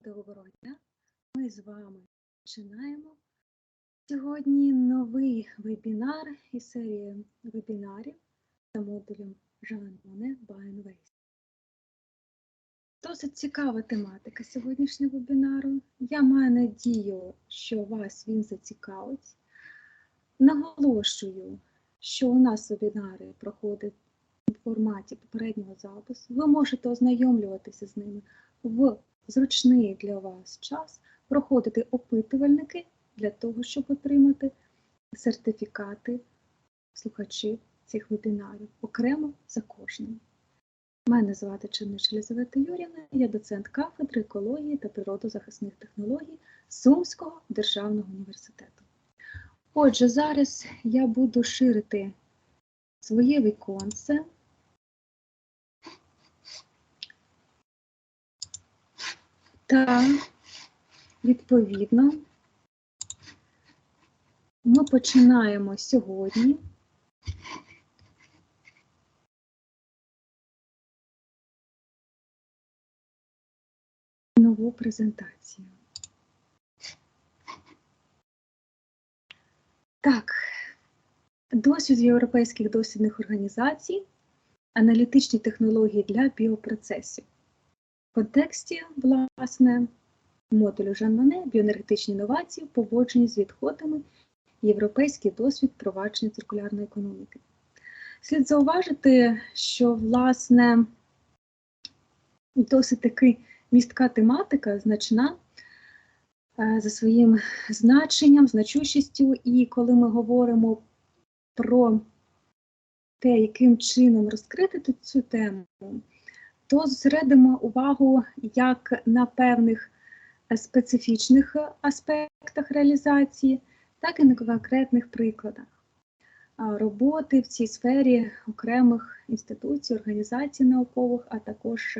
Доброго дня! Ми з вами починаємо сьогодні новий вебінар із серії вебінарів за модулем Jean Monnet Biogas. Досить цікава тематика сьогоднішнього вебінару. Я маю надію, що вас він зацікавить. Наголошую, що у нас вебінари проходять у форматі попереднього запису. Ви можете ознайомлюватися з ними в зручний для вас час, проходити опитувальники для того, щоб отримати сертифікати слухачів цих вебінарів, окремо за кожним. Мене звати Черниш Єлизавета Юріївна, я доцент кафедри екології та природозахисних технологій Сумського державного університету. Отже, зараз я буду ширити своє віконце. Та, відповідно, ми починаємо сьогодні нову презентацію. Так, досвід європейських дослідних організацій, аналітичні технології для біопроцесів. В контексті, власне, модулю Jean Monnet біоенергетичні інновації, поводження з відходами, європейський досвід впровадження циркулярної економіки. Слід зауважити, що, власне, досить таки містка тематика, значна за своїм значенням, значущістю, і коли ми говоримо про те, яким чином розкрити цю тему, то зосередимо увагу як на певних специфічних аспектах реалізації, так і на конкретних прикладах роботи в цій сфері окремих інституцій, організацій наукових, а також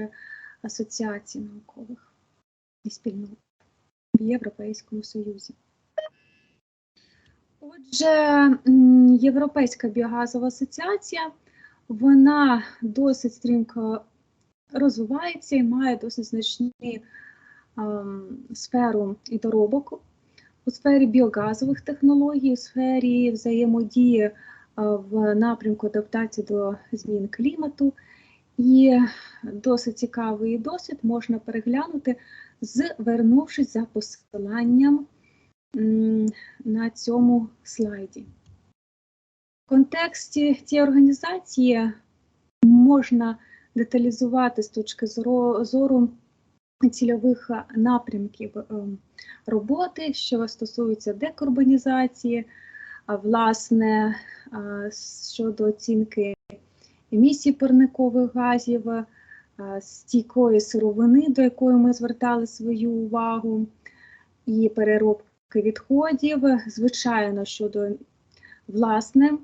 асоціацій наукових і спільнот в Європейському Союзі. Отже, Європейська біогазова асоціація, вона досить стрімко розвивається і має досить значну сферу і доробок у сфері біогазових технологій, у сфері взаємодії в напрямку адаптації до змін клімату. І досить цікавий досвід можна переглянути, звернувшись за посиланням на цьому слайді. В контексті цієї організації можна деталізувати з точки зору цільових напрямків роботи, що стосуються декарбонізації, власне, щодо оцінки емісій парникових газів, стійкої сировини, до якої ми звертали свою увагу, і переробки відходів, звичайно, щодо, власне,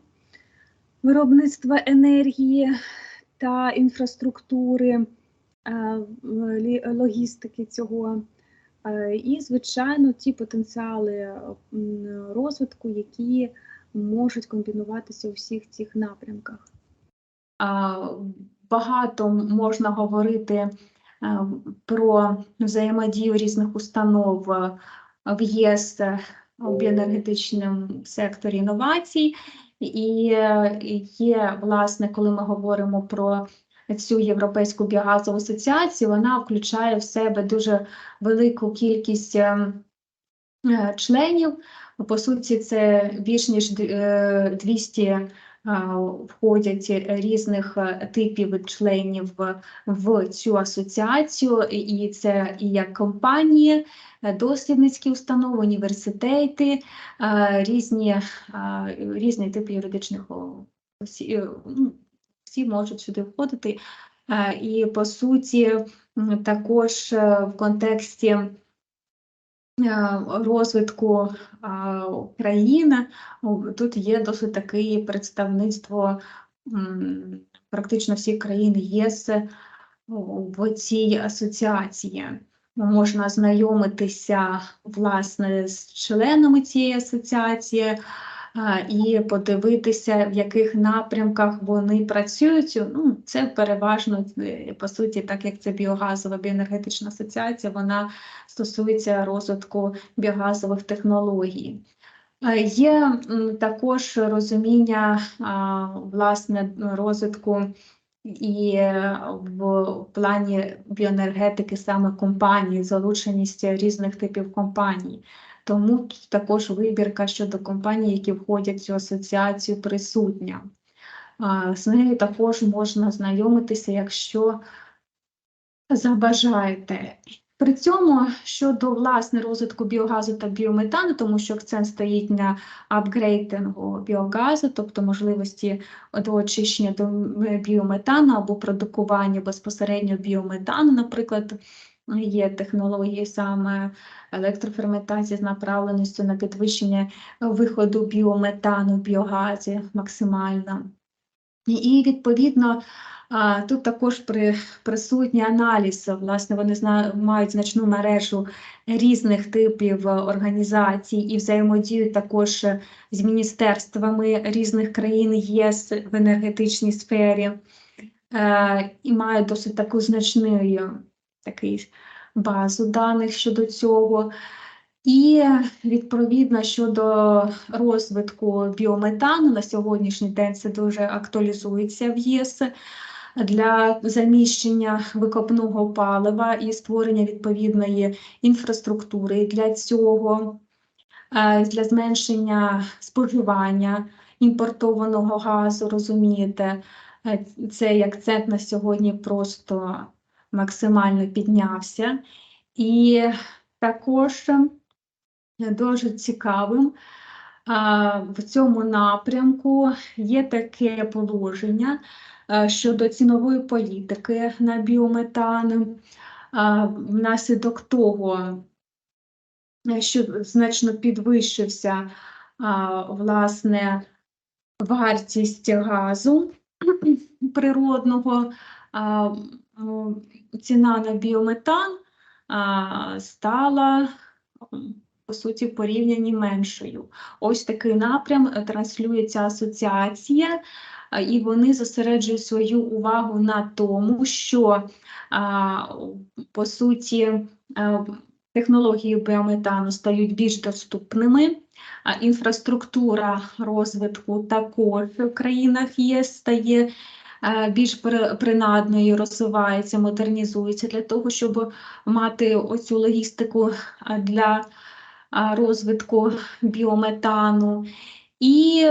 виробництва енергії та інфраструктури, логістики цього, і, звичайно, ті потенціали розвитку, які можуть комбінуватися у всіх цих напрямках. Багато можна говорити про взаємодію різних установ в ЄС у біоенергетичному секторі інновацій. І є, власне, коли ми говоримо про цю Європейську біогазову асоціацію, вона включає в себе дуже велику кількість членів. По суті, це більш ніж 200 входять різних типів членів в цю асоціацію, і це і як компанії, дослідницькі установи, університети, різні типи юридичних всі можуть сюди входити. І, по суті, також в контексті розвитку країни тут є досить таке представництво практично всіх країн ЄС в цій асоціації. Можна знайомитися, власне, з членами цієї асоціації, і подивитися, в яких напрямках вони працюють. Ну, це переважно, по суті, так як це біогазова біоенергетична асоціація, вона стосується розвитку біогазових технологій. Є також розуміння власне розвитку і в плані біоенергетики саме компаній, залученість різних типів компаній. Тому також вибірка щодо компаній, які входять в цю асоціацію, присутня. З нею також можна знайомитися, якщо забажаєте. При цьому щодо власне розвитку біогазу та біометану, тому що акцент стоїть на апгрейдингу біогазу, тобто можливості до очищення до біометану або продукування безпосередньо біометану, наприклад, є технології саме електроферментації з направленістю на підвищення виходу біометану в біогазі максимально. І відповідно тут також присутній аналіз, власне, вони мають значну мережу різних типів організацій і взаємодіють також з міністерствами різних країн ЄС в енергетичній сфері і мають досить таку значну базу даних щодо цього. І, відповідно, щодо розвитку біометану, на сьогоднішній день це дуже актуалізується в ЄС для заміщення викопного палива і створення відповідної інфраструктури для цього, для зменшення споживання імпортованого газу, розумієте, цей акцент на сьогодні просто максимально піднявся. І також дуже цікавим в цьому напрямку є таке положення щодо цінової політики на біометан. Внаслідок того, що значно підвищився власне вартість газу природного, ціна на біометан стала, по суті, в порівнянні меншою. Ось такий напрям транслює ця асоціація, і вони зосереджують свою увагу на тому, що, по суті, технології біометану стають більш доступними, інфраструктура розвитку також в країнах ЄС стає більш принадною, розвивається, модернізується для того, щоб мати оцю логістику для розвитку біометану. І,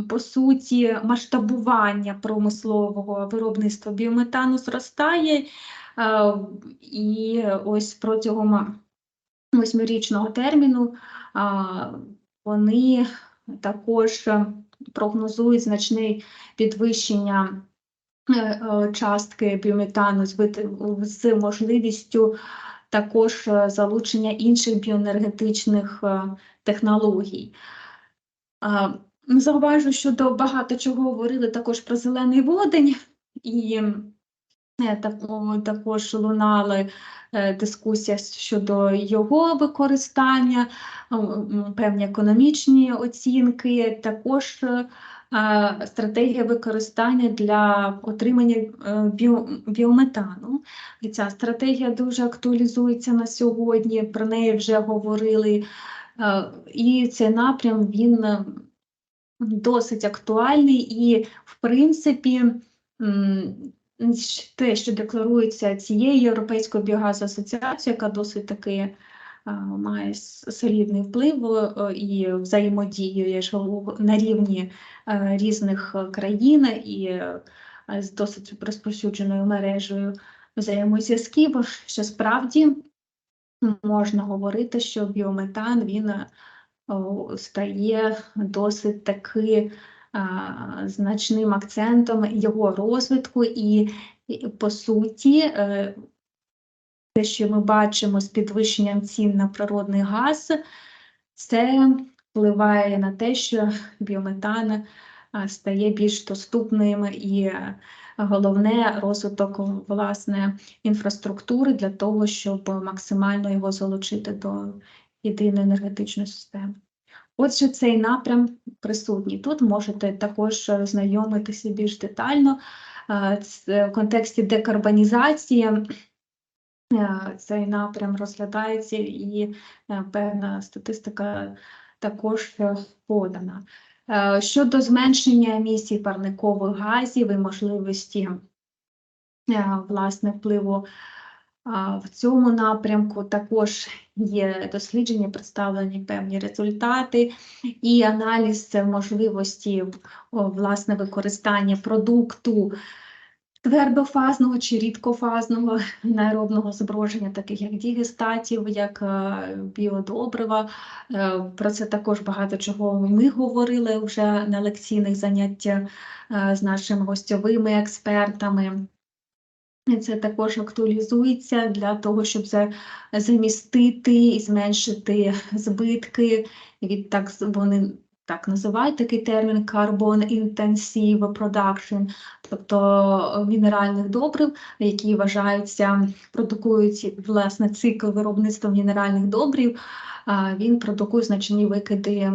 по суті, масштабування промислового виробництва біометану зростає. І ось протягом 8-річного терміну вони також прогнозують значне підвищення частки біометану з можливістю також залучення інших біоенергетичних технологій. Зауважу, що багато чого говорили також про зелений водень, і також лунали дискусія щодо його використання, певні економічні оцінки, також стратегія використання для отримання біометану. І ця стратегія дуже актуалізується на сьогодні, про неї вже говорили, і цей напрям, він досить актуальний і, в принципі, те, що декларується цією Європейською Biogas Association, яка досить таки має солідний вплив і взаємодіює на рівні різних країн і з досить розповсюдженою мережею взаємозв'язків, що справді можна говорити, що біометан, він стає досить таки значним акцентом його розвитку і, по суті, те, що ми бачимо з підвищенням цін на природний газ, це впливає на те, що біометан стає більш доступним і, головне, розвиток, власне, інфраструктури для того, щоб максимально його залучити до єдиної енергетичної системи. Отже, цей напрям присутній. Тут можете також ознайомитися більш детально в контексті декарбонізації. Цей напрям розглядається і певна статистика також подана. Щодо зменшення емісій парникових газів і можливості власне впливу в цьому напрямку, також є дослідження, представлені певні результати і аналіз можливості власне використання продукту твердофазного чи рідкофазного аеробного збродження, таких як дігестатів, як біодобрива. Про це також багато чого ми говорили вже на лекційних заняттях з нашими гостьовими експертами. Це також актуалізується для того, щоб замістити і зменшити збитки від вони так називають такий термін Carbon Intensive Production, тобто мінеральних добрив, які вважаються, продукують власне цикл виробництва мінеральних добрив, він продукує значні викиди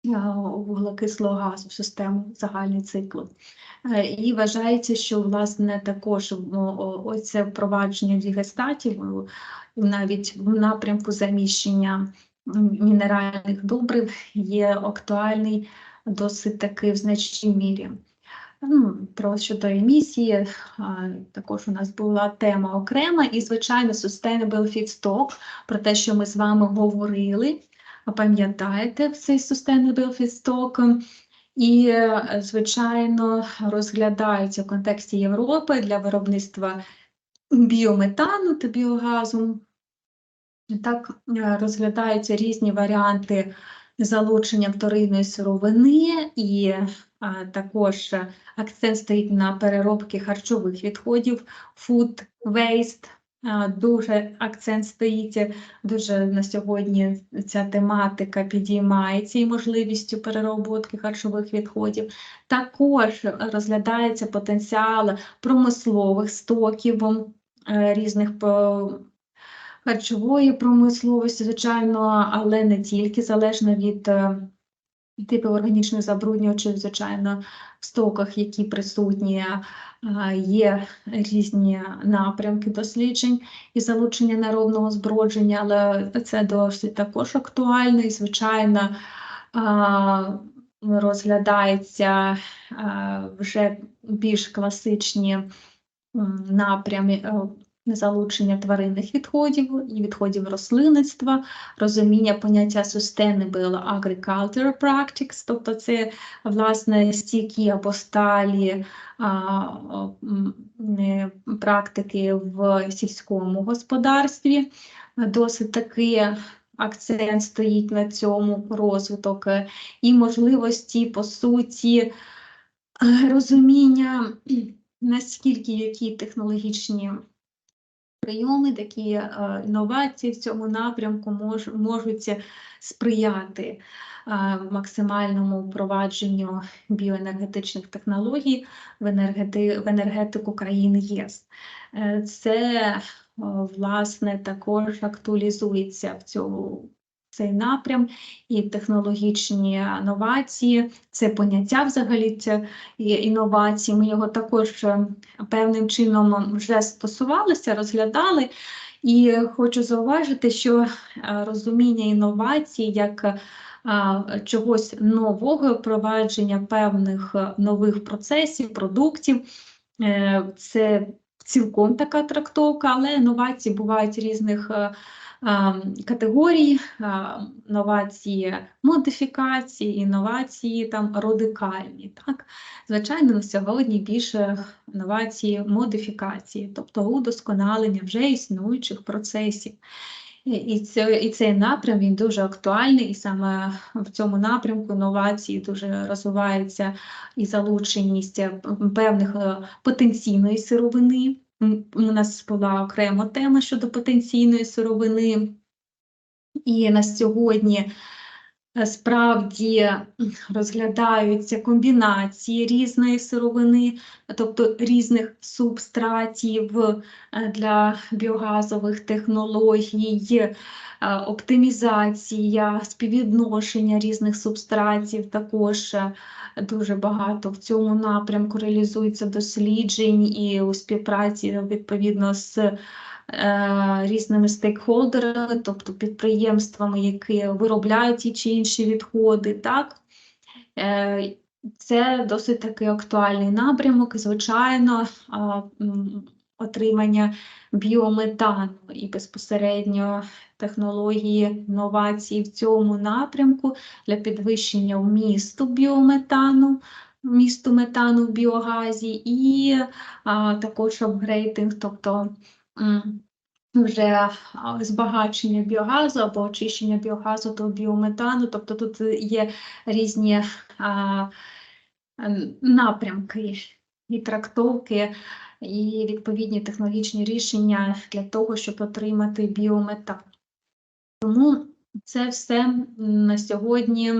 вуглекислого газу в систему, загальний цикл. І вважається, що власне також оце впровадження дігестатів навіть в напрямку заміщення мінеральних добрив є актуальний досить таки в значній мірі. Щодо емісії, також у нас була тема окрема і, звичайно, Sustainable Feedstock, про те, що ми з вами говорили. Пам'ятаєте цей Sustainable Feedstock? І, звичайно, розглядається в контексті Європи для виробництва біометану та біогазу. Так, розглядаються різні варіанти залучення вторинної сировини і також акцент стоїть на переробки харчових відходів, food waste, дуже акцент стоїть, дуже на сьогодні ця тематика підіймається і можливістю переробки харчових відходів. Також розглядається потенціал промислових стоків різних харчової промисловості, звичайно, але не тільки, залежно від типу органічних забруднювачів, звичайно, в стоках, які присутні, є різні напрямки досліджень і залучення аеробного збродження, але це досить також актуально і, звичайно, розглядається вже більш класичні напрями залучення тваринних відходів і відходів рослинництва, розуміння поняття Sustainable Agricultural Practices, тобто це, власне, стійкі або сталі практики в сільському господарстві. Досить такий акцент стоїть на цьому розвиток і можливості, по суті, розуміння, наскільки які технологічні прийоми, такі інновації в цьому напрямку можуть сприяти максимальному впровадженню біоенергетичних технологій в енергетику країн ЄС. Це, власне, також актуалізується в цей напрям і технологічні інновації, це поняття взагалі інновацій. Ми його також певним чином вже стосувалися, розглядали. І хочу зауважити, що розуміння інновацій як чогось нового, впровадження певних нових процесів, продуктів, це цілком така трактовка, але інновації бувають різних категорій, інновації модифікації, інновації там радикальні. Так? Звичайно, на сьогодні більше інновації модифікації, тобто удосконалення вже існуючих процесів. І цей напрям, він дуже актуальний, і саме в цьому напрямку інновації дуже розвивається і залученість певних потенційної сировини. У нас була окрема тема щодо потенційної сировини, і на сьогодні справді розглядаються комбінації різної сировини, тобто різних субстратів для біогазових технологій, оптимізація, співвідношення різних субстратів, також дуже багато в цьому напрямку реалізується досліджень і у співпраці відповідно з різними стейкхолдерами, тобто підприємствами, які виробляють ті чи інші відходи. Так? Це досить такий актуальний напрямок, звичайно, отримання біометану і безпосередньо технології інновацій в цьому напрямку для підвищення вмісту біометану, вмісту метану в біогазі і також апгрейдинг, тобто вже збагачення біогазу або очищення біогазу до біометану, тобто тут є різні напрямки і трактовки, і відповідні технологічні рішення для того, щоб отримати біометан. Тому це все на сьогодні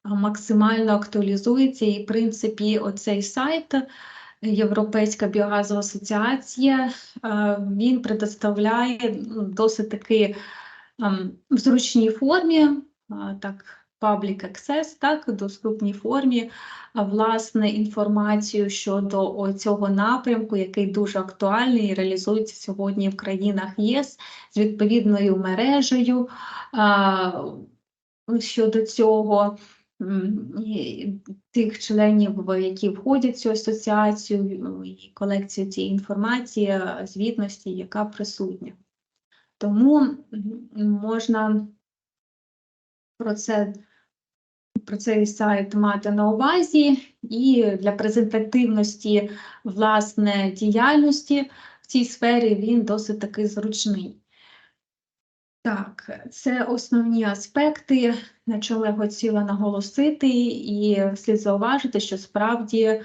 максимально актуалізується, і в принципі оцей сайт Європейська біогазова асоціація, він предоставляє досить таки в зручній формі, так, public access, так, в доступній формі, власне, інформацію щодо цього напрямку, який дуже актуальний і реалізується сьогодні в країнах ЄС з відповідною мережею щодо цього. Тих членів, які входять в цю асоціацію, і колекцію цієї інформації, звітності, яка присутня. Тому можна про цей сайт мати на увазі, і для презентативності, власне, діяльності в цій сфері він досить таки зручний. Так, це основні аспекти, на чому я хотіла наголосити, і слід зауважити, що справді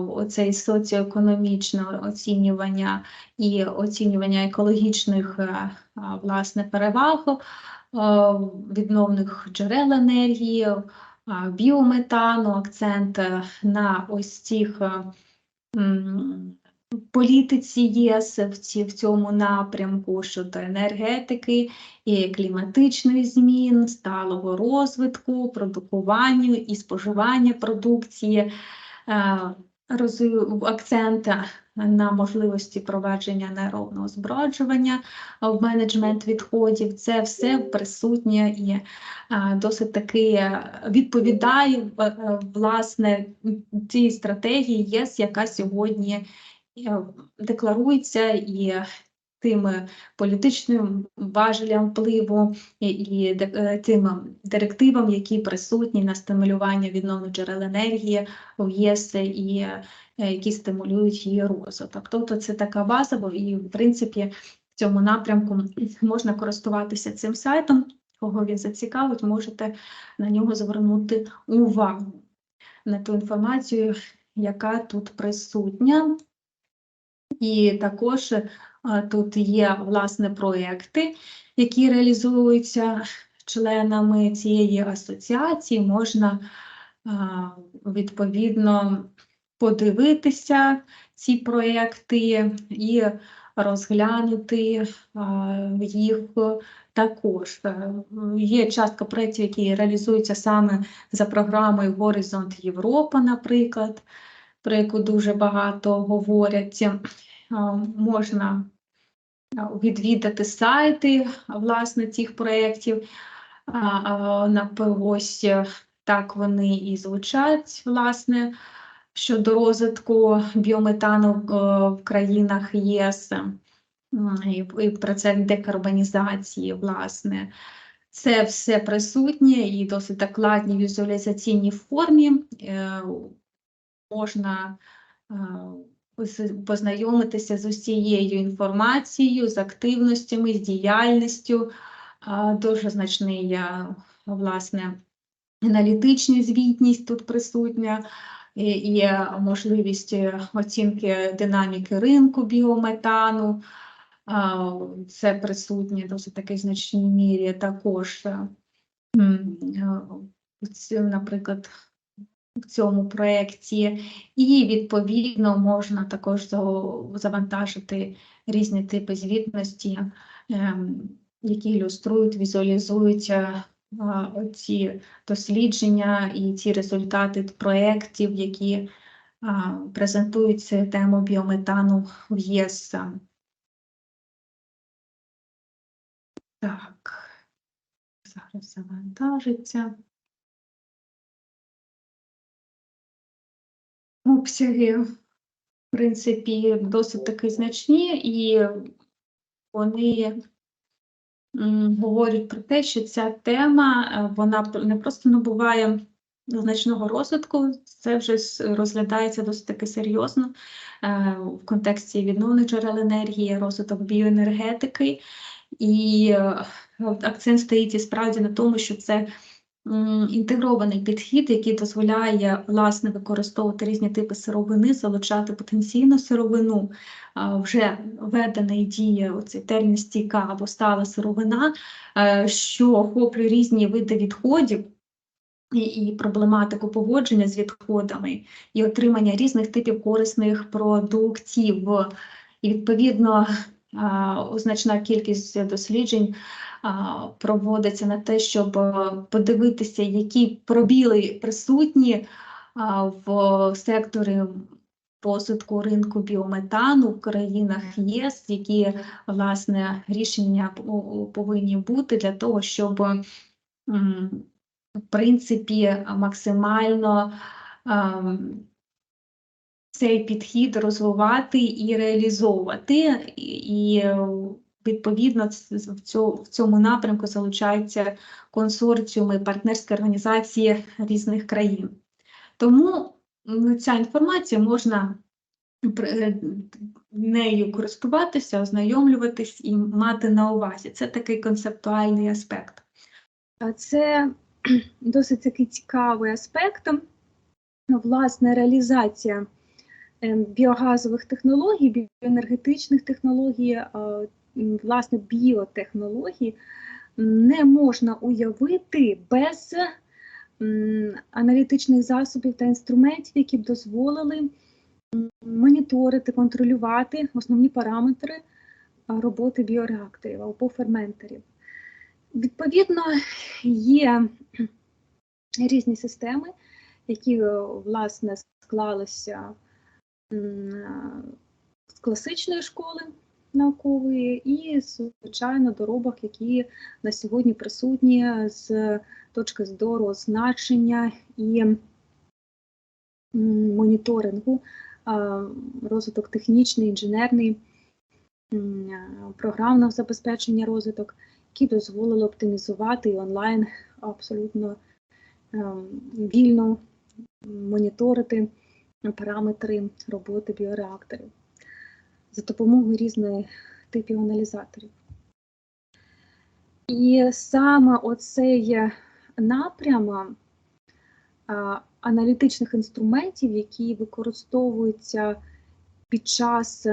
оцей соціоекономічне оцінювання і оцінювання екологічних власне, переваг відновних джерел енергії, біометану, акцент на ось цих політиці ЄС в цьому напрямку щодо енергетики і кліматичних змін, сталого розвитку, продукування і споживання продукції, акцент на можливості провадження аеробного зброджування в менеджмент відходів. Це все присутнє і досить таки відповідає власне тій стратегії ЄС, яка сьогодні декларується, і тим політичним важелям впливу, і тим директивам, які присутні на стимулювання відновних джерел енергії в ЄС і які стимулюють її розвиток. Тобто це така база, і в принципі в цьому напрямку можна користуватися цим сайтом. Кого він зацікавить, можете на нього звернути увагу, на ту інформацію, яка тут присутня. І також тут є, власне, проекти, які реалізуються членами цієї асоціації. Можна, відповідно, подивитися ці проекти і розглянути їх також. Є частка проєктів, які реалізуються саме за програмою «Горизонт Європа», наприклад, про яку дуже багато говорять. Можна відвідати сайти, власне, цих проєктів. Ось так вони і звучать, власне, щодо розвитку біометану в країнах ЄС і процес декарбонізації, власне. Це все присутнє і досить докладній візуалізаційній формі. Можна познайомитися з усією інформацією, з активностями, з діяльністю. Дуже значний, власне, аналітична звітність тут присутня, є можливість оцінки динаміки ринку біометану. Це присутнє в досить такій значній мірі також наприклад, в цьому проєкті, і відповідно можна також завантажити різні типи звітності, які ілюструють, візуалізують ці дослідження і ці результати проєктів, які презентують тему біометану в ЄС. Так, зараз завантажиться. Обсяги, в принципі, досить таки значні, і вони говорять про те, що ця тема, вона не просто набуває значного розвитку, це вже розглядається досить таки серйозно в контексті відновлених джерел енергії, розвиток біоенергетики, і акцент стоїть і справді на тому, що це інтегрований підхід, який дозволяє, власне, використовувати різні типи сировини, залучати потенційну сировину, вже введений діє оцей термін стійка або стала сировина, що охоплює різні види відходів і проблематику поводження з відходами, і отримання різних типів корисних продуктів. І, відповідно, значна кількість досліджень проводиться на те, щоб подивитися, які пробіли присутні в секторі розвитку ринку біометану в країнах ЄС, які, власне, рішення повинні бути для того, щоб, в принципі, максимально цей підхід розвивати і реалізовувати, і відповідно в цьому напрямку залучаються консорціуми, партнерські організації різних країн. Тому ця інформація можна нею користуватися, ознайомлюватись і мати на увазі. Це такий концептуальний аспект. Це досить такий цікавий аспект. Власне, реалізація біогазових технологій, біоенергетичних технологій, власне, біотехнологій не можна уявити без аналітичних засобів та інструментів, які б дозволили моніторити, контролювати основні параметри роботи біореакторів або ферментерів. Відповідно, є різні системи, які, власне, склалися з класичної школи наукової і, звичайно, доробок, які на сьогодні присутні з точки зору означення і моніторингу, розвиток технічний, інженерний, програмного забезпечення розвиток, які дозволили оптимізувати і онлайн абсолютно вільно моніторити параметри роботи біореакторів за допомогою різних типів аналізаторів. І саме оцей напрям аналітичних інструментів, які використовуються під час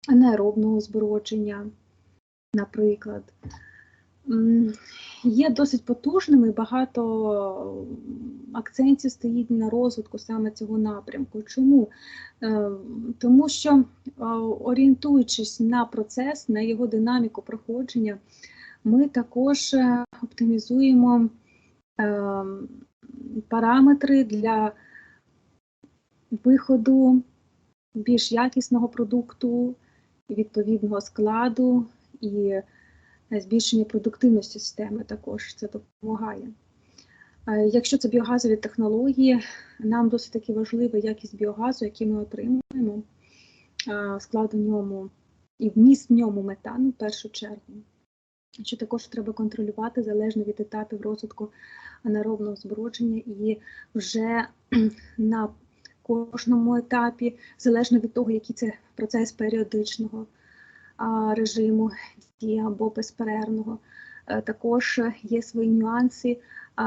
анаеробного збродження, наприклад, є досить потужними, багато акцентів стоїть на розвитку саме цього напрямку. Чому? Тому що, орієнтуючись на процес, на його динаміку проходження, ми також оптимізуємо параметри для виходу більш якісного продукту, відповідного складу і збільшення продуктивності системи також це допомагає. Якщо це біогазові технології, нам досить таки важлива якість біогазу, який ми отримуємо, склад у ньому і вміст в ньому метану в першу чергу, що також треба контролювати залежно від етапів розвитку анаеробного збродження і вже на кожному етапі, залежно від того, який це процес періодичного режиму дії або безперервного. Також є свої нюанси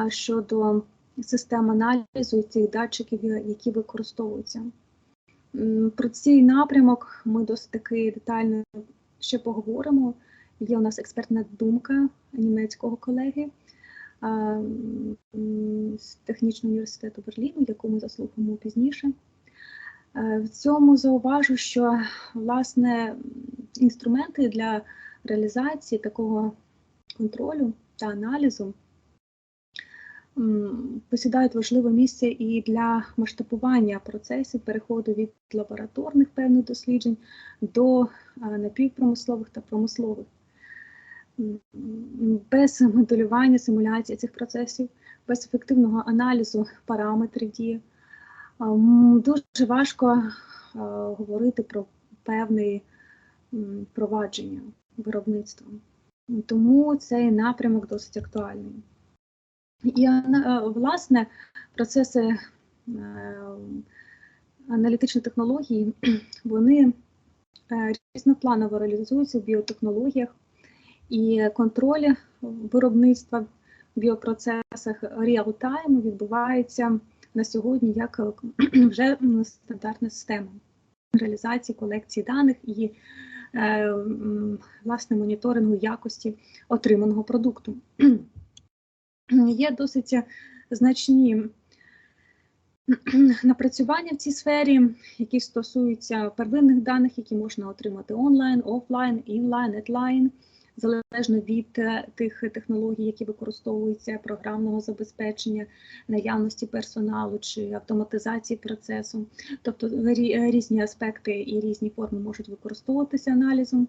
щодо систем аналізу і цих датчиків, які використовуються. Про цей напрямок ми досить таки детально ще поговоримо. Є у нас експертна думка німецького колеги з Технічного університету Берліну, яку ми заслухаємо пізніше. В цьому зауважу, що, власне, інструменти для реалізації такого контролю та аналізу посідають важливе місце і для масштабування процесів переходу від лабораторних певних досліджень до напівпромислових та промислових. Без моделювання, симуляції цих процесів, без ефективного аналізу параметрів дії, дуже важко говорити про певне впровадження виробництва. Тому цей напрямок досить актуальний. І, власне, процеси аналітичних технологій, вони різнопланово реалізуються в біотехнологіях, і контроль виробництва в біопроцесах реал-тайм відбувається на сьогодні як вже стандартна система реалізації колекції даних і, власне, моніторингу якості отриманого продукту. Є досить значні напрацювання в цій сфері, які стосуються первинних даних, які можна отримати онлайн, офлайн, інлайн, нетлайн, залежно від тих технологій, які використовуються, програмного забезпечення, наявності персоналу чи автоматизації процесу. Тобто різні аспекти і різні форми можуть використовуватися аналізом,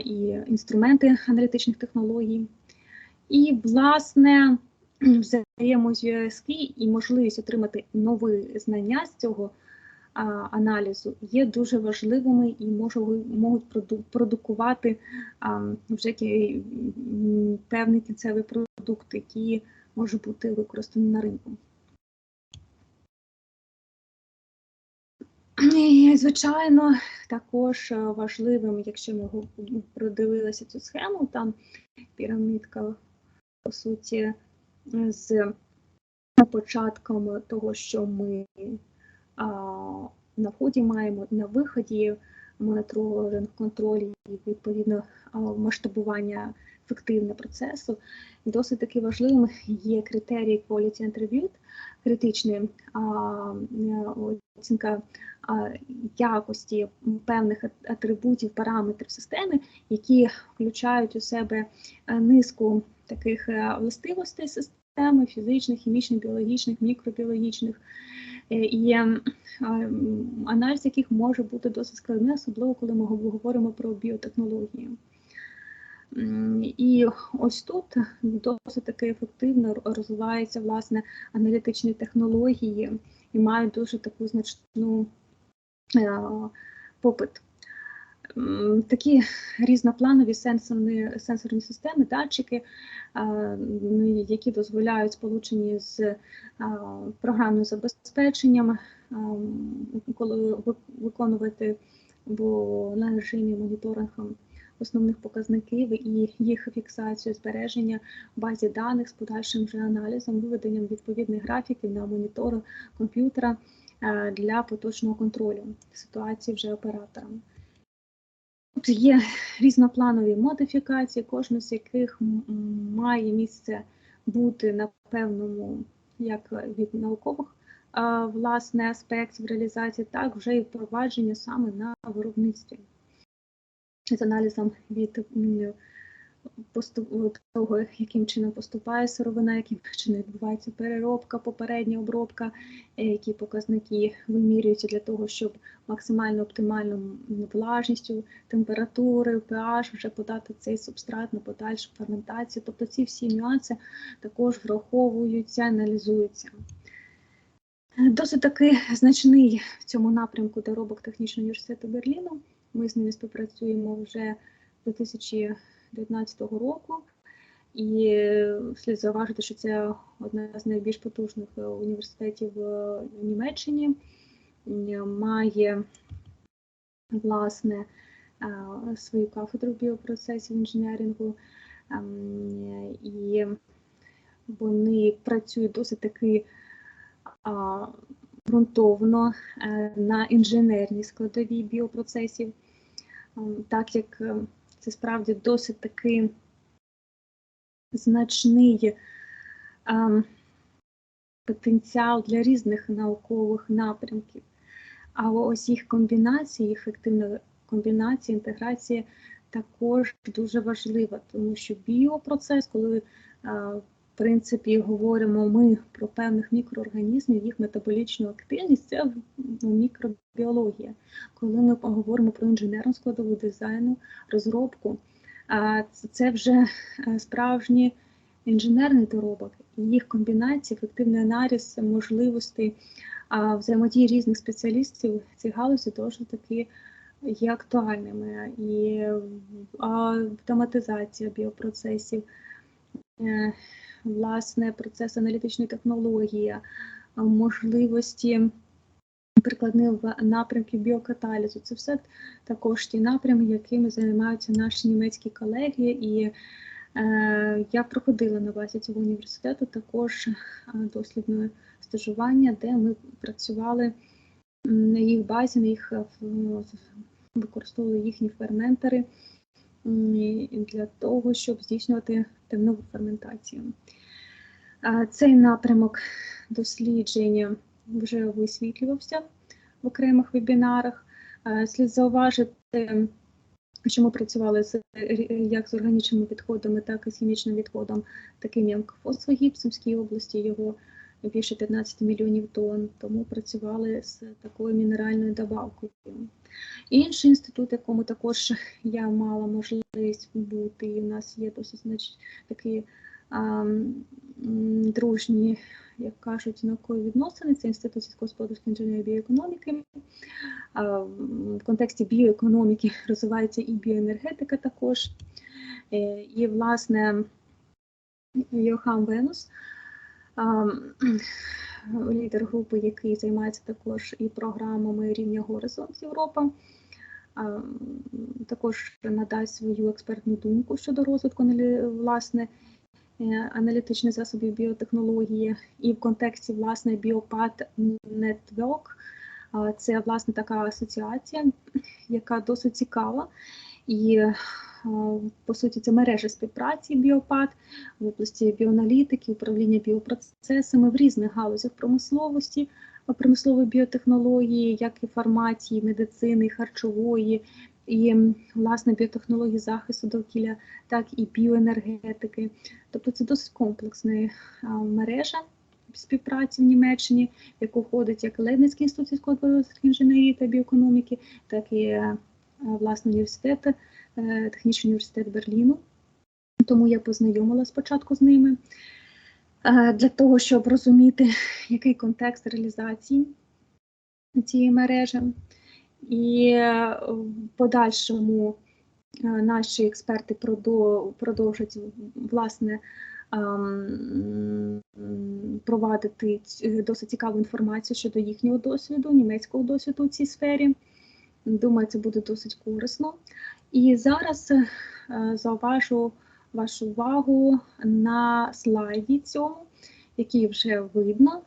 і інструменти аналітичних технологій. І, власне, взаємозв'язки і можливість отримати нові знання з цього аналізу є дуже важливими і можуть продукувати вже певний кінцевий продукт, який може бути використаний на ринку. І, звичайно, також важливим, якщо ми продивилися цю схему, там пірамідка, по суті, з початком того, що ми на вході маємо, на виході моніторинг, контроль і, відповідно, масштабування ефективного процесу. Досить таки важливим є критерії Quality Attribute, критична оцінка якості певних атрибутів, параметрів системи, які включають у себе низку таких властивостей системи, фізичних, хімічних, біологічних, мікробіологічних, і аналіз яких може бути досить складний, особливо коли ми говоримо про біотехнології. І ось тут досить таки ефективно розвиваються, власне, аналітичні технології і мають дуже таку значну попит. Такі різнопланові сенсорні системи, датчики, які дозволяють сполучені з програмним забезпеченням, виконувати на режимі моніторингу основних показників і їх фіксацію, збереження в базі даних з подальшим вже аналізом, виведенням відповідних графіків на монітор комп'ютера для поточного контролю ситуації вже оператором. Тут є різнопланові модифікації, кожна з яких має місце бути на певному, як від наукових, власне, аспектів реалізації, так вже і впровадження саме на виробництві. З аналізом від того, яким чином поступає сировина, яким чином відбувається переробка, попередня обробка, які показники вимірюються для того, щоб максимально оптимальною влажністю, температури, pH вже подати цей субстрат на подальшу ферментацію. Тобто ці всі нюанси також враховуються, аналізуються. Досить таки значний в цьому напрямку доробок Технічного університету Берліну. Ми з ними співпрацюємо вже з 2019 року, і слід зауважити, що це одна з найбільш потужних університетів в Німеччині, має, власне, свою кафедру біопроцесів інженерингу, і вони працюють досить таки ґрунтовно на інженерній складовій біопроцесів, так як це справді досить таки значний потенціал для різних наукових напрямків. А ось їх комбінація, ефективна комбінація, інтеграція також дуже важлива, тому що біопроцес, коли в принципі говоримо ми про певних мікроорганізмів, їх метаболічну активність, це мікробіологія. Коли ми говоримо про інженерну складову дизайну, розробку, це вже справжні інженерний доробок, і їх комбінація, ефективний аналіз можливостей взаємодії різних спеціалістів в цій галузі дуже таки є актуальними. І автоматизація біопроцесів, власне, процес аналітичної технології, можливості прикладних напрямків біокаталізу. Це все також ті напрями, якими займаються наші німецькі колеги. І я проходила на базі цього університету також дослідне стажування, де ми працювали на їх базі, використовували їхні ферментори для того, щоб здійснювати тернову ферментацію. Цей напрямок дослідження вже висвітлювався в окремих вебінарах. Слід зауважити, що ми працювали як з органічними відходами, так і з хімічним відходом, таким як фосфогіпс в Сумській області, його більше 15 мільйонів тонн, тому працювали з такою мінеральною добавкою. Інший інститут, якому також я мала можливість бути, і в нас є досить такі дружні, як кажуть, наукові відносини, це Інститут сільськогосподарської інженерії і біоекономіки. В контексті біоекономіки розвивається і біоенергетика також. І, власне, Йохам Венус, лідер групи, який займається також і програмами рівня Горизонт Європа, також надасть свою експертну думку щодо розвитку, власне, аналітичних засобів біотехнології. І в контексті, власне, Biopad Network, це, власне, така асоціація, яка досить цікава. І, по суті, це мережа співпраці Biopad в області біоаналітики, управління біопроцесами в різних галузях промисловості, промислової біотехнології, як і фармації, медицини, харчової, і, власне, біотехнології захисту довкілля, так і біоенергетики. Тобто це досить комплексна мережа співпраці в Німеччині, в яку входить як Лейбницький інститут сільськогосподарської інженерії та біоекономіки, так і, власне, університет, технічний університет Берліну. Тому я познайомилася спочатку з ними, для того, щоб розуміти, який контекст реалізації цієї мережі. І в подальшому наші експерти продовжать, власне, провадити досить цікаву інформацію щодо їхнього досвіду, німецького досвіду у цій сфері. Думаю, це буде досить корисно. І зараз зауважу вашу увагу на слайді цьому, який вже видно.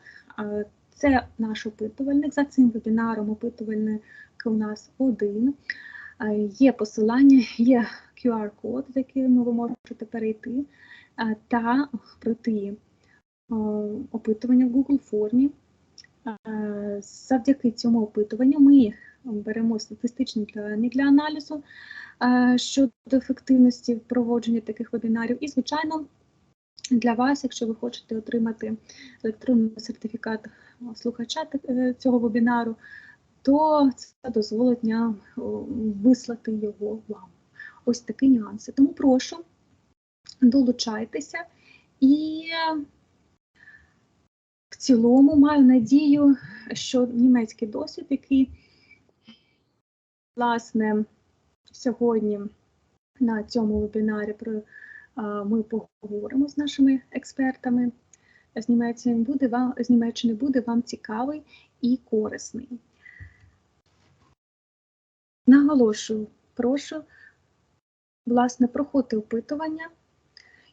Це наш опитувальник. За цим вебінаром опитувальник у нас один. Є посилання, є QR-код, з яким ви можете перейти та пройти опитування в Google формі. Завдяки цьому опитуванню ми беремо статистичні дані для аналізу щодо ефективності проводження таких вебінарів. І, звичайно, для вас, якщо ви хочете отримати електронний сертифікат слухача цього вебінару, то це дозволить нам вислати його вам. Ось такі нюанси. Тому прошу, долучайтеся. І в цілому маю надію, що німецький досвід, який, власне, сьогодні на цьому вебінарі ми поговоримо з нашими експертами з Німеччини, буде вам цікавий і корисний. Наголошую, прошу, власне, проходьте опитування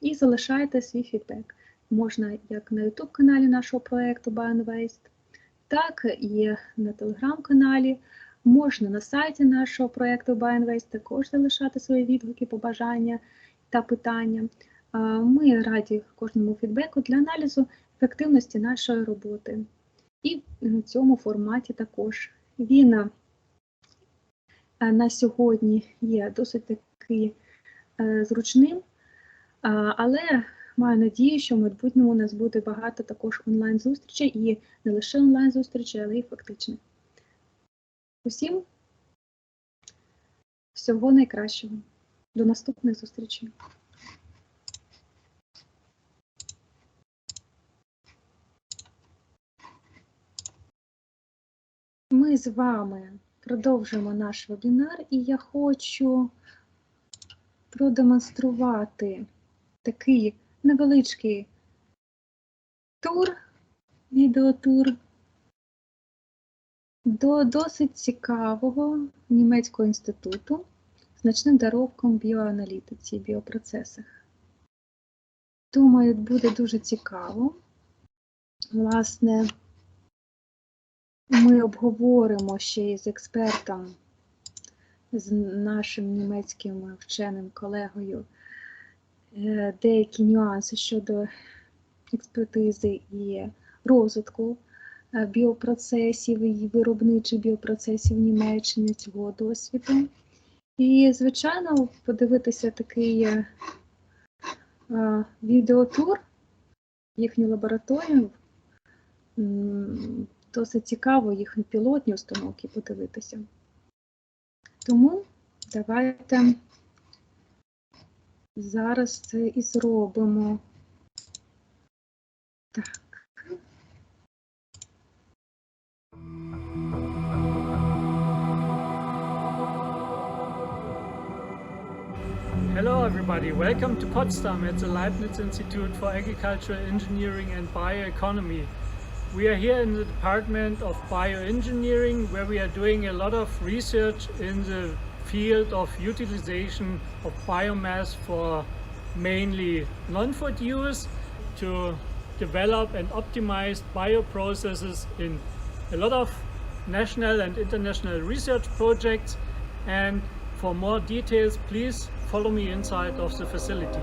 і залишайте свій фідбек. Можна як на YouTube-каналі нашого проєкту Biogas, так і на телеграм-каналі, можна на сайті нашого проєкту Biogas також залишати свої відгуки, побажання та питання. Ми раді кожному фідбеку для аналізу ефективності нашої роботи. І в цьому форматі також. Він на сьогодні є досить таки зручним, але маю надію, що в майбутньому у нас буде багато також онлайн-зустрічей, і не лише онлайн-зустрічей, але й фактичних. Усім всього найкращого. До наступних зустрічей. Ми з вами продовжуємо наш вебінар, і я хочу продемонструвати такий невеличкий тур, відеотур до досить цікавого німецького інституту з значним доробком в біоаналітиці і біопроцесах. Думаю, буде дуже цікаво. Власне, ми обговоримо ще із експертом, з нашим німецьким вченим колегою, деякі нюанси щодо експертизи і розвитку біопроцесів і виробничих біопроцесів в Німеччині, цього досвіду. І, звичайно, подивитися такий відеотур, їхню лабораторію. Досить цікаво їхні пілотні установки подивитися. Тому давайте зараз це і зробимо. Так. Hello everybody, welcome to Potsdam at the Leibniz Institute for Agricultural Engineering and Bioeconomy. We are here in the Department of Bioengineering, where we are doing a lot of research in the field of utilization of biomass for mainly non-food use to develop and optimize bioprocesses in a lot of national and international research projects. And for more details, please follow me inside of the facility.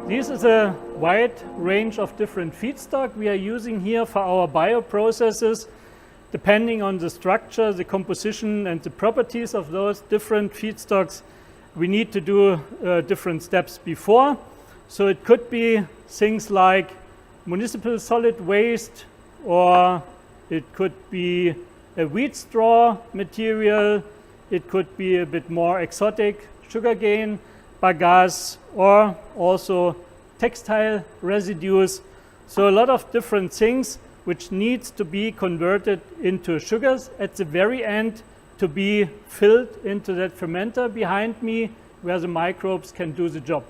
This is a wide range of different feedstock we are using here for our bioprocesses. Depending on the structure, the composition and the properties of those different feedstocks, we need to do different steps before. So it could be things like municipal solid waste, or it could be a wheat straw material, it could be a bit more exotic sugarcane, bagasse, or also textile residues. So a lot of different things which needs to be converted into sugars at the very end to be filled into that fermenter behind me, where the microbes can do the job.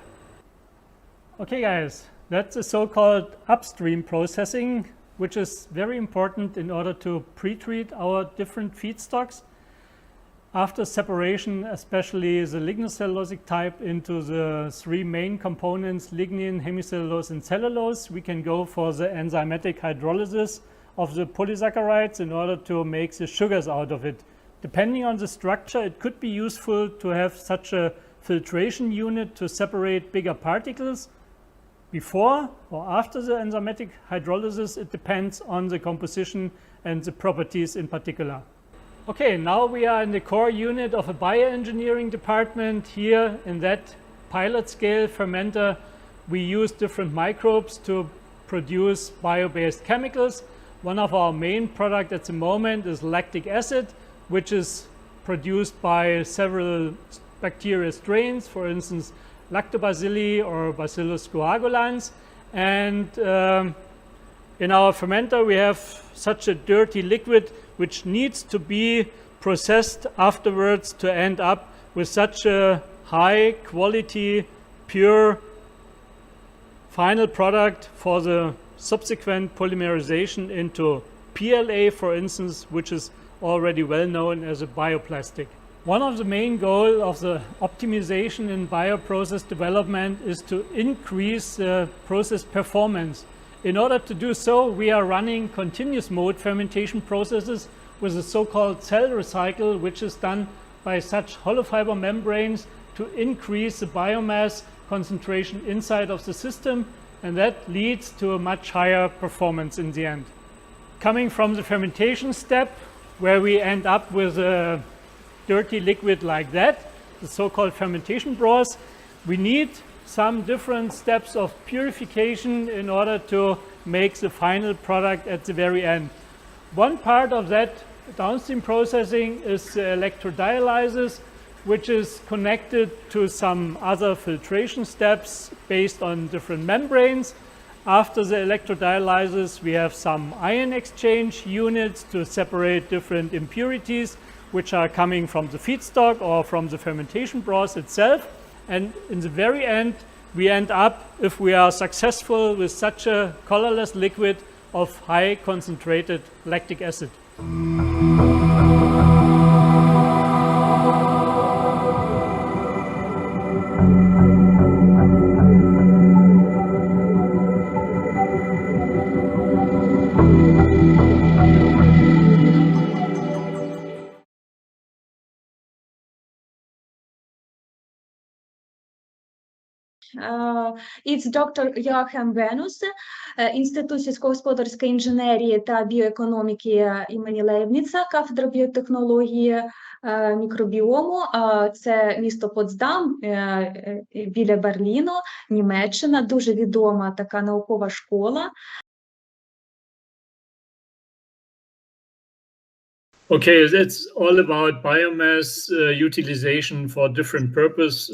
Okay guys, that's the so-called upstream processing, which is very important in order to pre-treat our different feedstocks. After separation, especially the lignocellulosic type into the three main components, lignin, hemicellulose and cellulose, we can go for the enzymatic hydrolysis of the polysaccharides in order to make the sugars out of it. Depending on the structure, it could be useful to have such a filtration unit to separate bigger particles. Before or after the enzymatic hydrolysis, it depends on the composition and the properties in particular. Okay, now we are in the core unit of a bioengineering department. Here in that pilot scale fermenter, we use different microbes to produce bio-based chemicals. One of our main products at the moment is lactic acid, which is produced by several bacteria strains, for instance, lactobacilli or Bacillus coagulans. And in our fermenter we have such a dirty liquid which needs to be processed afterwards to end up with such a high quality, pure final product for the subsequent polymerization into PLA, for instance, which is already well known as a bioplastic. One of the main goals of the optimization in bioprocess development is to increase the process performance. In order to do so, we are running continuous mode fermentation processes with a so-called cell recycle, which is done by such hollow fiber membranes to increase the biomass concentration inside of the system, and that leads to a much higher performance in the end. Coming from the fermentation step, where we end up with a dirty liquid like that, the so-called fermentation broth, we need some different steps of purification in order to make the final product at the very end. One part of that downstream processing is electrodialysis, which is connected to some other filtration steps based on different membranes. After the electrodialysis, we have some ion exchange units to separate different impurities, which are coming from the feedstock or from the fermentation broth itself. And in the very end, we end up, if we are successful, with such a colorless liquid of high concentrated lactic acid. It's Dr. Joachim Venus, Інститут сільськогосподарської інженерії та біоекономіки імені Лейбніца, кафедра біотехнології, мікробіому. Це місто Потсдам, біля Берліну, Німеччина, дуже відома така наукова школа. Okay, that's all about biomass utilization for different purpose.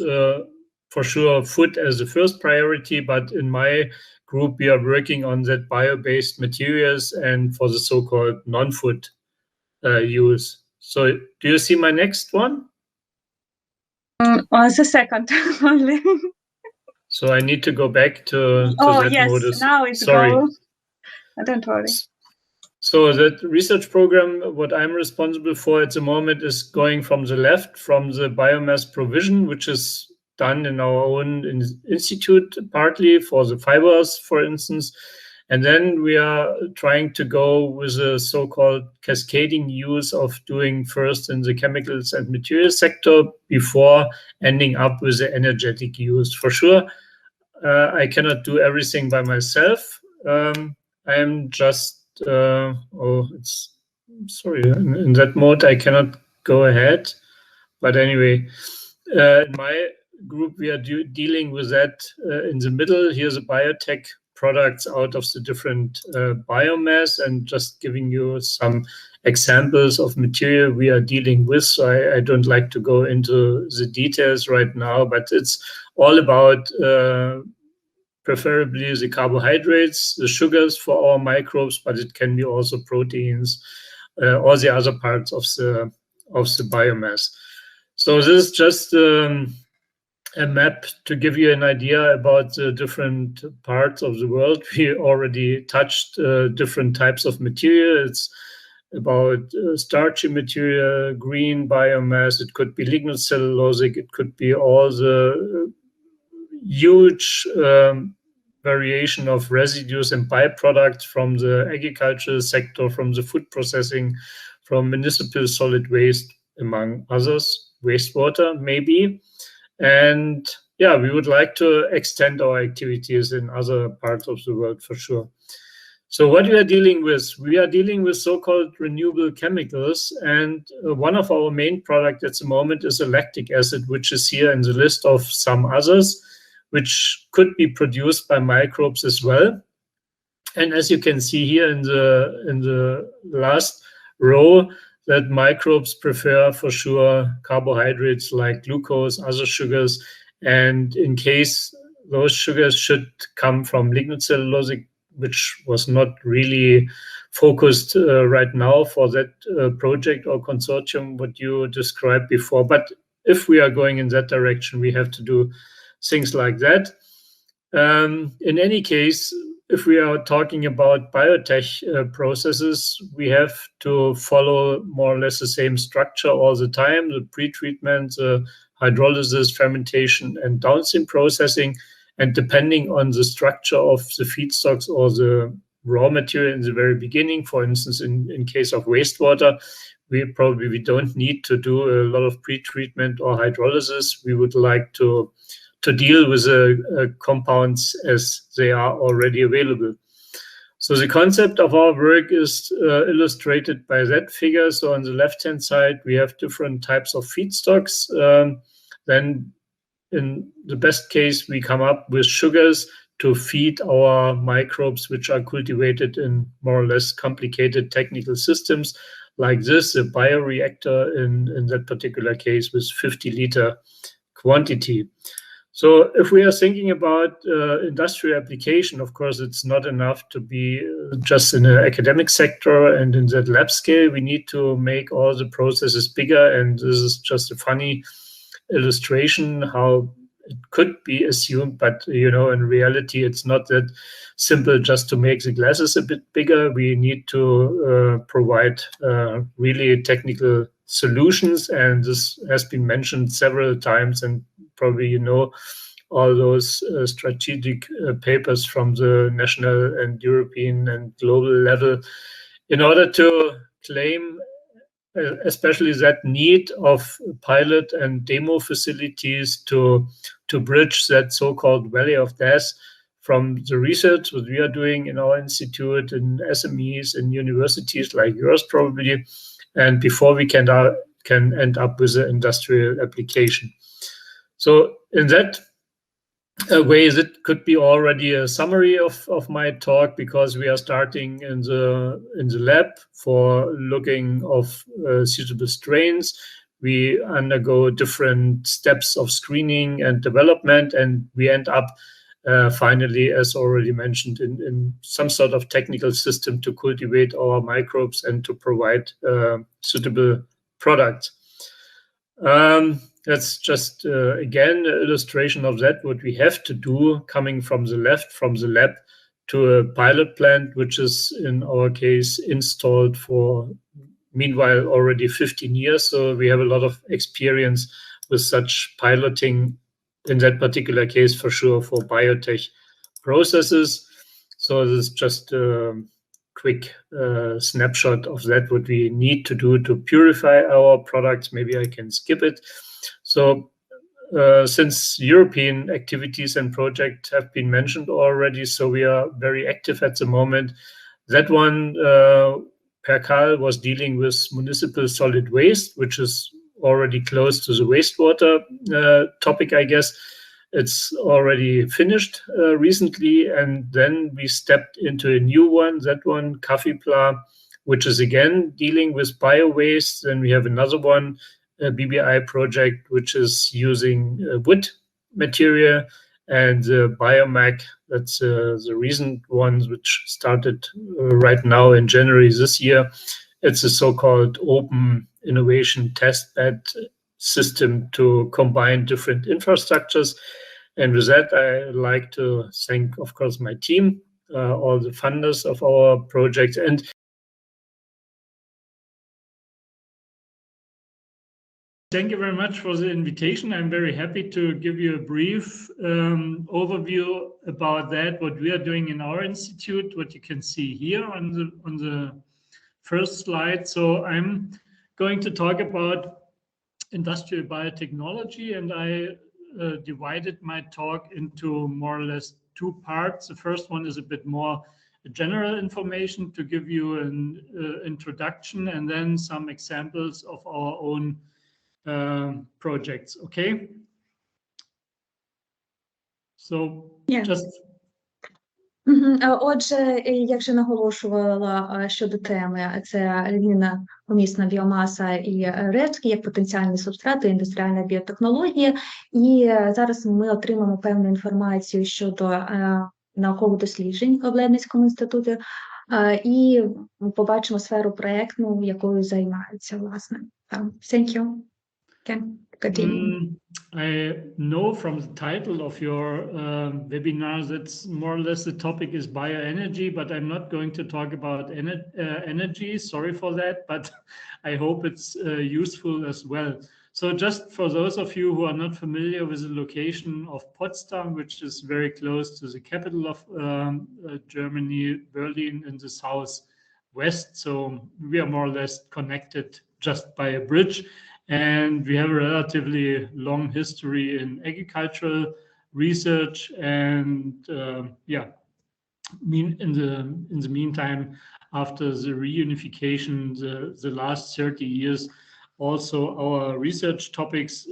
For sure, food as the first priority, but in my group, we are working on that bio-based materials and for the so-called non-food use. So, do you see my next one? The second only. So I need to go back to that yes, modus. Now it's Sorry. Don't worry. So that research program, what I'm responsible for at the moment is going from the left, from the biomass provision, which is done in our own institute, partly for the fibers, for instance. And then we are trying to go with a so-called cascading use of doing first in the chemicals and materials sector before ending up with the energetic use. For sure, I cannot do everything by myself. I am just, in that mode, I cannot go ahead. But anyway, in my group, we are dealing with that in the middle. Here's a biotech products out of the different biomass, and just giving you some examples of material we are dealing with. So I don't like to go into the details right now, but it's all about preferably the carbohydrates, the sugars for our microbes, but it can be also proteins, all the other parts of the biomass. So this is just a map to give you an idea about the different parts of the world. We already touched different types of material. It's about starchy material, green biomass. It could be lignocellulosic. It could be all the huge variation of residues and byproducts from the agricultural sector, from the food processing, from municipal solid waste, among others, wastewater maybe. And yeah, we would like to extend our activities in other parts of the world for sure. So what we are dealing with? We are dealing with so-called renewable chemicals, and one of our main products at the moment is a lactic acid, which is here in the list of some others, which could be produced by microbes as well. And as you can see here in the last row, that microbes prefer for sure carbohydrates like glucose, other sugars, and in case those sugars should come from lignocellulosic, which was not really focused right now for that project or consortium, what you described before. But if we are going in that direction, we have to do things like that. In any case, if we are talking about biotech processes, we have to follow more or less the same structure all the time: the pre-treatment, hydrolysis, fermentation, and downstream processing. And depending on the structure of the feedstocks or the raw material in the very beginning, for instance, in case of wastewater, we don't need to do a lot of pre-treatment or hydrolysis. We would like to deal with the compounds as they are already available. So the concept of our work is illustrated by that figure. So on the left-hand side, we have different types of feedstocks. Then in the best case, we come up with sugars to feed our microbes, which are cultivated in more or less complicated technical systems like this, a bioreactor in that particular case with 50-liter quantity. So if we are thinking about industrial application, of course, it's not enough to be just in the academic sector and in that lab scale. We need to make all the processes bigger. And this is just a funny illustration how it could be assumed, but in reality, it's not that simple just to make the glasses a bit bigger. We need to provide really technical solutions, and this has been mentioned several times, and probably all those strategic papers from the national and European and global level in order to claim especially that need of pilot and demo facilities to bridge that so-called valley of death from the research that we are doing in our institute, in SMEs, in universities like yours probably, and before we can end up with an industrial application. So in that way, that could be already a summary of my talk, because we are starting in the lab for looking of suitable strains. We undergo different steps of screening and development, and we end up finally, as already mentioned, in some sort of technical system to cultivate our microbes and to provide suitable products. That's just, again, an illustration of that, what we have to do coming from the left, from the lab to a pilot plant, which is, in our case, installed for, meanwhile, already 15 years. So we have a lot of experience with such piloting, in that particular case, for sure, for biotech processes. So this is just a quick snapshot of that, what we need to do to purify our products. Maybe I can skip it. So since European activities and projects have been mentioned already, so we are very active at the moment. That one, Percal was dealing with municipal solid waste, which is already close to the wastewater topic, I guess. It's already finished recently, and then we stepped into a new one, that one, Kaffipla, which is again dealing with bio-waste. Then we have another one, a BBI project, which is using wood material, and Biomac, that's the recent one, which started right now in January this year. It's a so-called open innovation test bed system to combine different infrastructures. And with that, I'd like to thank, of course, my team, all the funders of our project. And thank you very much for the invitation. I'm very happy to give you a brief overview about that, what we are doing in our institute, what you can see here on the first slide. So I'm going to talk about industrial biotechnology, and I divided my talk into more or less two parts. The first one is a bit more general information to give you an introduction, and then some examples of our own projects. Okay. So just Отже, як вже наголошувала щодо теми, це львівна помісна біомаса і рештки як потенціальні субстрати, індустріальна біотехнологія. І зараз ми отримаємо певну інформацію щодо наукових досліджень в Лебницькому інституті і побачимо сферу проєктну, якою займаються, власне. Thank you. I know from the title of your webinar that's more or less the topic is bioenergy, but I'm not going to talk about energy. Sorry for that, but I hope it's useful as well. So just for those of you who are not familiar with the location of Potsdam, which is very close to the capital of Germany, Berlin, in the southwest. So we are more or less connected just by a bridge. And we have a relatively long history in agricultural research. And in the meantime, after the reunification, the last 30 years, also our research topics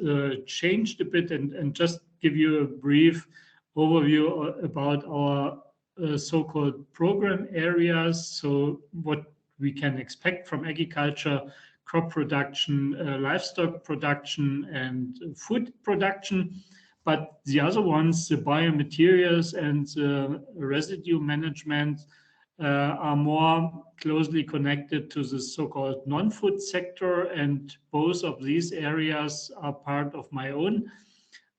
changed a bit, and just give you a brief overview about our so-called program areas. So what we can expect from agriculture, crop production, livestock production, and food production. But the other ones, the biomaterials and the residue management, are more closely connected to the so-called non-food sector, and both of these areas are part of my own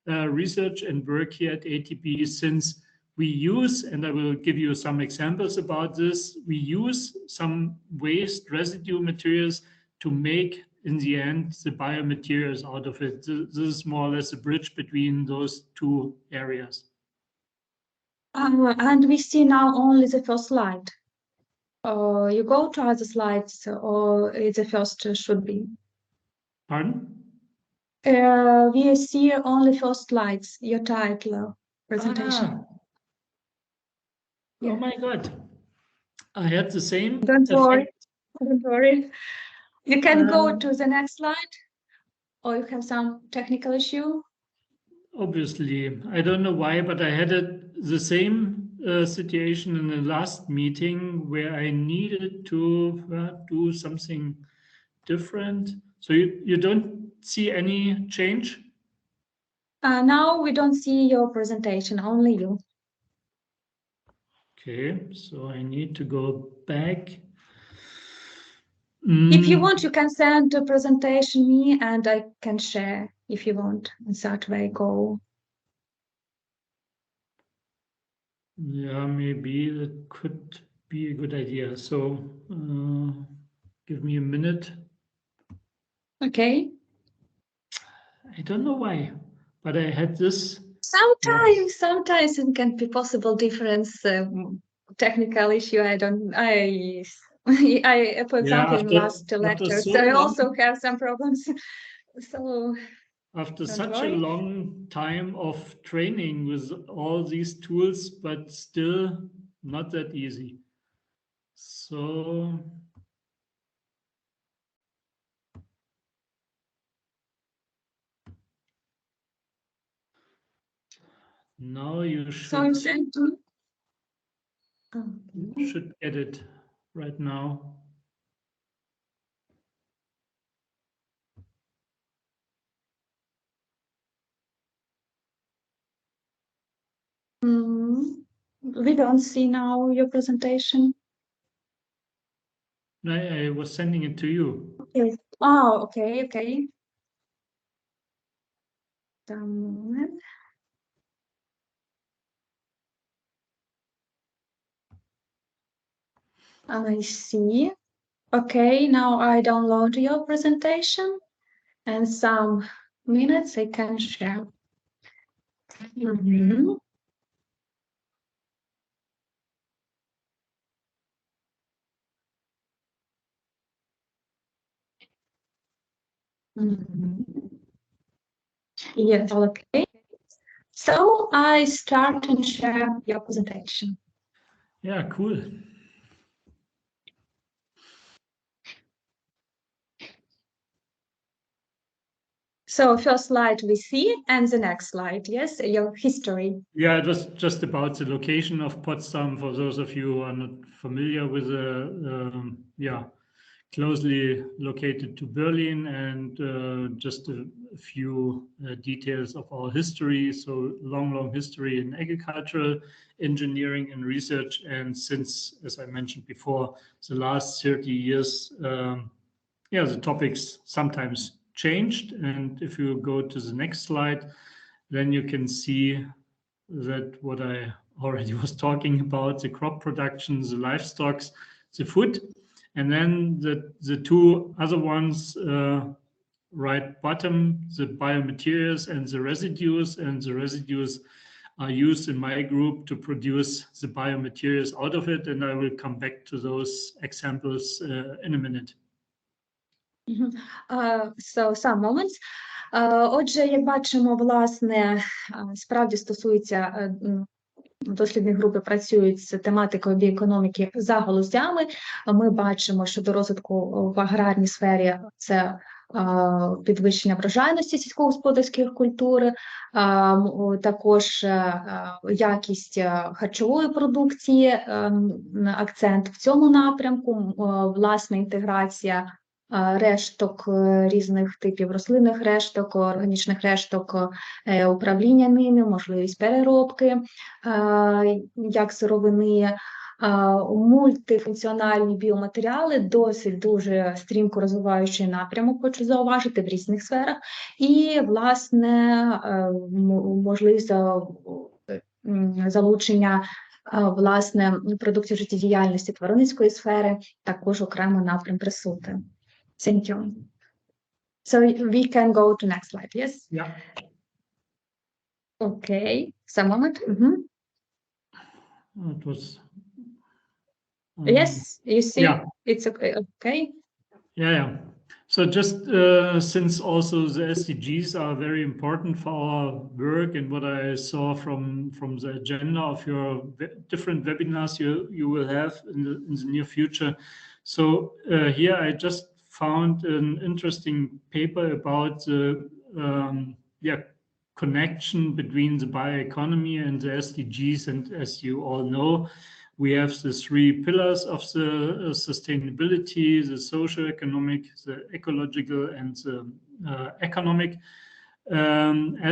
research and work here at ATB, since we use, and I will give you some examples about this, we use some waste residue materials to make, in the end, the biomaterials out of it. This is more or less a bridge between those two areas. And we see now only the first slide. You go to other slides, or the first should be? Pardon? We see only first slides, your title, presentation. Yeah. Oh my God. I had the same. Don't worry. Don't worry. You can go to the next slide, or you have some technical issue. Obviously, I don't know why, but I had the same situation in the last meeting where I needed to do something different. So you don't see any change? Now we don't see your presentation, only you. Okay, so I need to go back. If you want, you can send the presentation me, and I can share if you want. In that way, go. Yeah, maybe that could be a good idea. So give me a minute. Okay. I don't know why, but I had this. Sometimes it can be possible difference, technical issue. For example, in last lectures, I also have some problems. So after such a long time of training with all these tools, but still not that easy. So now you should, should get it right now. We don't see now your presentation. I was sending it to you. Okay. Oh, okay, okay. A moment. I see. Okay, now I download your presentation, and some minutes I can share. Yes, okay. So I start and share your presentation. Yeah, cool. So first slide we see, and the next slide, yes, your history. Yeah, it was just about the location of Potsdam, for those of you who are not familiar with closely located to Berlin, and just a few details of our history. So long history in agricultural engineering and research. And since, as I mentioned before, the last 30 years, the topics sometimes changed. And if you go to the next slide, then you can see that what I already was talking about, the crop production, the livestock, the food. And then the two other ones right bottom, the biomaterials and the residues are used in my group to produce the biomaterials out of it, and I will come back to those examples in a minute. So some moments. Отже, як бачимо, власне, справді стосується дослідні групи працюють з тематикою біоекономіки за галузями. Ми бачимо, що до розвитку в аграрній сфері це підвищення врожайності сільськогосподарських культур, також якість харчової продукції, акцент в цьому напрямку, власна інтеграція решток різних типів рослинних решток, органічних решток, управління ними, можливість переробки як сировини, мультифункціональні біоматеріали, досить дуже стрімко розвиваючий напрямок, хочу зауважити, в різних сферах, і, власне, можливість залучення власне продуктів життєдіяльності тваринницької сфери, також окремо напрям присутній. Thank you. So we can go to next slide, yes? Yeah. Okay, some moment. It was. Yes, you see, Yeah. it's okay. Okay. Yeah. So just since also the SDGs are very important for our work, and what I saw from the agenda of your different webinars you will have in the near future. So here I just found an interesting paper about the connection between the bioeconomy and the SDGs. And as you all know, we have the three pillars of the sustainability: the socio-economic, the ecological, and the economic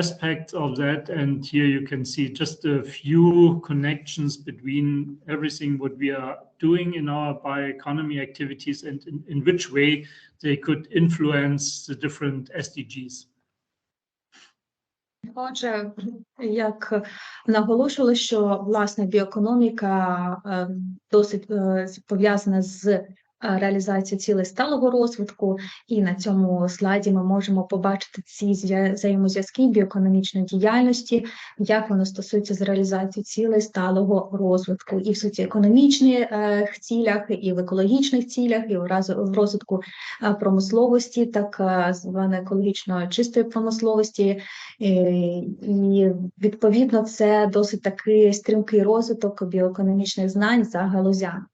aspects of that. And here you can see just a few connections between everything what we are doing in our bioeconomy activities and in which way they could influence the different SDGs. Отже, як наголошували, що, власне, біоекономіка досить пов'язана з реалізацією цілей сталого розвитку, і на цьому слайді ми можемо побачити ці взаємозв'язки біоекономічної діяльності, як воно стосується з реалізацією цілей сталого розвитку і в соціоекономічних цілях, і в екологічних цілях, і в розвитку промисловості, так званої екологічно чистої промисловості, і відповідно це досить такий стрімкий розвиток біоекономічних знань за галузями.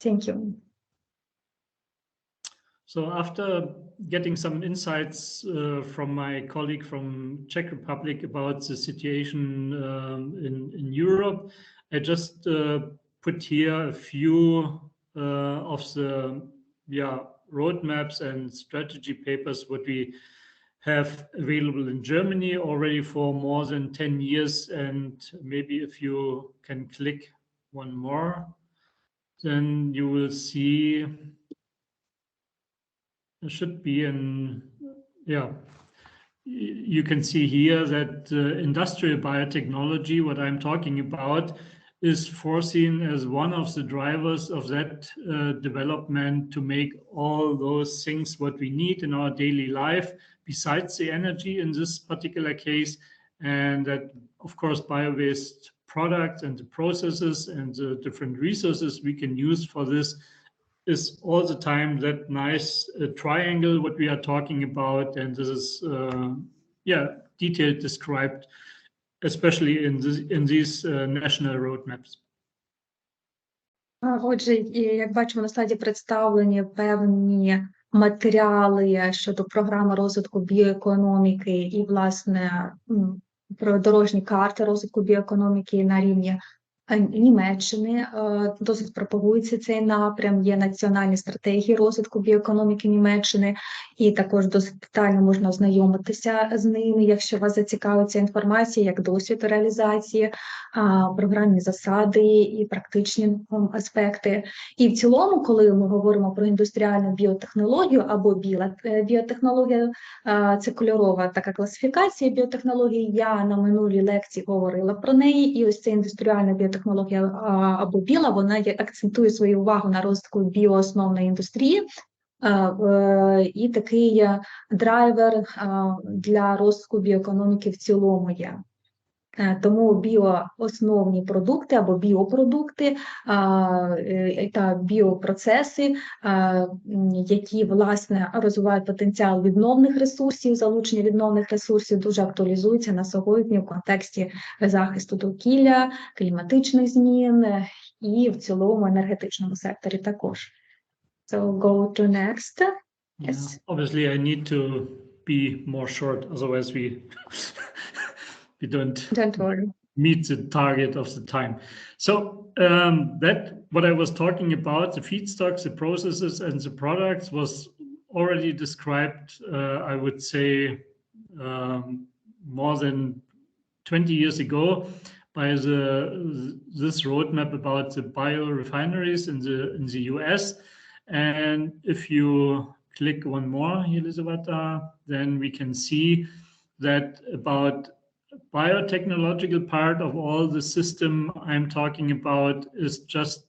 Thank you. So after getting some insights from my colleague from Czech Republic about the situation in Europe, I just put here a few of the roadmaps and strategy papers what we have available in Germany already for more than 10 years. And maybe if you can click one more, then you will see there should be you can see here that industrial biotechnology, what I'm talking about, is foreseen as one of the drivers of that development to make all those things what we need in our daily life, besides the energy in this particular case, and that, of course, bio-based products and the processes and the different resources we can use for this is all the time that nice triangle what we are talking about, and this is detailed described, especially in these national roadmaps. Отже, як бачимо, на слайді представлені певні матеріали щодо програми розвитку біоекономіки і, власне, про дорожні карти розвитку біоекономіки на рівні Німеччини. Досить пропагується цей напрям, є національні стратегії розвитку біоекономіки Німеччини, і також досить детально можна ознайомитися з ними, якщо вас зацікавить ця інформація, як досвід реалізації, програмні засади і практичні аспекти. І в цілому, коли ми говоримо про індустріальну біотехнологію або біла біотехнологія, це кольорова така класифікація біотехнології, я на минулій лекції говорила про неї, і ось ця індустріальна біотехнологія або біла, вона акцентує свою увагу на розвитку біоосновної індустрії, і такий драйвер для розвитку біоекономіки в цілому є. Тому біоосновні продукти або біопродукти та біопроцеси, які, власне, розвивають потенціал відновних ресурсів, залучення відновних ресурсів, дуже актуалізуються на сьогодні в контексті захисту довкілля, кліматичних змін і в цілому енергетичному секторі також. So go to next. Yes. Obviously, I need to be more short, otherwise we don't worry. meet the target of the time. So that what I was talking about, the feedstocks, the processes, and the products was already described, I would say, more than 20 years ago by this roadmap about the biorefineries in the US. And if you click one more, Elisabetta, then we can see that about biotechnological part of all the system I'm talking about is just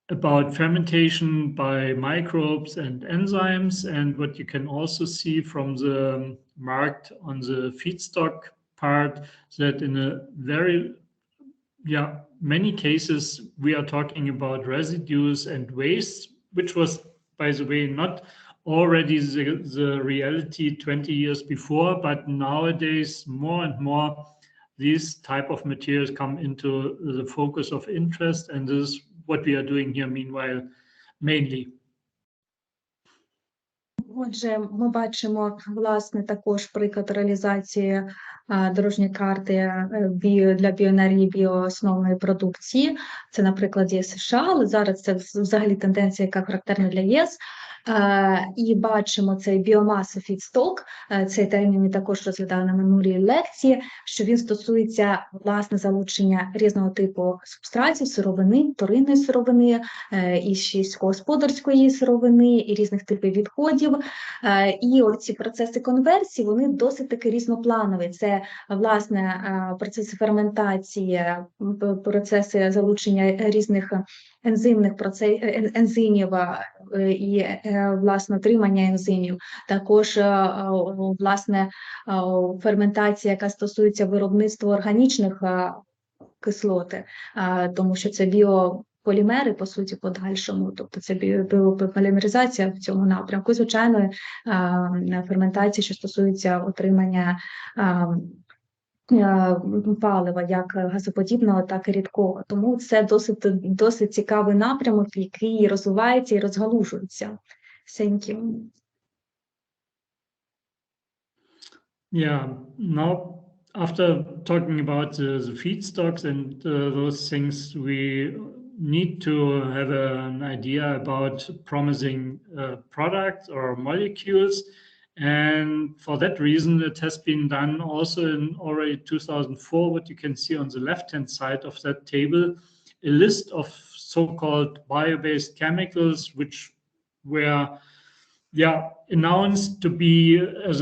about fermentation by microbes and enzymes. And what you can also see from the marked on the feedstock part, that in a very many cases we are talking about residues and waste, which was, by the way, not already the reality 20 years before, but nowadays more and more these type of materials come into the focus of interest, and this is what we are doing here meanwhile mainly. Отже, ми бачимо, власне, також приклад реалізації дорожньої карти для біоенергії, біоосновної продукції. Це, наприклад, є США, але зараз це взагалі тенденція, яка характерна для ЄС. І бачимо цей біомаса фідсток, цей термін ми також розглядали на минулій лекції, що він стосується, власне, залучення різного типу субстратів, сировини, вторинної сировини, і сільськогосподарської сировини, і різних типів відходів. І оці процеси конверсії, вони досить таки різнопланові. Це, власне, процеси ферментації, процеси залучення різних ензимів і, власне, отримання ензимів. Також, власне, ферментація, яка стосується виробництва органічних кислот, тому що це біополімери, по суті, подальшому, тобто це біополімеризація в цьому напрямку. Звичайно, ферментація, що стосується отримання палива, як газоподібного, так і рідкого. Тому це досить цікавий напрямок, який розвивається і розгалужується. Thank you. Yeah, now after talking about the feedstocks and those things, we need to have an idea about promising products or molecules. And for that reason, it has been done also in already 2004, what you can see on the left-hand side of that table, a list of so-called bio-based chemicals, which were announced to be as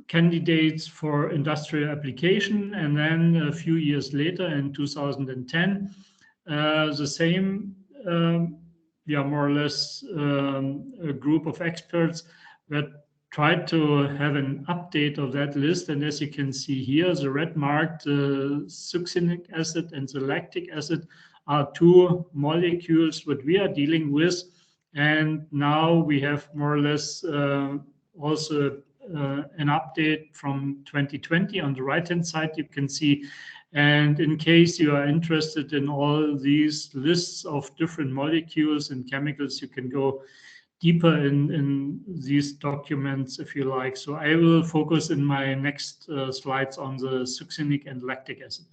candidates for industrial application. And then a few years later, in 2010, the same, more or less, a group of experts that tried to have an update of that list. And as you can see here, the red marked succinic acid and the lactic acid are two molecules that we are dealing with. And now we have more or less also an update from 2020 on the right-hand side, you can see. And in case you are interested in all these lists of different molecules and chemicals, you can go deeper in these documents if you like. So I will focus in my next slides on the succinic and lactic acid.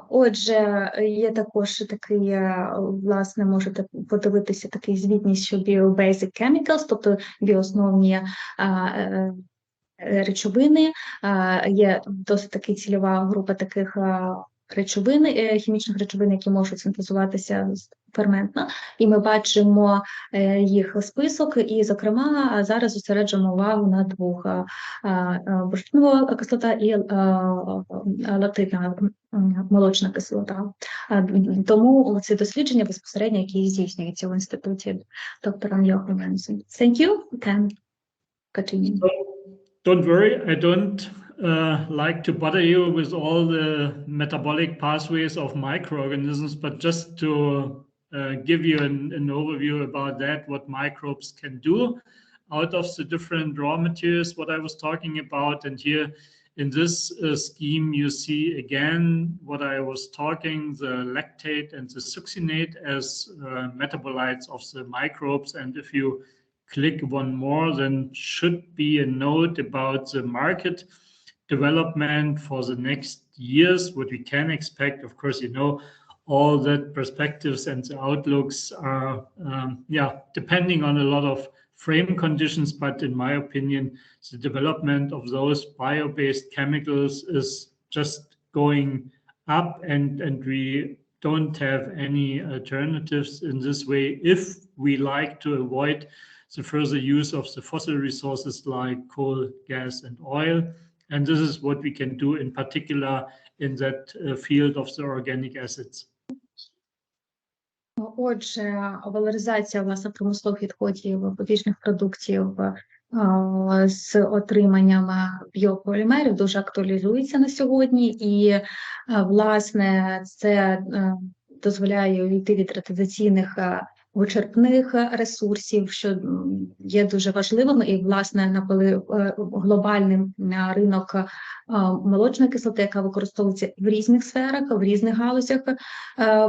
Отже, є також такий, власне, можете подивитися такий звітність, що bio-basic chemicals, тобто біоосновні речовини, є досить таки цільова група таких речовин, хімічних речовин, які можуть синтезуватися ферментна, і ми бачимо їх список, і, зокрема, зараз зосереджуємо увагу на двох – бурштинова кислота і лактитна молочна кислота. Тому ці дослідження безпосередньо, які здійснюються в інституті доктором Йоханнесом. Thank you. Can continue. Don't worry, I don't like to bother you with all the metabolic pathways of microorganisms, but just to give you an overview about that, what microbes can do out of the different raw materials, what I was talking about. And here in this scheme, you see again what I was talking, the lactate and the succinate as metabolites of the microbes. And if you click one more, then should be a note about the market development for the next years, what we can expect. Of course, you know, all that perspectives and the outlooks are, depending on a lot of frame conditions, but in my opinion, the development of those bio-based chemicals is just going up, and we don't have any alternatives in this way if we like to avoid the further use of the fossil resources like coal, gas, and oil. And this is what we can do in particular in that field of the organic acids. Отже, валоризація, власне, промислових відходів побічних продуктів з отриманням біополімерів дуже актуалізується на сьогодні, і, власне, це дозволяє йти від традиційних вичерпних ресурсів, що є дуже важливим, і, власне, глобальний ринок молочної кислоти, яка використовується в різних сферах, в різних галузях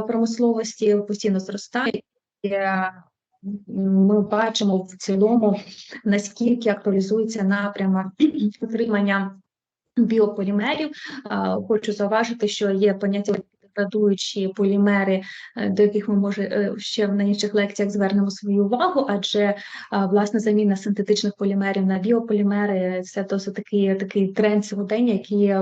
промисловості, постійно зростає. Ми бачимо в цілому, наскільки актуалізується напрямок отримання біополімерів. Хочу зауважити, що є поняття деградуючі полімери, до яких ми, може, ще на інших лекціях звернемо свою увагу, адже, власне, заміна синтетичних полімерів на біополімери – це досить такий тренд сьогодення, який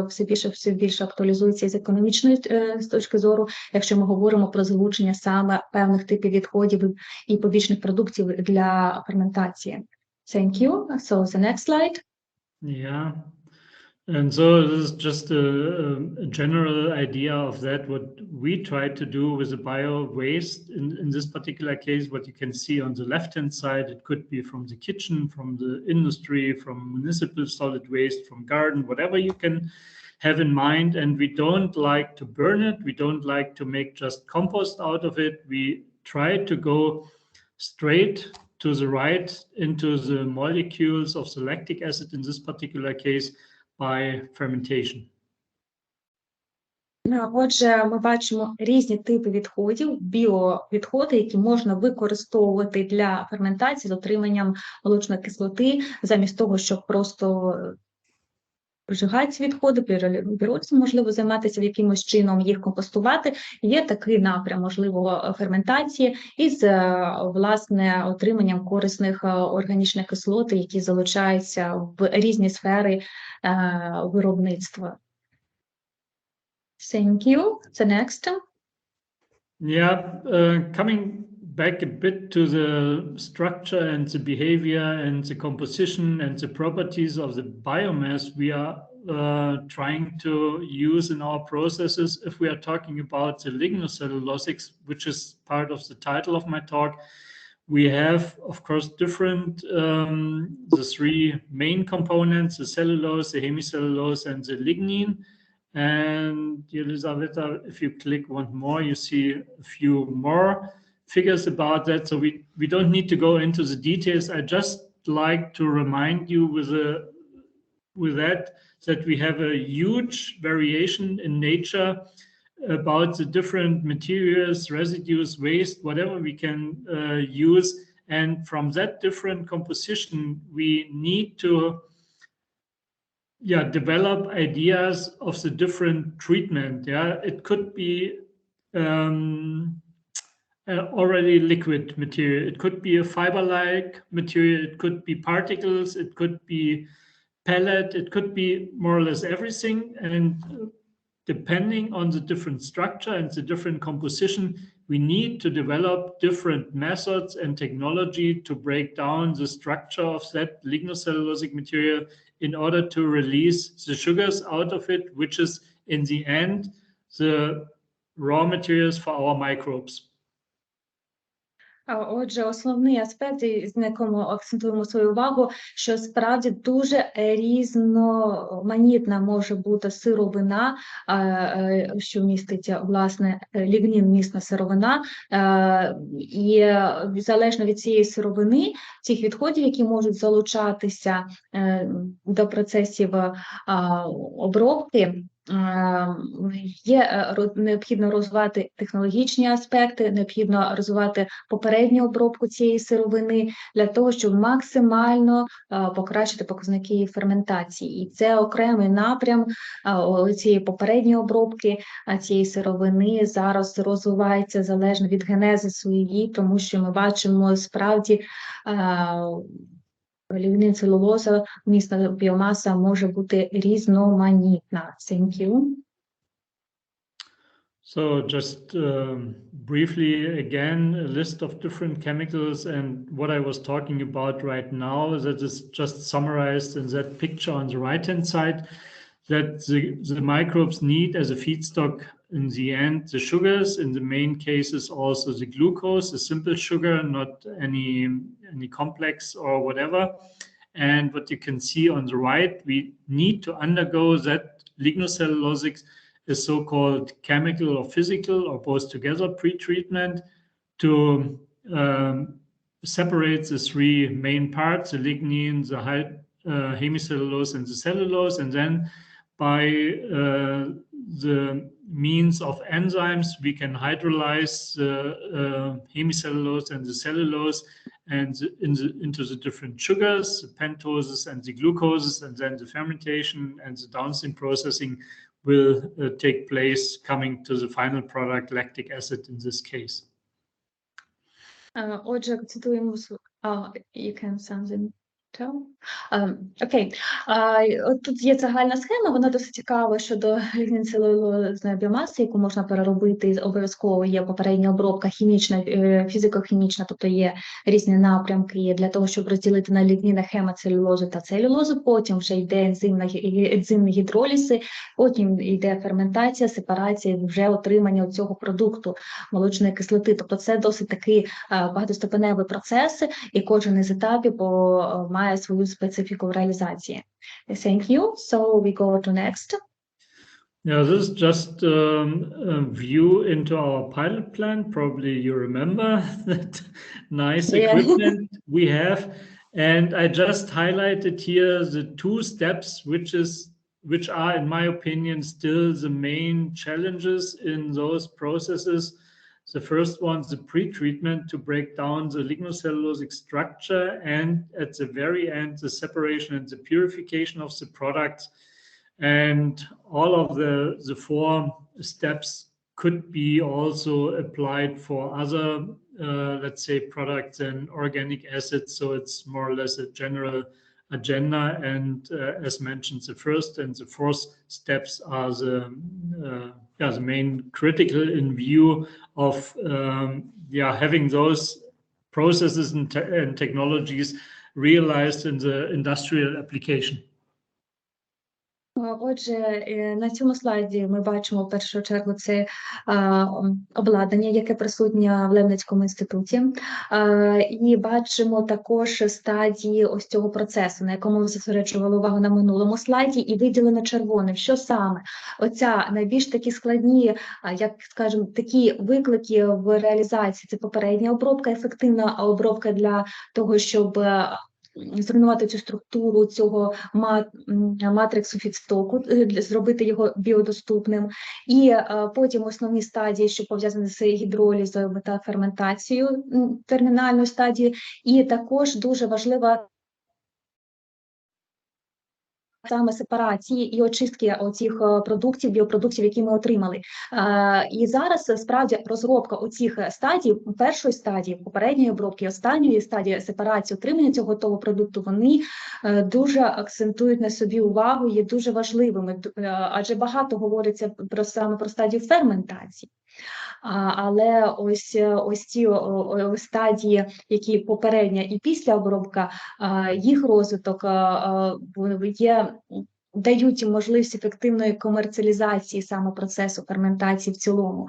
все більше актуалізується з економічної з точки зору, якщо ми говоримо про залучення саме певних типів відходів і побічних продуктів для ферментації. Thank you. So the next slide. Yeah. And so this is just a general idea of that, what we try to do with the bio waste. In this particular case, what you can see on the left-hand side, it could be from the kitchen, from the industry, from municipal solid waste, from garden, whatever you can have in mind. And we don't like to burn it. We don't like to make just compost out of it. We try to go straight to the right into the molecules of the lactic acid in this particular case, by fermentation. Отже, ми бачимо різні типи відходів, біовідходи, які можна використовувати для ферментації з отриманням молочної кислоти, замість того, щоб просто прижигати ці відходи, піролізом, можливо, займатися якимось чином, їх компостувати. Є такий напрям, можливо, ферментації із, власне, отриманням корисних органічних кислот, які залучаються в різні сфери виробництва. Thank you. The next. Yeah, coming back a bit to the structure and the behavior and the composition and the properties of the biomass we are trying to use in our processes. If we are talking about the lignocellulosics, which is part of the title of my talk, we have, of course, different, the three main components, the cellulose, the hemicellulose, and the lignin. And Elisaveta, if you click one more, you see a few more figures about that. So we don't need to go into the details. I just like to remind you with that we have a huge variation in nature about the different materials, residues, waste, whatever we can use. And from that different composition, we need to develop ideas of the different treatment. It could be already liquid material. It could be a fiber-like material. It could be particles. It could be pellet. It could be more or less everything. And depending on the different structure and the different composition, we need to develop different methods and technology to break down the structure of that lignocellulosic material in order to release the sugars out of it, which is in the end the raw materials for our microbes. Отже, основний аспект, на якому акцентуємо свою увагу, що справді дуже різноманітна може бути сировина, що містить, власне, лігнін-місна сировина, і залежно від цієї сировини, цих відходів, які можуть залучатися до процесів обробки, є необхідно розвивати технологічні аспекти, необхідно розвивати попередню обробку цієї сировини для того, щоб максимально покращити показники ферментації. І це окремий напрям цієї попередньої обробки цієї сировини зараз розвивається залежно від генезису її, тому що ми бачимо справді лігнін-целулоза, місна біомаса може бути різноманітна. Thank you. So just briefly again, a list of different chemicals, and what I was talking about right now, that is just summarized in that picture on the right-hand side, that the microbes need as a feedstock in the end the sugars, in the main cases also the glucose, the simple sugar, not any complex or whatever. And what you can see on the right, we need to undergo that lignocellulosics is so-called chemical or physical or both together pre-treatment to separate the three main parts, the lignin, the hemicellulose and the cellulose, and then by the means of enzymes we can hydrolyze the hemicellulose and the cellulose and into the different sugars, the pentoses and the glucoses, and then the fermentation and the downstream processing will take place, coming to the final product, lactic acid in this case. Отже, цитуємо, you can something tell? Окей. От тут є загальна схема, вона досить цікава щодо лігнін-целулозної біомаси, яку можна переробити. Обов'язково є попередня обробка хімічна, фізико-хімічна, тобто є різні напрямки для того, щоб розділити на лігніни, хемоцелюлозу та целюлозу. Потім вже йде ензимні гідролізи, потім йде ферментація, сепарація, вже отримання цього продукту молочної кислоти. Тобто це досить такий багатоступеневий процес, і кожен із етапів має свою специфіку в реалізації. Thank you. So we go to next. Yeah, this is just a view into our pilot plant. Probably you remember that nice equipment we have. And I just highlighted here the two steps, which are, in my opinion, still the main challenges in those processes. The first one is the pre-treatment to break down the lignocellulosic structure, and at the very end, the separation and the purification of the products. And all of the four steps could be also applied for other, let's say, products and organic acids. So it's more or less a general agenda. And as mentioned, the first and the fourth steps are the main critical in view of having those processes and technologies realized in the industrial application. Отже, на цьому слайді ми бачимо в першу чергу це обладнання, яке присутнє в Лебницькому інституті, і бачимо також стадії ось цього процесу, на якому ми зосереджували увагу на минулому слайді, і виділено червоним. Що саме? Оця найбільш такі складні, як скажімо, такі виклики в реалізації – це попередня обробка, ефективна обробка для того, щоб зруйнувати цю структуру цього матриксу фідстоку, зробити його біодоступним. І потім основні стадії, що пов'язані з гідролізою та ферментацією термінальної стадії. І також дуже важлива саме сепарації і очистки оцих продуктів, біопродуктів, які ми отримали. І зараз справді розробка оцих стадій, першої стадії, попередньої обробки, останньої стадії сепарації, отримання цього готового продукту, вони дуже акцентують на собі увагу, є дуже важливими, адже багато говориться саме про стадію ферментації. Але ось ці стадії, які попередня і після обробка, їх розвиток дають можливість ефективної комерціалізації саме процесу ферментації в цілому.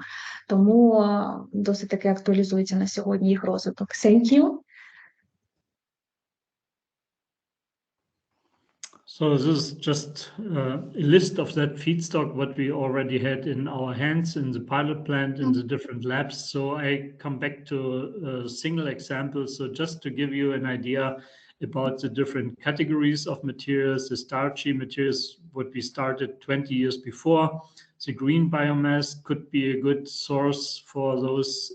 Тому досить таки актуалізується на сьогодні їх розвиток. Thank you. So this is just a list of that feedstock, what we already had in our hands in the pilot plant, in the different labs. So I come back to a single example. So just to give you an idea about the different categories of materials, the starchy materials, what we started 20 years before. The green biomass could be a good source for those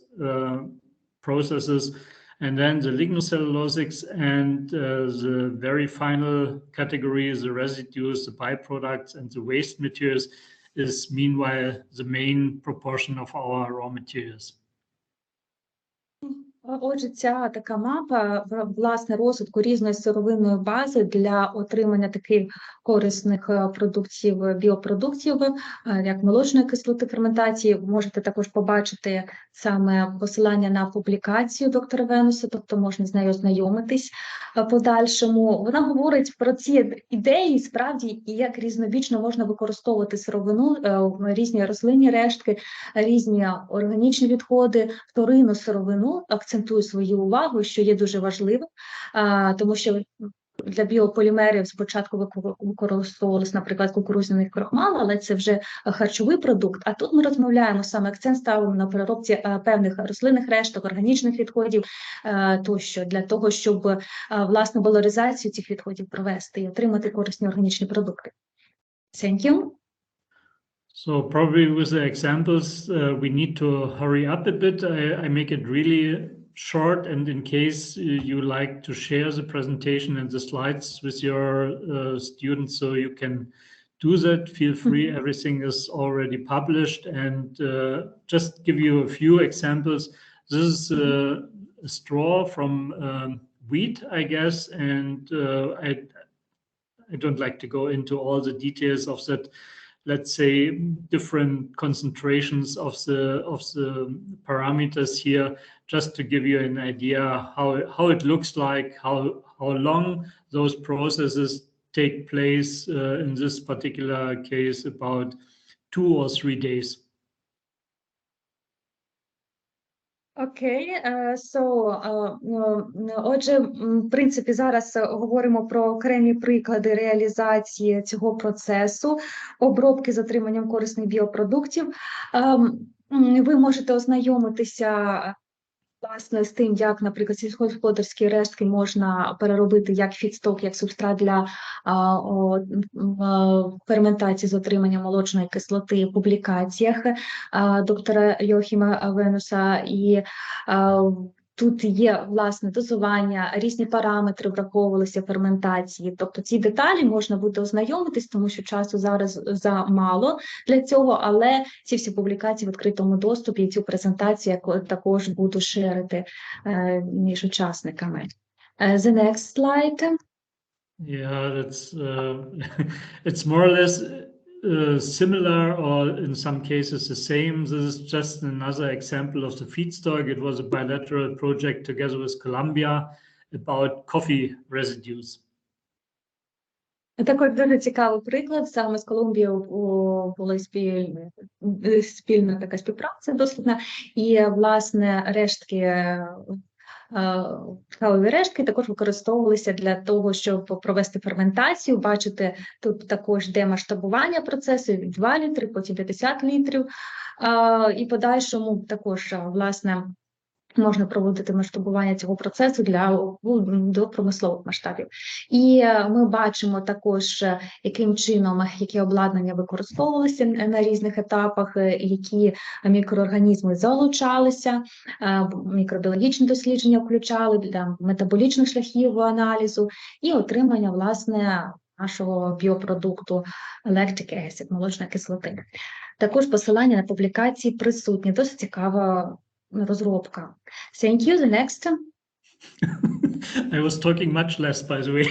processes. And then the lignocellulosics and the very final category, the residues, the byproducts, and the waste materials is meanwhile the main proportion of our raw materials. Отже, ця така мапа, власне, розвитку різної сировинної бази для отримання таких корисних продуктів, біопродуктів, як молочної кислоти ферментації. Можете також побачити саме посилання на публікацію доктора Венуса, тобто можна з нею ознайомитись подальшому. Вона говорить про ці ідеї, справді, і як різновічно можна використовувати сировину, різні рослинні рештки, різні органічні відходи, вторинну сировину. Акцентую свою увагу, що є дуже важливим, тому що для біополімерів спочатку використовувалися, наприклад, кукурудзяний крохмал, але це вже харчовий продукт. А тут ми розмовляємо, саме акцент ставимо на переробці певних рослинних решток, органічних відходів тощо, для того, щоб, власне, валоризацію цих відходів провести і отримати корисні органічні продукти. Thank you. So probably with the examples, we need to hurry up a bit. I make it really short, and in case you like to share the presentation and the slides with your students, so you can do that, feel free. Everything is already published, and just give you a few examples. This is a straw from wheat, I guess, and I don't like to go into all the details of that, let's say, different concentrations of the parameters here, just to give you an idea how it looks like, how long those processes take place. In this particular case, about 2 or 3 days. Окей, отже, в принципі, зараз говоримо про окремі приклади реалізації цього процесу, обробки з отриманням корисних біопродуктів. Ви можете ознайомитися, власне, з тим, як, наприклад, сільськогосподарські рештки можна переробити як фідсток, як субстрат для ферментації з отриманням молочної кислоти в публікаціях доктора Йохіма Венуса. І тут є, власне, дозування, різні параметри враховувалися ферментації. Тобто ці деталі можна буде ознайомитись, тому що часу зараз замало для цього, але ці всі публікації в відкритому доступі і цю презентацію я також буду шерити між учасниками. The next slide. Yeah, that's it's more or less similar, or in some cases the same. This is just another example of the feedstock. It was a bilateral project together with Colombia about coffee residues. Також дуже цікавий приклад. Саме з Колумбією була спільна така співпраця дослідна, і, власне, рештки, кавові рештки також використовувалися для того, щоб провести ферментацію. Бачите, тут також йде масштабування процесу, 2 літри, потім 50 літрів. І подальшому також, власне, можна проводити масштабування цього процесу до промислових масштабів. І ми бачимо також, яким чином, які обладнання використовувалися на різних етапах, які мікроорганізми залучалися, мікробіологічні дослідження включали для метаболічних шляхів аналізу і отримання, власне, нашого біопродукту lactic acid, молочної кислоти. Також посилання на публікації присутні. Досить цікава розробка. Thank you. The next. I was talking much less, by the way.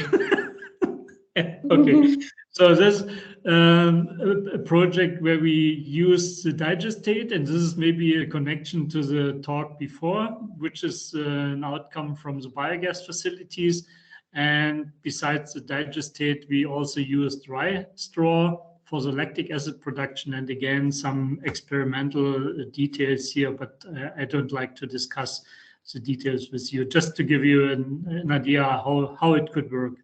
Okay. So this a project where we use the digestate, and this is maybe a connection to the talk before, which is an outcome from the biogas facilities. And besides the digestate, we also use dry straw for the lactic acid production, and again some experimental details here, but I don't like to discuss the details with you, just to give you an idea how it could work.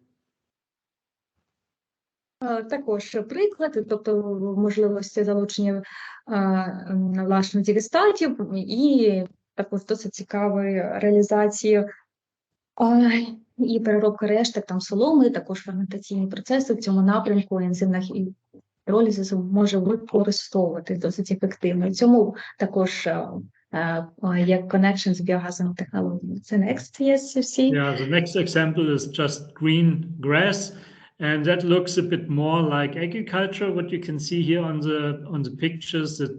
Також приклад, тобто можливості залучення власне дігестатів і також досить цікавої реалізації і переробки решток там соломи, також ферментаційні процеси в цьому напрямку ензимних гідролізису може використовувати досить ефективно. Цьому також як connection з біогазовими технологіями. Це next, yes, you see? Yeah, the next example is just green grass. And that looks a bit more like agriculture. What you can see here on the pictures, that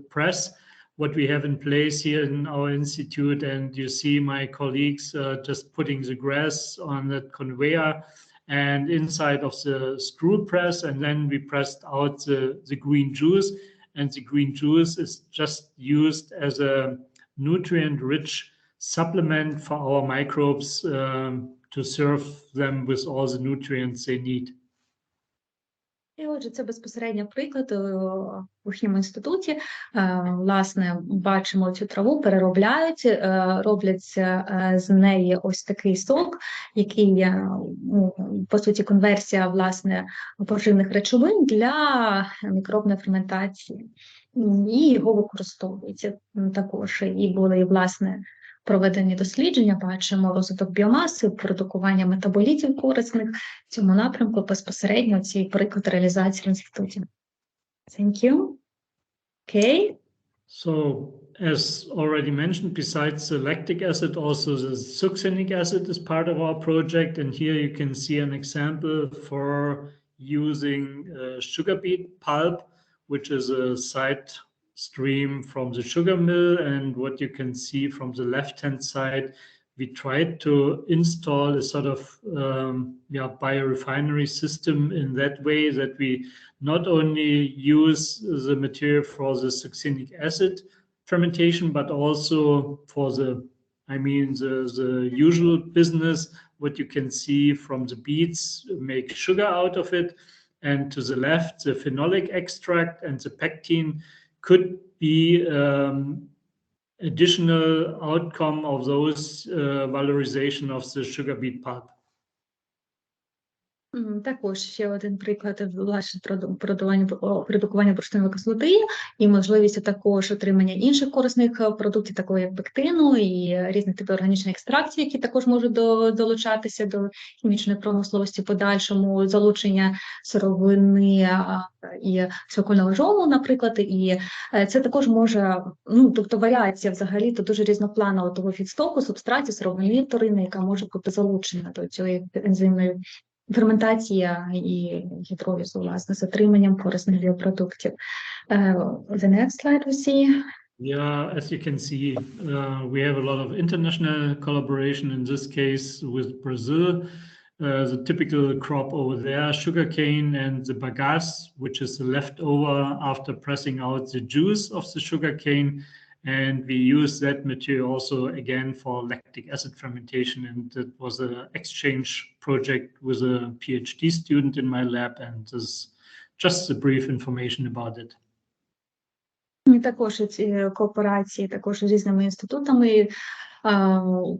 press, what we have in place here in our institute, and you see my colleagues just putting the grass on that conveyor and inside of the screw press, and then we pressed out the green juice, and the green juice is just used as a nutrient-rich supplement for our microbes to serve them with all the nutrients they need. І отже, це безпосередньо приклад в їхньому інституті. Власне, бачимо цю траву, переробляють, роблять з неї ось такий сок, який, по суті, конверсія, власне, поживних речовин для мікробної ферментації. І його використовують також. І були, власне, проведені дослідження, бачимо розвиток біомаси, продукування метаболітів корисних в цьому напрямку безпосередньо ці приклад реалізації в інституті. Thank you. Okay. So, as already mentioned, besides the lactic acid, also the succinic acid is part of our project. And here you can see an example for using sugar beet pulp, which is a side stream from the sugar mill. And what you can see from the left-hand side, we tried to install a sort of biorefinery system in that way that we not only use the material for the succinic acid fermentation, but also for the usual business, what you can see from the beets, make sugar out of it. And to the left, the phenolic extract and the pectin could be additional outcome of those valorization of the sugar beet pulp. Також ще один приклад власне продукування бурштинової кислоти і можливість також отримання інших корисних продуктів, такого як пектину і різних типів органічних екстрактів, які також можуть долучатися до хімічної промисловості, подальшому залучення сировини і циркульного жолу, наприклад, і це також може, тобто варіація взагалі, то дуже різнопланова того фідстоку, субстратів, сировини вторинної, яка може бути залучена до цієї ензимної ферментація і гідролізу, власне, з отриманням корисних біопродуктів. The next slide we see. Yeah, as you can see, we have a lot of international collaboration, in this case with Brazil. The typical crop over there, sugarcane, and the bagasse, which is the leftover after pressing out the juice of the sugarcane. And we use that material also again for lactic acid fermentation. And that was an exchange project with a PhD student in my lab. And this is just a brief information about it. Також ці кооперації, також з різними інститутами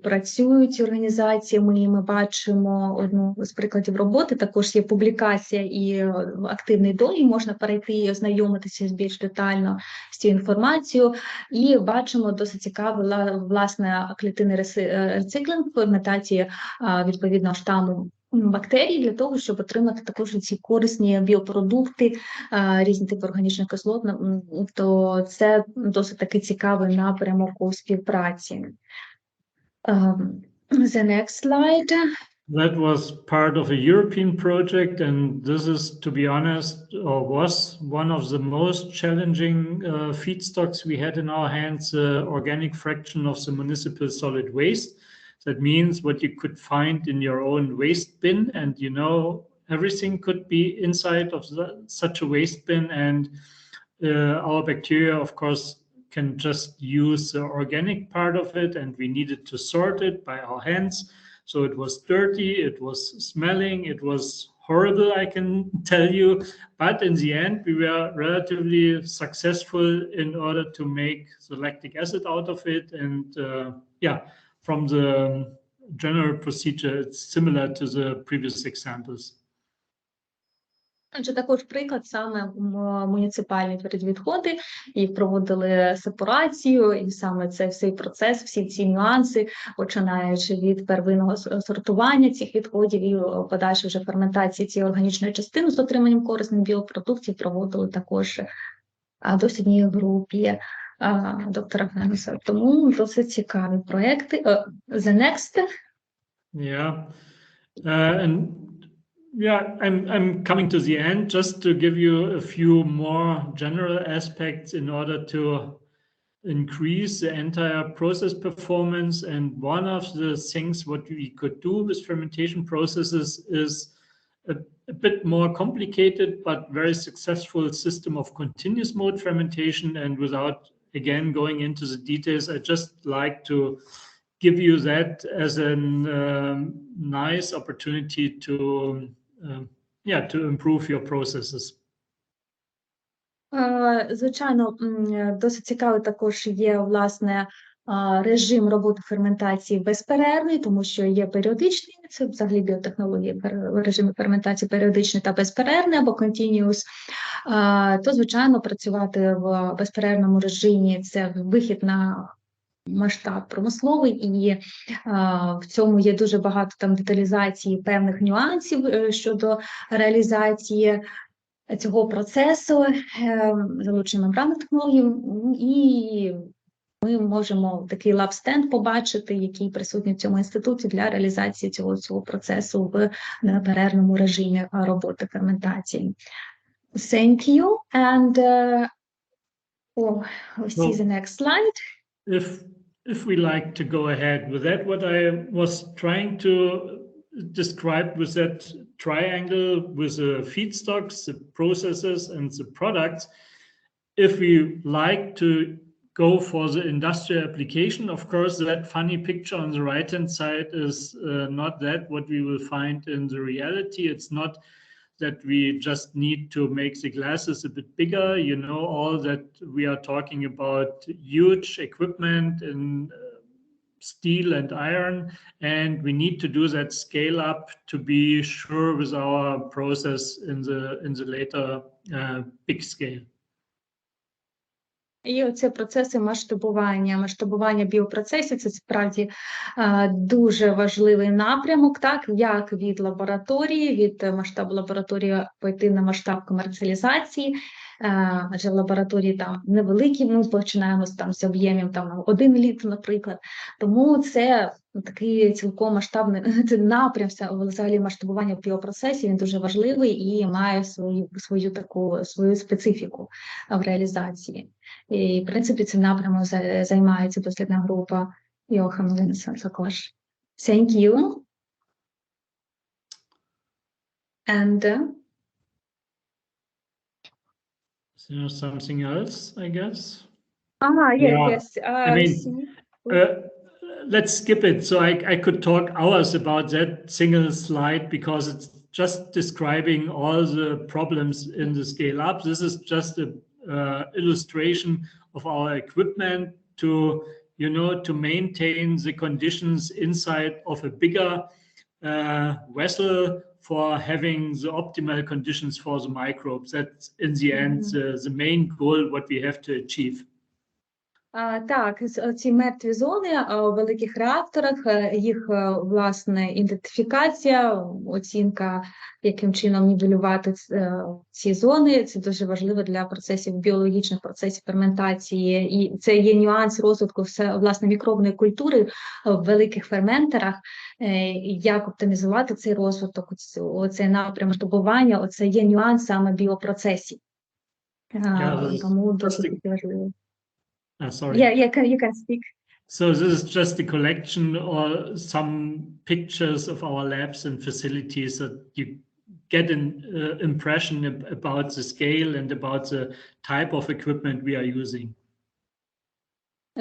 працюють організаціями, і ми бачимо одну з прикладів роботи, також є публікація і активний догляд, можна перейти і ознайомитися більш детально з цією інформацією, і бачимо досить цікавий, власне, клітинний рециклінг, ферментації відповідного штаму бактерій для того, щоб отримати також ці корисні біопродукти, різні типи органічних кислот, то це досить такий цікавий напрямок у співпраці. The next slide. That was part of a European project, and this is, to be honest, or was one of the most challenging feedstocks we had in our hands, organic fraction of the municipal solid waste. That means what you could find in your own waste bin, and everything could be inside of such a waste bin, and our bacteria, of course, can just use the organic part of it, and we needed to sort it by our hands. So it was dirty, it was smelling, it was horrible, I can tell you. But in the end, we were relatively successful in order to make the lactic acid out of it. And yeah, from the general procedure, it's similar to the previous examples. Це також приклад саме муніципальні відходи, і проводили сепарацію, і саме це всій процес, всі ці нюанси, починаючи від первинного сортування цих відходів і подальшої вже ферментації цієї органічної частини з отриманням корисних біопродуктів проводили також в дослідній групі доктора Генуса. Тому досить цікаві проекти. The next. Yeah. And yeah, I'm coming to the end just to give you a few more general aspects in order to increase the entire process performance. And one of the things what we could do with fermentation processes is a bit more complicated but very successful system of continuous mode fermentation. And without again going into the details, I just like to give you that as a nice opportunity to to improve your processes. Звичайно, досить цікавий також є, власне, режим роботи ферментації безперервний, тому що є періодичний, це взагалі біотехнології, режими ферментації періодичний та безперервний або continuous, то, звичайно, працювати в безперервному режимі – це вихід на масштаб промисловий, і в цьому є дуже багато там деталізації певних нюансів щодо реалізації цього процесу, залучення мембранних технологій, і ми можемо такий лаб-стенд побачити, який присутній в цьому інституті для реалізації цього процесу в неперервному режимі роботи ферментації. Thank you, and we see the next slide. If we like to go ahead with that, what I was trying to describe with that triangle with the feedstocks, the processes, and the products, if we like to go for the industrial application, of course, that funny picture on the right-hand side is not that what we will find in the reality. It's not that we just need to make the glasses a bit bigger, you know, all that we are talking about huge equipment in steel and iron, and we need to do that scale up to be sure with our process in the later big scale. І оці процеси масштабування біопроцесів – це справді дуже важливий напрямок, так, як від лабораторії, від масштабу лабораторії пойти на масштаб комерціалізації, адже в лабораторії там невеликі, ми починаємо там з об'ємів там 1 літр, наприклад. Тому це такий цілком масштабний напрям взагалі масштабування біопроцесів, він дуже важливий і має свою специфіку в реалізації. І, в принципі, цим напрямом займається дослідна група Йохана Ленса також. Thank you. And is there something else, I guess? Yes. I mean, let's skip it. So I could talk hours about that single slide because it's just describing all the problems in the scale up. This is just a illustration of our equipment to, you know, to maintain the conditions inside of a bigger vessel for having the optimal conditions for the microbes. That's in the end the main goal what we have to achieve. Так, ці мертві зони у великих реакторах, їх, власне, ідентифікація, оцінка, яким чином нівелювати ці зони, це дуже важливо для процесів біологічних, процесів ферментації, і це є нюанс розвитку, власне, мікробної культури в великих ферментерах, як оптимізувати цей розвиток, оцей напрям масштабування, оце є нюанс саме біопроцесів, тому досить важливо. Sorry. Yeah, you can speak. So this is just a collection or some pictures of our labs and facilities that you get an impression about the scale and about the type of equipment we are using.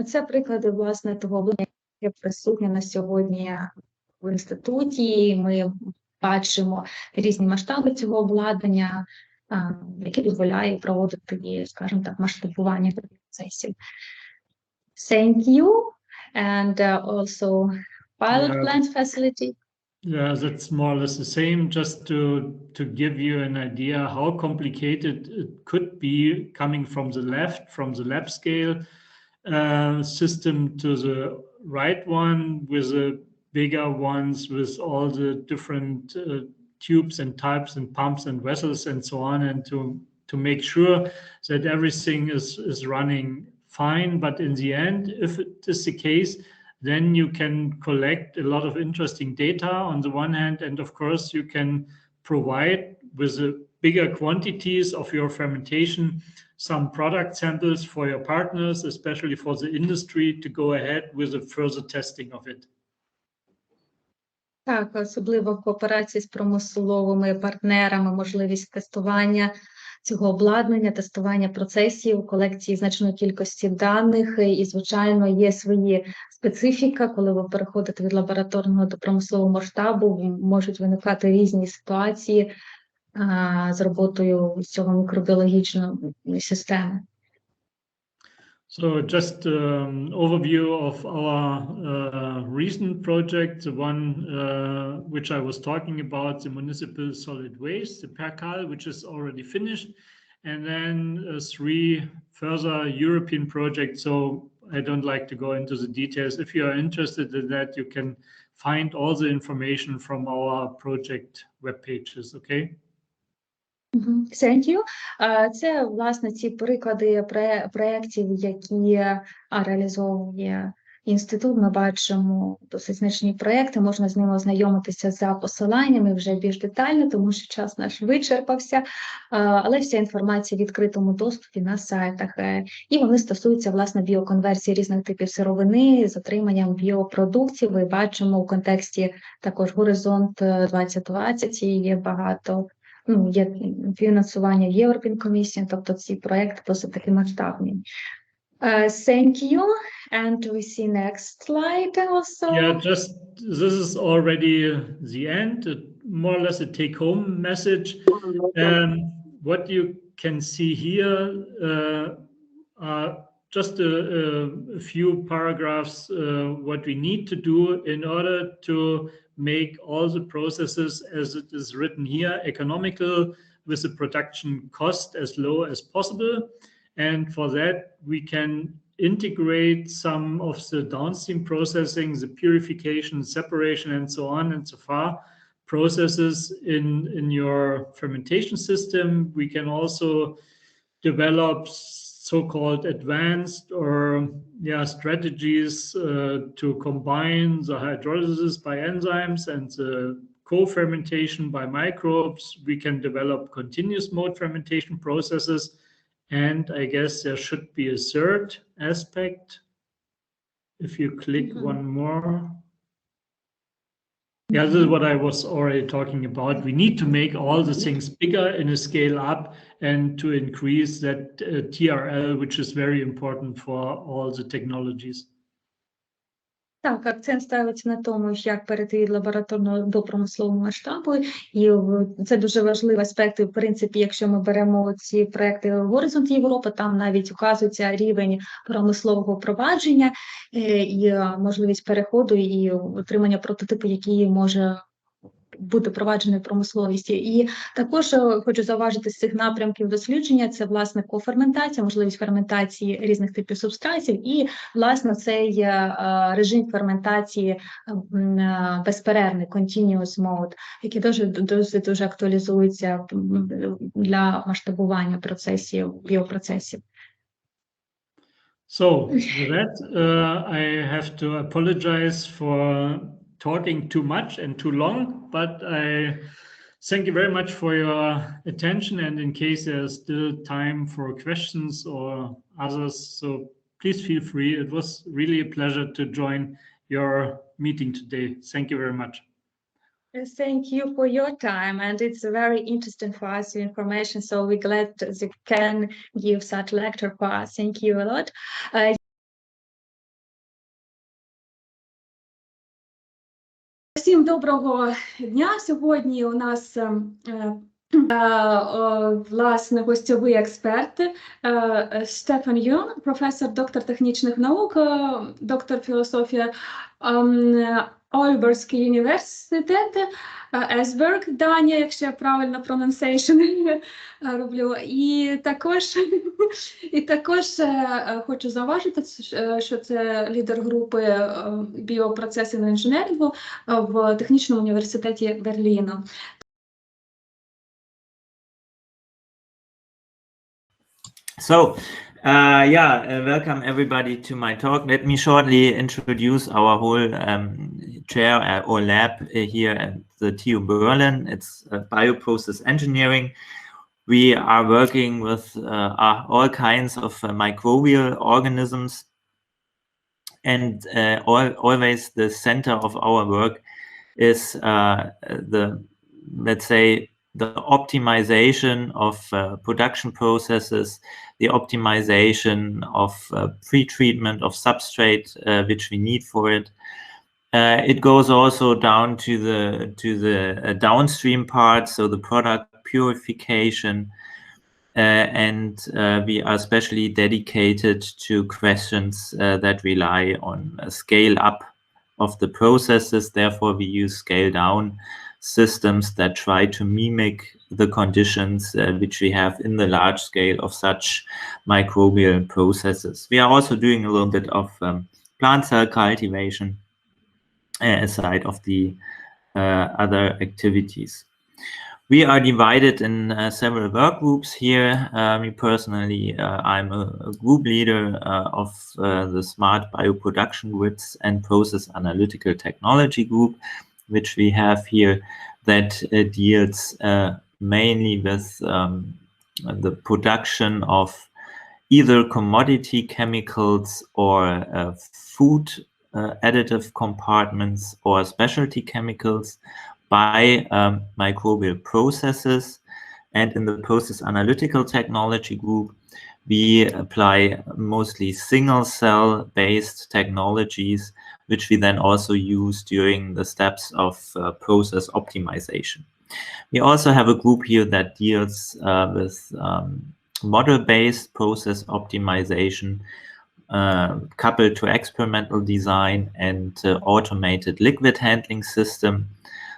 Це приклади, власне, того обладнання, яке присутнє на сьогодні в інституті. Ми бачимо різні масштаби цього обладнання, які дозволяє проводити, скажімо так, масштабування процесів. Thank you. And also pilot plant facility. Yeah, that's more or less the same. Just to give you an idea how complicated it could be coming from the left, from the lab scale system to the right one with the bigger ones with all the different tubes and types and pumps and vessels and so on, and to make sure that everything is running fine. But in the end, if it is the case, then you can collect a lot of interesting data on the one hand, and of course you can provide with the bigger quantities of your fermentation some product samples for your partners, especially for the industry, to go ahead with the further testing of it. Так, особливо в кооперації з промисловими партнерами, можливість тестування цього обладнання, тестування процесів, колекції значної кількості даних. І, звичайно, є свої специфіка, коли ви переходите від лабораторного до промислового масштабу, можуть виникати різні ситуації з роботою цього мікробіологічної системи. So just overview of our recent project, the one which I was talking about, the municipal solid waste, the PERCAL, which is already finished, and then 3 further European projects. So I don't like to go into the details. If you are interested in that, you can find all the information from our project web pages, okay? Thank you. Це, власне, ці приклади проєктів, які реалізовує інститут. Ми бачимо досить значні проєкти, можна з ними ознайомитися за посиланнями вже більш детально, тому що час наш вичерпався, але вся інформація в відкритому доступі на сайтах. І вони стосуються, власне, біоконверсії різних типів сировини з отриманням біопродуктів. Ми бачимо у контексті також «Горизонт 2020», є багато є фінансування Європейської, тобто ці проекти досить таки масштабні. Thank you, and we see next slide also. Yeah, just this is already the end, more or less a take-home message. What you can see here are just a few paragraphs what we need to do in order to make all the processes as it is written here economical with the production cost as low as possible. And for that, we can integrate some of the downstream processing, the purification, separation, and so on and so far processes in your fermentation system. We can also develop so-called advanced or strategies to combine the hydrolysis by enzymes and the co-fermentation by microbes. We can develop continuous mode fermentation processes. And I guess there should be a third aspect. If you click one more. Yeah, this is what I was already talking about. We need to make all the things bigger in a scale up and to increase that TRL, which is very important for all the technologies. Так, акцент ставиться на тому, як перейти від лабораторного до промислового масштабу, і це дуже важливий аспект. В принципі, якщо ми беремо ці проекти «Горизонт Європи», там навіть указується рівень промислового впровадження і можливість переходу і отримання прототипу, який може бути впроваджений в промисловості. І також хочу зауважити з цих напрямків дослідження, це, власне, коферментація, можливість ферментації різних типів субстратів і, власне, цей режим ферментації безперервний, continuous mode, який дуже актуалізується для масштабування процесів, біопроцесів. So, with that, I have to apologize for talking too much and too long, but I thank you very much for your attention, and in case there's still time for questions or others, so please feel free. It was really a pleasure to join your meeting today. Thank you very much. Thank you for your time, and it's very interesting for us, your information, so we're glad that you can give such lecture for us. Thank you a lot. Всім доброго дня. Сьогодні у нас власне гостьовий експерт Стефан Юн, професор, доктор технічних наук, доктор філософії Ольборський університет, Есберг, Данія, якщо я правильно pronunciation роблю. І також хочу зауважити, що це лідер групи біопроцесів інженерингу в Технічному університеті Берліну. So, welcome everybody to my talk. Let me shortly introduce our whole chair or lab here at the TU Berlin. It's bioprocess engineering. We are working with all kinds of microbial organisms, and always the center of our work is let's say, the optimization of production processes, the optimization of pre-treatment of substrate which we need for it. It goes also down to the downstream part, so the product purification, and we are especially dedicated to questions that rely on a scale up of the processes. Therefore, we use scale down systems that try to mimic the conditions which we have in the large scale of such microbial processes. We are also doing a little bit of plant cell cultivation aside of the other activities. We are divided in several work groups here. Me personally, I'm a group leader of the Smart Bioproduction Grids and Process Analytical Technology group, which we have here, that deals mainly with the production of either commodity chemicals or food additive compartments or specialty chemicals by microbial processes. And in the Process Analytical Technology group, we apply mostly single cell based technologies, which we then also use during the steps of process optimization. We also have a group here that deals with model-based process optimization, coupled to experimental design and automated liquid handling system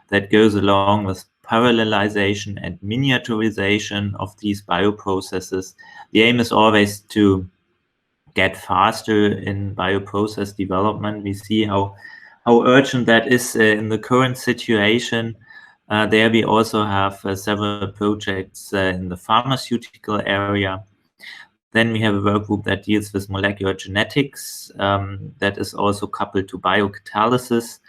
that goes along with parallelization and miniaturization of these bioprocesses. The aim is always to get faster in bioprocess development. We see how urgent that is in the current situation. There we also have several projects in the pharmaceutical area. Then we have a work group that deals with molecular genetics, that is also coupled to biocatalysis,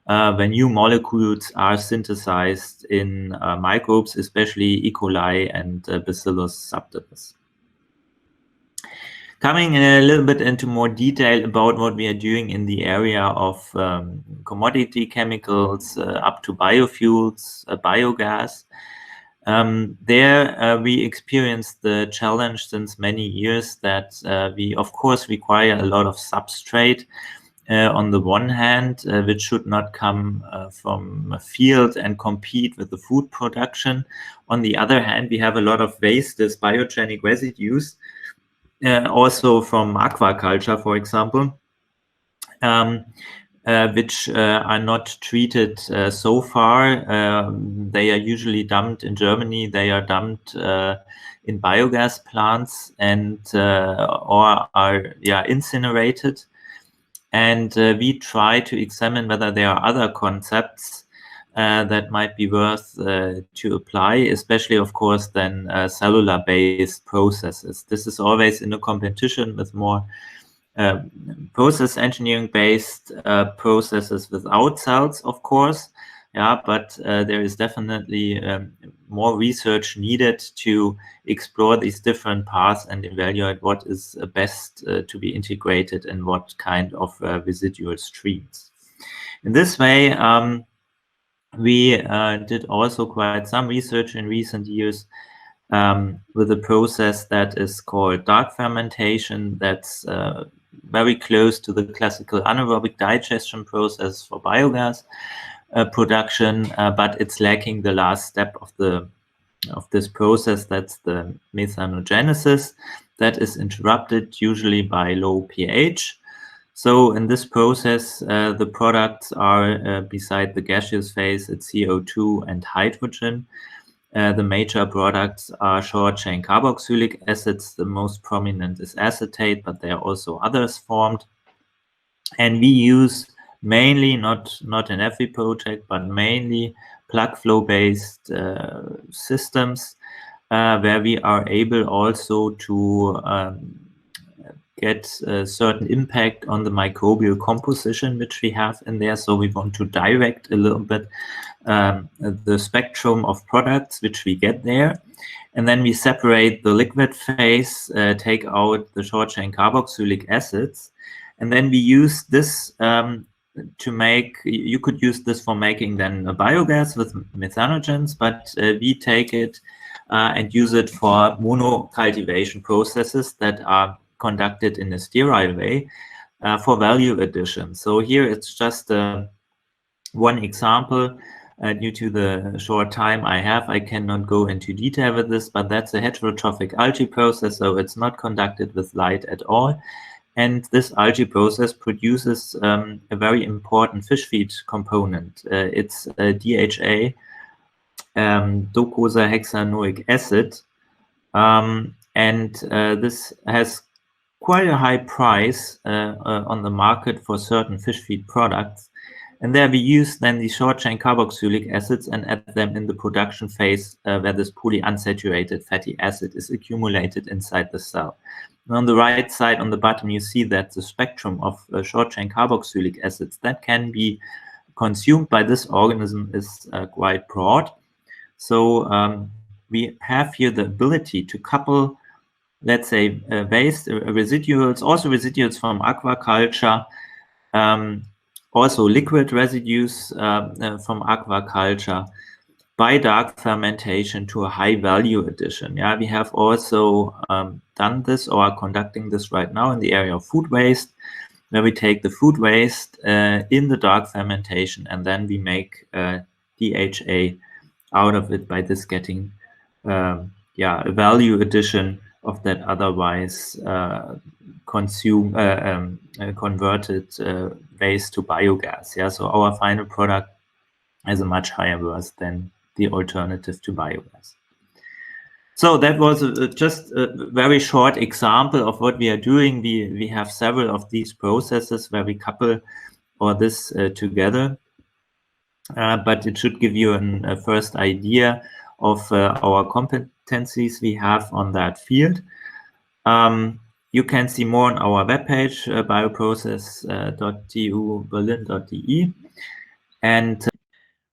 when new molecules are synthesized in microbes, especially E. coli and Bacillus subtilis. Coming a little bit into more detail about what we are doing in the area of commodity chemicals up to biofuels, biogas. There we experienced the challenge since many years that we of course require a lot of substrate on the one hand, which should not come from a field and compete with the food production. On the other hand, we have a lot of waste, as biogenic residues, also from aquaculture, for example, which are not treated so far. They are usually dumped in Germany. They are dumped in biogas plants and or are incinerated. And we try to examine whether there are other concepts that might be worth to apply, especially, of course, then cellular-based processes. This is always in a competition with more process engineering-based processes without cells, of course. Yeah, but there is definitely more research needed to explore these different paths and evaluate what is best to be integrated in what kind of residual streams. In this way, We did also quite some research in recent years with a process that is called dark fermentation, that's very close to the classical anaerobic digestion process for biogas production, but it's lacking the last step of this process. That's the methanogenesis that is interrupted usually by low pH. So in this process, the products are, beside the gaseous phase, it's CO2 and hydrogen. The major products are short-chain carboxylic acids. The most prominent is acetate, but there are also others formed. And we use mainly, not in every project, but mainly plug flow-based systems where we are able also to get a certain impact on the microbial composition which we have in there. So we want to direct a little bit the spectrum of products which we get there. And then we separate the liquid phase, take out the short-chain carboxylic acids. And then we use this to make, you could use this for making then a biogas with methanogens, but we take it and use it for monocultivation processes that are conducted in a sterile way for value addition. So here it's just one example. Due to the short time I have, I cannot go into detail with this, but that's a heterotrophic algae process, so it's not conducted with light at all. And this algae process produces a very important fish feed component. It's DHA, docosahexaenoic acid, and this has quite a high price on the market for certain fish feed products. And there we use then the short-chain carboxylic acids and add them in the production phase where this polyunsaturated fatty acid is accumulated inside the cell. And on the right side, on the bottom, you see that the spectrum of short-chain carboxylic acids that can be consumed by this organism is quite broad. So we have here the ability to couple, let's say, waste residuals, also residuals from aquaculture, also liquid residues from aquaculture, by dark fermentation to a high value addition. Yeah, we have also done this or are conducting this right now in the area of food waste, where we take the food waste in the dark fermentation and then we make DHA out of it, by this getting a value addition of that otherwise converted waste to biogas. Yeah, so our final product has a much higher worth than the alternative to biogas. So that was just a very short example of what we are doing. We have several of these processes where we couple all this together, but it should give you a first idea of our competencies we have on that field. You can see more on our webpage, bioprocess.tu-berlin.de. And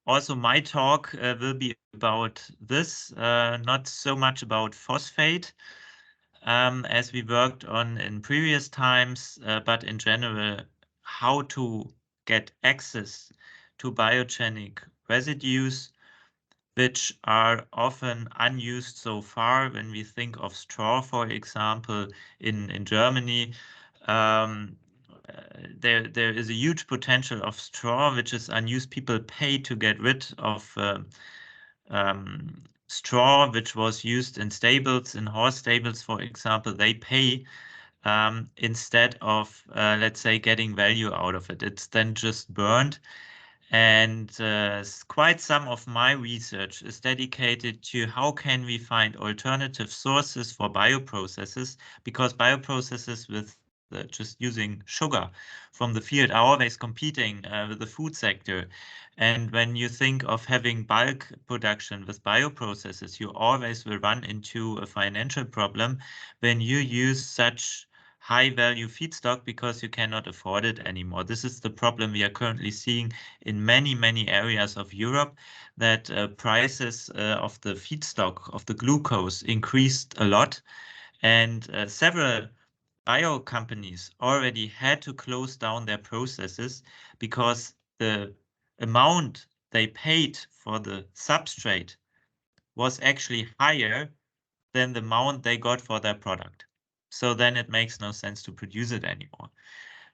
also my talk will be about this, not so much about phosphate, as we worked on in previous times, but in general, how to get access to biogenic residues, which are often unused so far. When we think of straw, for example, in Germany, there is a huge potential of straw which is unused. People pay to get rid of straw which was used in stables, in horse stables, for example. They pay instead of, let's say, getting value out of it. It's then just burned. And quite some of my research is dedicated to how can we find alternative sources for bioprocesses, because bioprocesses with just using sugar from the field are always competing with the food sector. And when you think of having bulk production with bioprocesses, you always will run into a financial problem when you use such high value feedstock, because you cannot afford it anymore. This is the problem we are currently seeing in many, many areas of Europe, that prices of the feedstock, of the glucose, increased a lot. And several bio companies already had to close down their processes because the amount they paid for the substrate was actually higher than the amount they got for their product. So then it makes no sense to produce it anymore.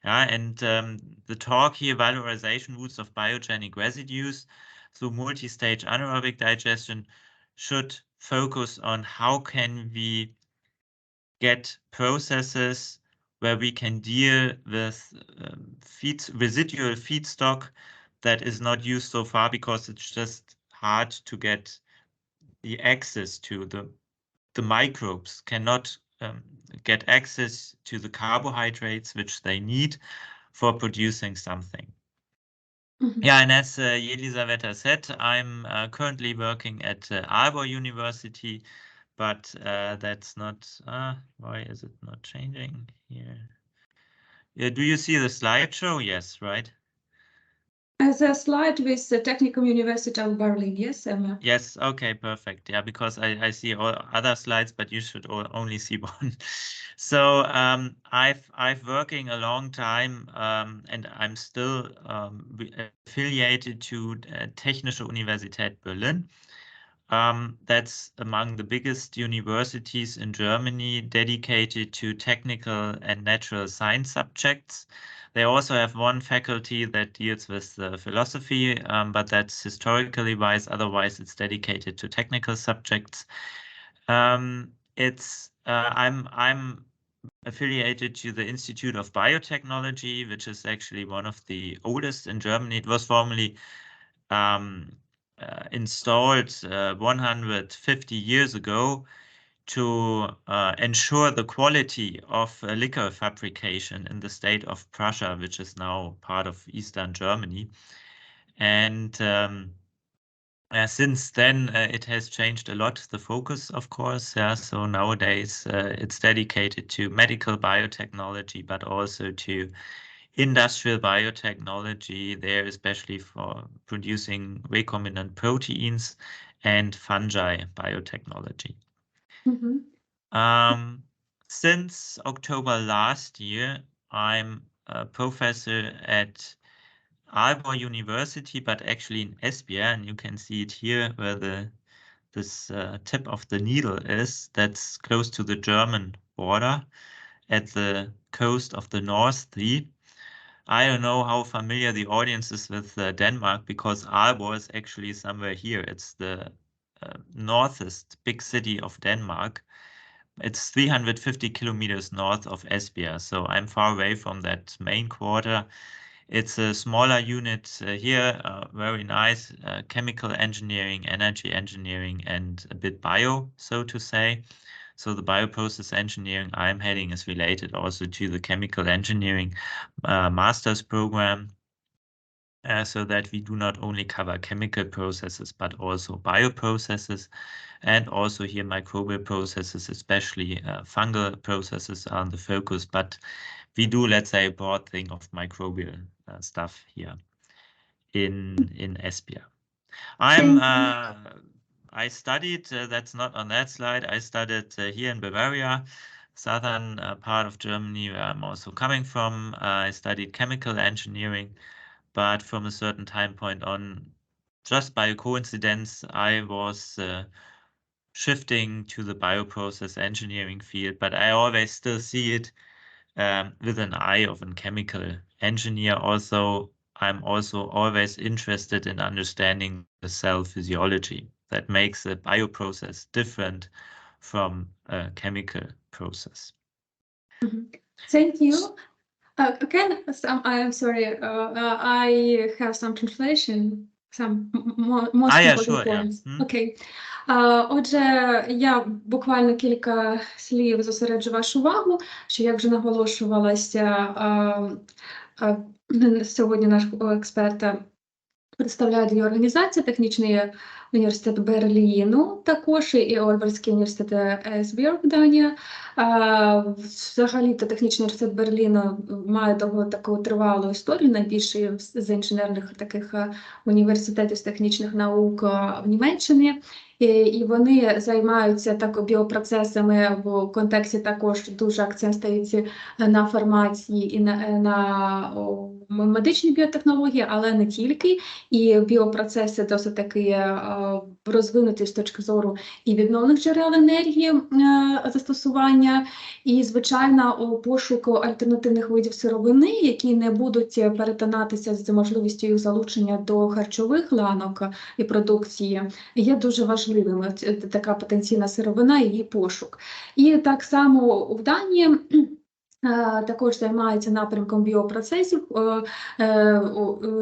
And the talk here, valorization routes of biogenic residues through multi-stage anaerobic digestion, should focus on how can we get processes where we can deal with residual feedstock that is not used so far because it's just hard to get the access to the microbes cannot get access to the carbohydrates which they need for producing something. Yeah, and as Elisaveta said, I'm currently working at Aalborg University, but that's not, why is it not changing here? Do you see the slideshow? Yes, right? As a slide with the Technical University of Berlin, yes, Emma? Yes, okay, perfect. Yeah, because I see all other slides, but you should only see one. So I've working a long time, and I'm still affiliated to Technische Universität Berlin. That's among the biggest universities in Germany dedicated to technical and natural science subjects. They also have one faculty that deals with philosophy, but that's historically wise. Otherwise, it's dedicated to technical subjects. I'm affiliated to the Institute of Biotechnology, which is actually one of the oldest in Germany. It was formerly installed 150 years ago to ensure the quality of liquor fabrication in the state of Prussia, which is now part of Eastern Germany. And since then, it has changed a lot, the focus, of course. Yeah, so nowadays, it's dedicated to medical biotechnology, but also to industrial biotechnology there, especially for producing recombinant proteins and fungi biotechnology. Since October last year, I'm a professor at Aalborg University, but actually in Esbjerg, and you can see it here where this tip of the needle is. That's close to the German border at the coast of the North Sea. I don't know how familiar the audience is with Denmark, because Aalborg is actually somewhere here. It's the northest big city of Denmark. It's 350 kilometers north of Esbjerg, so I'm far away from that main quarter. It's a smaller unit here, very nice, chemical engineering, energy engineering, and a bit bio, so to say. So the bioprocess engineering I'm heading is related also to the chemical engineering master's program, so that we do not only cover chemical processes, but also bioprocesses, and also here microbial processes, especially fungal processes are the focus, but we do, let's say, a broad thing of microbial stuff here in Esbjerg. I studied, that's not on that slide, I studied here in Bavaria, southern part of Germany, where I'm also coming from. I studied chemical engineering, but from a certain time point on, just by a coincidence, I was shifting to the bioprocess engineering field, but I always still see it with an eye of a chemical engineer. Also, I'm also always interested in understanding the cell physiology that makes a bioprocess different from a chemical process. Thank you. Again, I'm sorry, I have some translation, some most important points. Yeah. Okay. Отже, я буквально кілька слів зосереджу вашу увагу, що, як вже наголошувалося, сьогодні нашого експерта представляють дві організації: Технічний університет Берліну, також і Ольберський університет Есбjerg, Данія. Взагалі-то Технічний університет Берліну має таку тривалу історію, найбільший з інженерних таких університетів з технічних наук в Німеччині. І вони займаються біопроцесами в контексті, також дуже акцент стається на фармації і на медичні біотехнології, але не тільки. І біопроцеси досить таки розвинуті з точки зору і відновлених джерел енергії застосування, і, звичайно, пошуку альтернативних видів сировини, які не будуть перетинатися з можливістю їх залучення до харчових ланок і продукції, є дуже важливим. Така потенційна сировина, її пошук. І так само в Данії також займається напрямком біопроцесів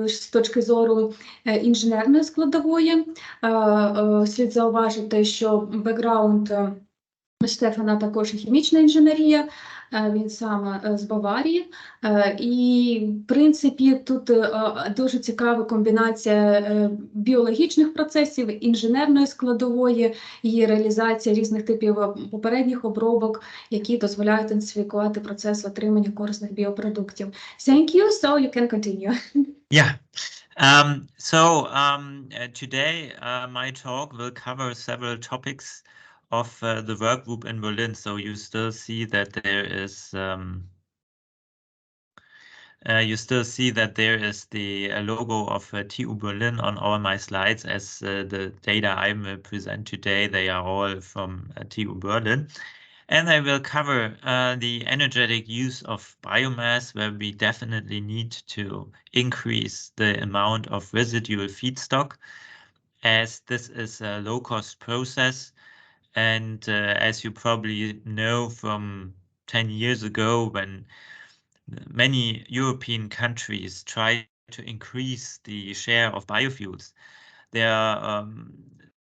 з точки зору інженерної складової. Слід зауважити, що бекграунд Штефана також хімічна інженерія, він сам з Баварії. І, в принципі, тут дуже цікава комбінація біологічних процесів, інженерної складової і реалізація різних типів попередніх обробок, які дозволяють інтенсифікувати процес отримання корисних біопродуктів. Thank you, so you can continue. Yeah. Today my talk will cover several topics of the work group in Berlin. So you still see that there is the logo of TU Berlin on all my slides, as the data I will present today, they are all from TU Berlin. And I will cover the energetic use of biomass, where we definitely need to increase the amount of residual feedstock, as this is a low-cost process. And as you probably know from 10 years ago, when many European countries tried to increase the share of biofuels,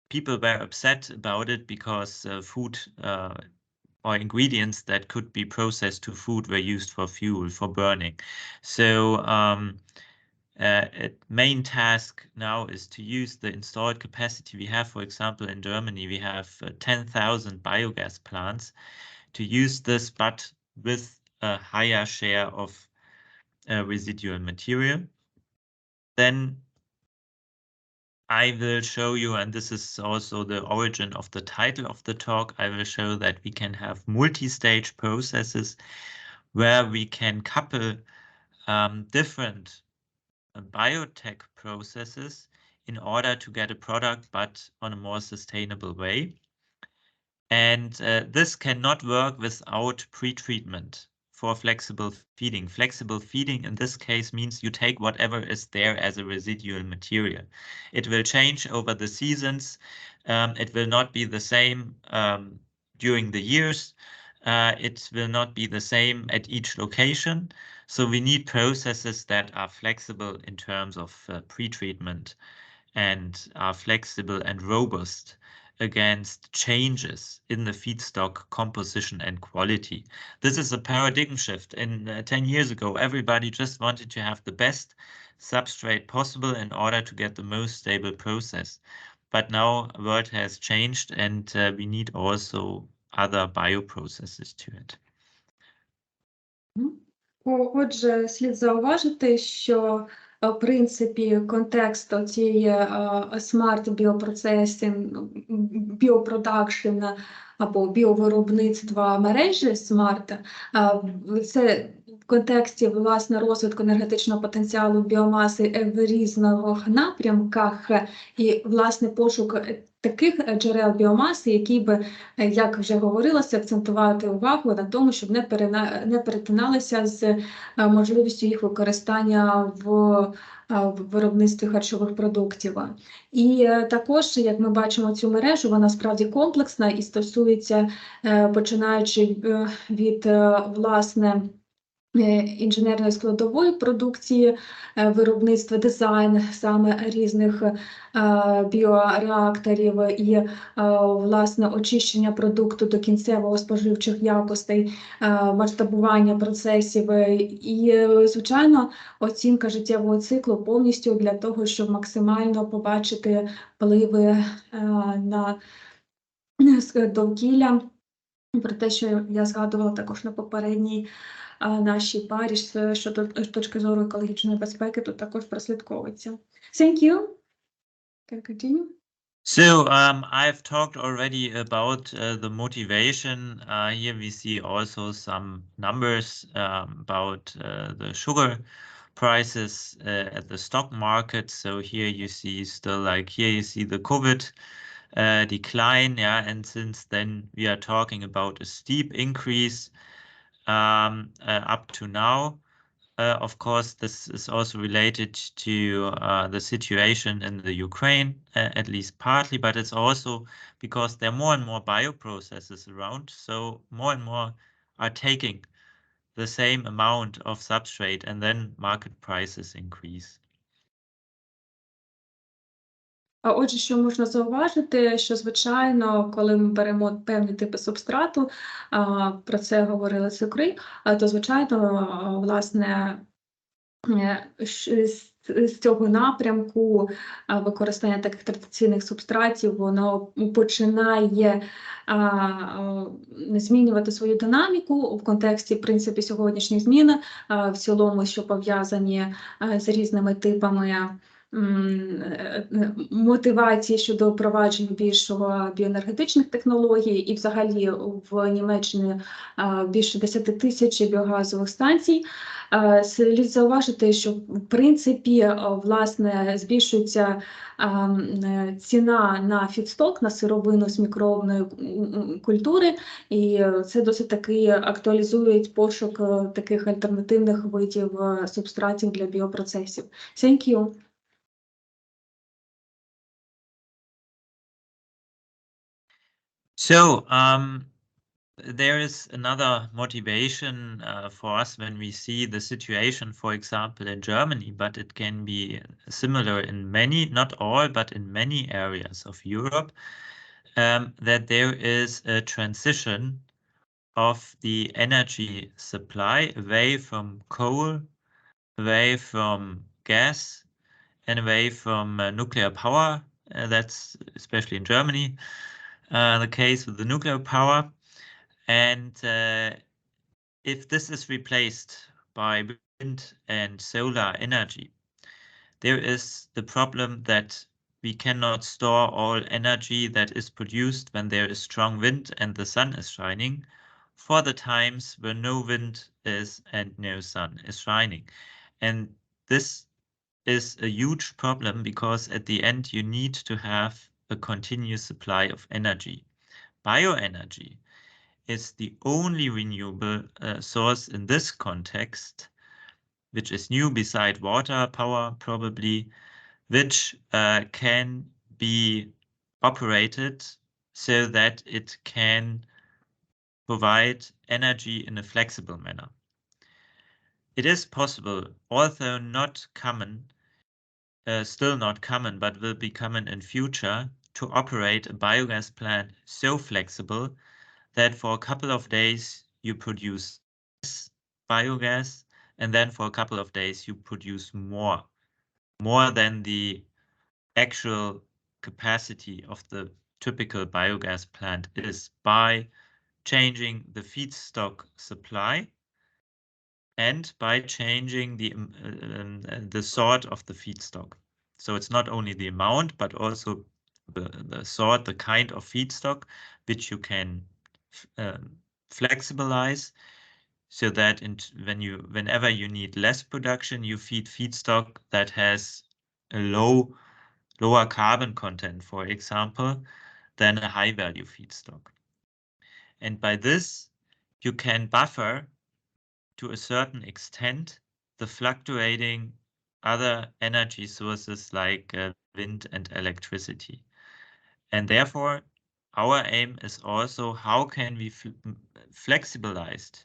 people were upset about it because food or ingredients that could be processed to food were used for fuel, for burning. So main task now is to use the installed capacity we have. For example, in Germany, we have 10,000 biogas plants, to use this, but with a higher share of residual material. Then I will show you, and this is also the origin of the title of the talk, I will show that we can have multi-stage processes where we can couple different biotech processes in order to get a product, but on a more sustainable way. And this cannot work without pre-treatment for flexible feeding. Flexible feeding in this case means you take whatever is there as a residual material. It will change over the seasons. It will not be the same during the years. It will not be the same at each location. So we need processes that are flexible in terms of pre-treatment and are flexible and robust against changes in the feedstock composition and quality. This is a paradigm shift. In 10 years ago, everybody just wanted to have the best substrate possible in order to get the most stable process. But now the world has changed, and we need also other bioprocesses to it. Отже, слід зауважити, що в принципі контекст цієї смарт біопроцесінг, біопродакшн або біовиробництва мережі смарт, це в контексті власне розвитку енергетичного потенціалу біомаси в різних напрямках і власне пошук таких джерел біомаси, які би, як вже говорилося, акцентувати увагу на тому, щоб не перетиналися з можливістю їх використання в виробництві харчових продуктів. І також, як ми бачимо, цю мережу, вона справді комплексна і стосується, починаючи від, власне, інженерної складової продукції, виробництва, дизайн саме різних біореакторів і, власне, очищення продукту до кінцевого споживчих якостей, масштабування процесів і, звичайно, оцінка життєвого циклу повністю для того, щоб максимально побачити впливи на довкілля, про те, що я згадувала також на попередній нашій парі, що з точки зору екологічної безпеки тут також прослідковується. Thank you. Can continue. So I've talked already about the motivation. Here we see also some numbers about the sugar prices at the stock market. So here you see still, like here you see the COVID decline, yeah, and since then we are talking about a steep increase up to now. Of course, this is also related to the situation in the Ukraine, at least partly, but it's also because there are more and more bioprocesses around, so more and more are taking the same amount of substrate, and then market prices increase. Отже, що можна зауважити, що, звичайно, коли ми беремо певні типи субстрату, про це говорили цукри, то, звичайно, власне, з цього напрямку використання таких традиційних субстратів, воно починає змінювати свою динаміку в контексті, в принципі, сьогоднішніх змін, в цілому, що пов'язані з різними типами мотивації щодо впровадження більшого біоенергетичних технологій, і взагалі в Німеччині більше 10 тисяч біогазових станцій. Слід зауважити, що в принципі, власне, збільшується ціна на фідсток, на сировину з мікробної культури, і це досить таки актуалізує пошук таких альтернативних видів субстратів для біопроцесів. Thank you. So there is another motivation for us when we see the situation, for example, in Germany, but it can be similar in many, not all, but in many areas of Europe, that there is a transition of the energy supply away from coal, away from gas, and away from nuclear power. That's especially in Germany the case with the nuclear power. And if this is replaced by wind and solar energy, there is the problem that we cannot store all energy that is produced when there is strong wind and the sun is shining for the times when no wind is and no sun is shining. And this is a huge problem because at the end you need to have a continuous supply of energy. Bioenergy is the only renewable source in this context, which is new beside water power probably, which can be operated so that it can provide energy in a flexible manner. It is possible, although not common, still not common, but will be common in future, to operate a biogas plant so flexible that for a couple of days you produce less biogas, and then for a couple of days you produce more than the actual capacity of the typical biogas plant is, by changing the feedstock supply and by changing the sort of the feedstock. So it's not only the amount, but also the sort, the kind of feedstock, which you can flexibilize, so that whenever you need less production, you feed feedstock that has a lower carbon content, for example, than a high value feedstock. And by this, you can buffer to a certain extent the fluctuating other energy sources like wind and electricity. And therefore, our aim is also how can we flexibilize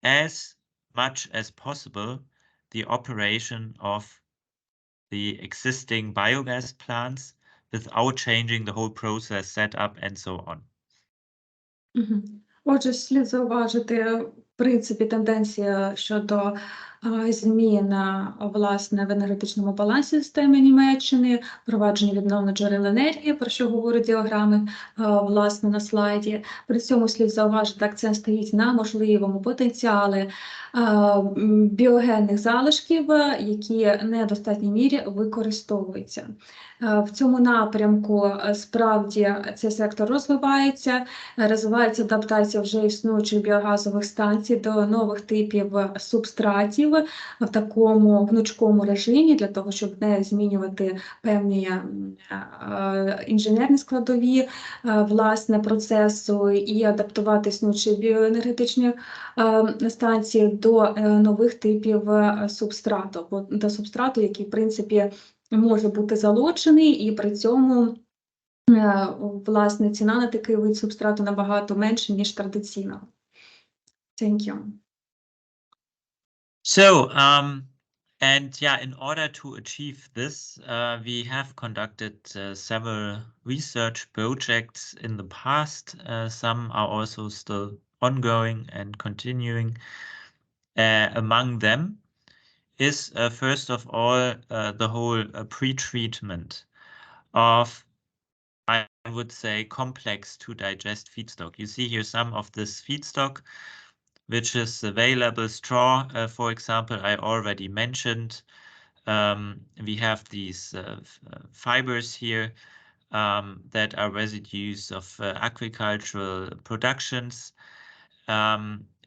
as much as possible the operation of the existing biogas plants without changing the whole process setup and so on. Отже, слід зауважити, в принципі, тенденція щодо змін власне в енергетичному балансі системи Німеччини, впровадження відновлених джерел енергії, про що говорять діаграми власне на слайді. При цьому слід зауважити, акцент стоїть на можливому потенціалі біогенних залишків, які не в достатній мірі використовуються. В цьому напрямку справді цей сектор розвивається адаптація вже існуючих біогазових станцій до нових типів субстратів в такому гнучкому режимі, для того, щоб не змінювати певні інженерні складові власне процесу і адаптувати існуючі біоенергетичні станції до нових типів субстрату, до субстрату, який, в принципі, може бути залучений, і при цьому власне ціна на такий вид субстрату набагато менша, ніж традиційного. Thank you. So, and yeah, in order to achieve this, we have conducted several research projects in the past. Some are also still ongoing and continuing. Among them is, first of all, the whole pre-treatment of, I would say, complex to digest feedstock. You see here some of this feedstock, which is available. Straw, for example, I already mentioned. We have these fibers here that are residues of agricultural productions.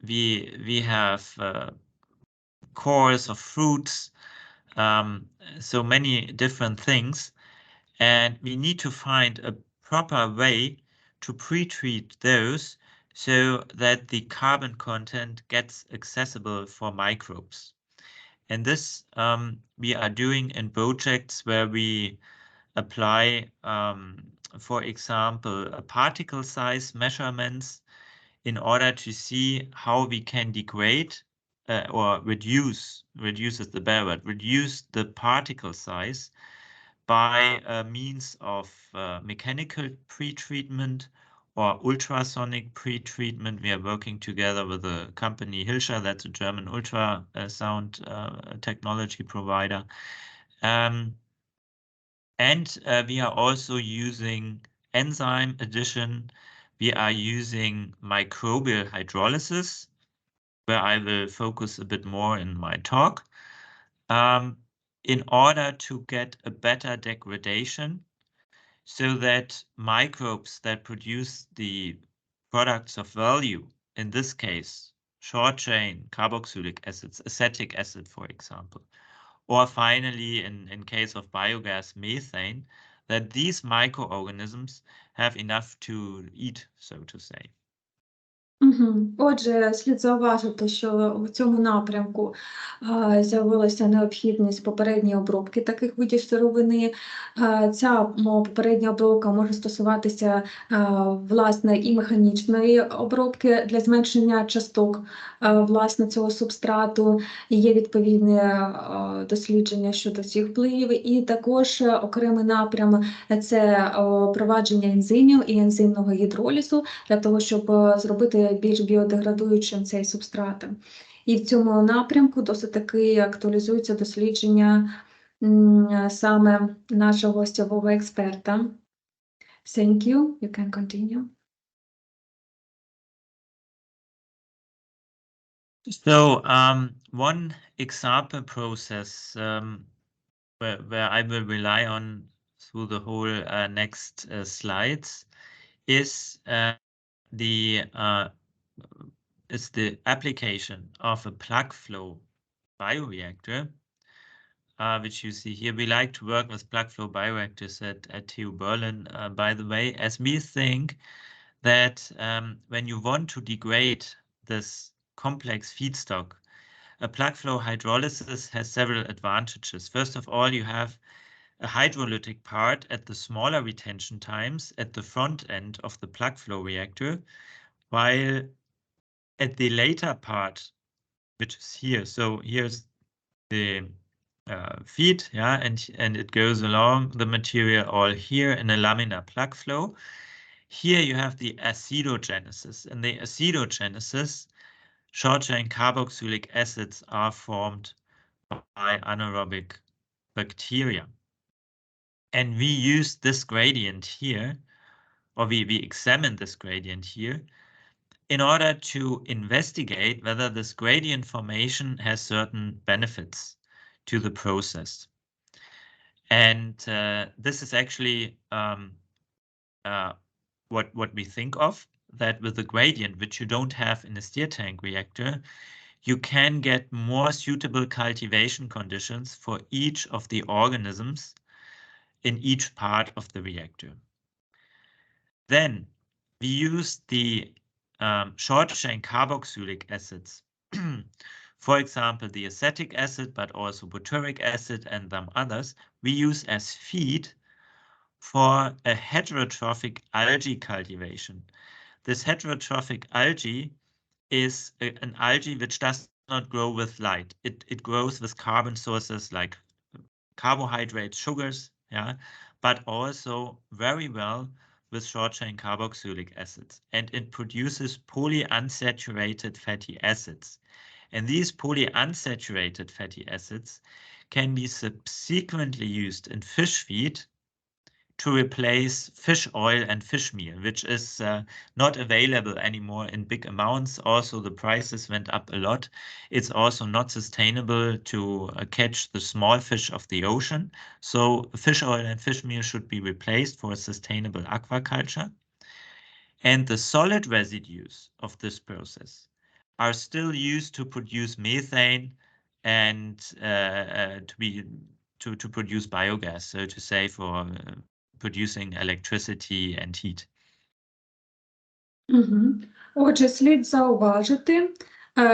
We have cores of fruits, so many different things. And we need to find a proper way to pre-treat those so that the carbon content gets accessible for microbes. And this we are doing in projects where we apply, for example, particle size measurements in order to see how we can degrade or reduce is the better word, reduce the particle size by means of mechanical pre-treatment or ultrasonic pre-treatment. We are working together with a company, Hilscher, that's a German ultrasound technology provider. And we are also using enzyme addition. We are using microbial hydrolysis, where I will focus a bit more in my talk. In order to get a better degradation so that microbes that produce the products of value, in this case, short chain carboxylic acids, acetic acid, for example, or finally, in case of biogas, methane, that these microorganisms have enough to eat, so to say. Отже, слід зауважити, що в цьому напрямку з'явилася необхідність попередньої обробки таких видів сировини. Ця попередня обробка може стосуватися власне і механічної обробки для зменшення часток власне цього субстрату. Є відповідні дослідження щодо цих впливів, і також окремий напрям – це впровадження ензимів і ензимного гідролізу для того, щоб зробити більш біодеградуючим цей субстрат. І в цьому напрямку досить таки актуалізуються дослідження саме нашого гостєвого експерта. Thank you. You can continue. So, one example process where I will rely on through the whole next slides is the application of a plug flow bioreactor, which you see here. We like to work with plug flow bioreactors at TU Berlin, by the way, as we think that when you want to degrade this complex feedstock, a plug flow hydrolysis has several advantages. First of all, you have a hydrolytic part at the smaller retention times at the front end of the plug flow reactor, while at the later part, which is here, so here's the feed, yeah, and it goes along the material all here in a laminar plug flow. Here you have the acidogenesis. In the acidogenesis, short-chain carboxylic acids are formed by anaerobic bacteria. And we use this gradient here, or we examine this gradient here, in order to investigate whether this gradient formation has certain benefits to the process. And this is actually what we think of, that with the gradient, which you don't have in a stir tank reactor, you can get more suitable cultivation conditions for each of the organisms in each part of the reactor. Then we use the short-chain carboxylic acids, for example, the acetic acid, but also butyric acid and some others, we use as feed for a heterotrophic algae cultivation. This heterotrophic algae is an algae which does not grow with light. It grows with carbon sources like carbohydrates, sugars, yeah, but also very well with short-chain carboxylic acids. And it produces polyunsaturated fatty acids. And these polyunsaturated fatty acids can be subsequently used in fish feed to replace fish oil and fish meal, which is not available anymore in big amounts. Also, the prices went up a lot. It's also not sustainable to catch the small fish of the ocean. So fish oil and fish meal should be replaced for sustainable aquaculture. And the solid residues of this process are still used to produce methane and to produce biogas, so to say, for producing electricity and heat. Отже, слід зауважити,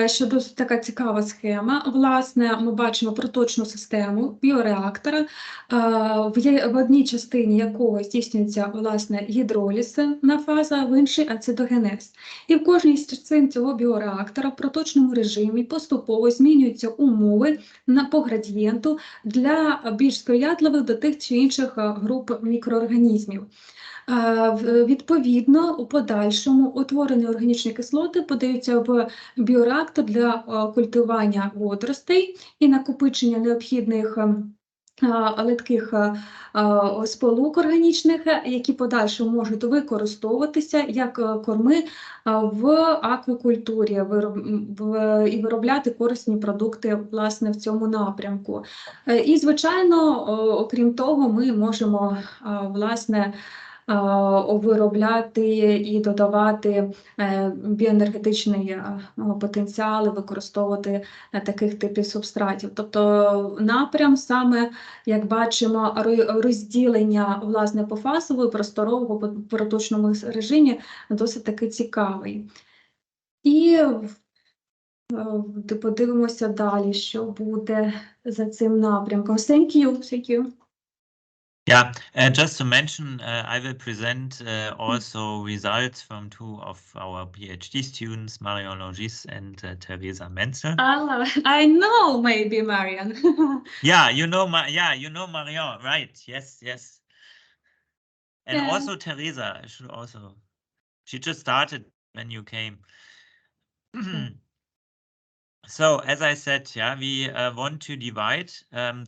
що досить така цікава схема. Власне, ми бачимо проточну систему біореактора, в одній частині якого здійснюється, власне, гідролізна фаза, в іншій ацидогенез. І в кожній з частин цього біореактора в проточному режимі поступово змінюються умови по градієнту для більш сприятливих до тих чи інших груп мікроорганізмів. Відповідно, у подальшому утворені органічні кислоти подаються в біореактор для культивування водоростей і накопичення необхідних литких сполук органічних, які подальшому можуть використовуватися як корми в аквакультурі і виробляти корисні продукти, власне, в цьому напрямку. І, звичайно, окрім того, ми можемо, власне, виробляти і додавати біоенергетичний потенціал і використовувати таких типів субстратів. Тобто напрям саме, як бачимо, розділення, власне, пофазового і просторового по проточному режимі досить таки цікавий. І подивимося далі, що буде за цим напрямком. Thank you. Yeah, just to mention, I will present also results from two of our PhD students, Marion Longis and Teresa Menzel. I know, maybe Marion. Yeah, you know Marion, right? Yes. And Yeah. also Teresa, she just started when you came. So, as I said, yeah, we want to divide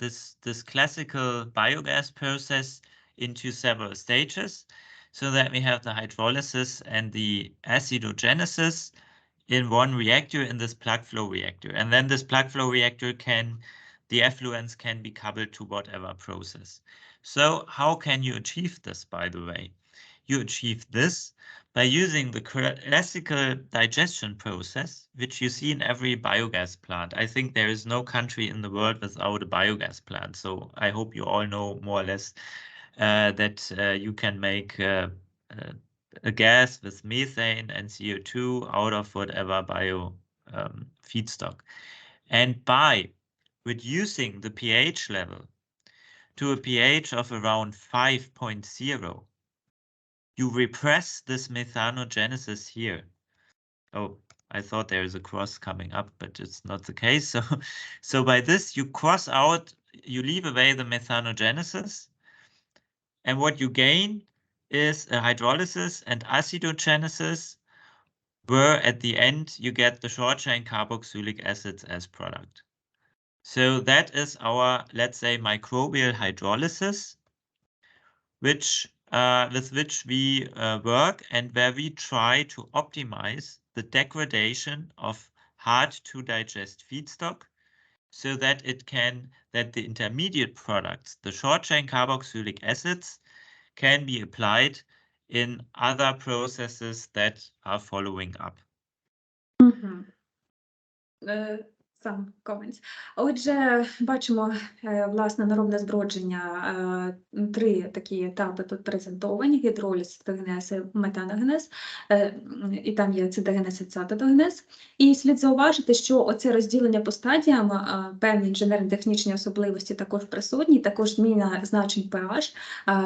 this classical biogas process into several stages, so that we have the hydrolysis and the acidogenesis in one reactor, in this plug flow reactor. And then this plug flow reactor the effluents can be coupled to whatever process. So how can you achieve this, by the way? You achieve this by using the classical digestion process, which you see in every biogas plant. I think there is no country in the world without a biogas plant. So I hope you all know more or less that you can make a gas with methane and CO2 out of whatever bio feedstock. And by reducing the pH level to a pH of around 5.0, you repress this methanogenesis here. Oh, I thought there is a cross coming up, but it's not the case. So by this, you cross out, you leave away the methanogenesis. And what you gain is a hydrolysis and acidogenesis where at the end you get the short-chain carboxylic acids as product. So that is our, let's say, microbial hydrolysis, with which we work and where we try to optimize the degradation of hard-to-digest feedstock so that the intermediate products, the short-chain carboxylic acids, can be applied in other processes that are following up. Some comments. Отже, бачимо, власне, наробне збродження. Три такі етапи тут презентовані: гідроліз, цитогенез і метаногенез. І там є цитогенез і цитогенез. І слід зауважити, що оце розділення по стадіям, певні інженерно-технічні особливості також присутні, також зміна значень pH.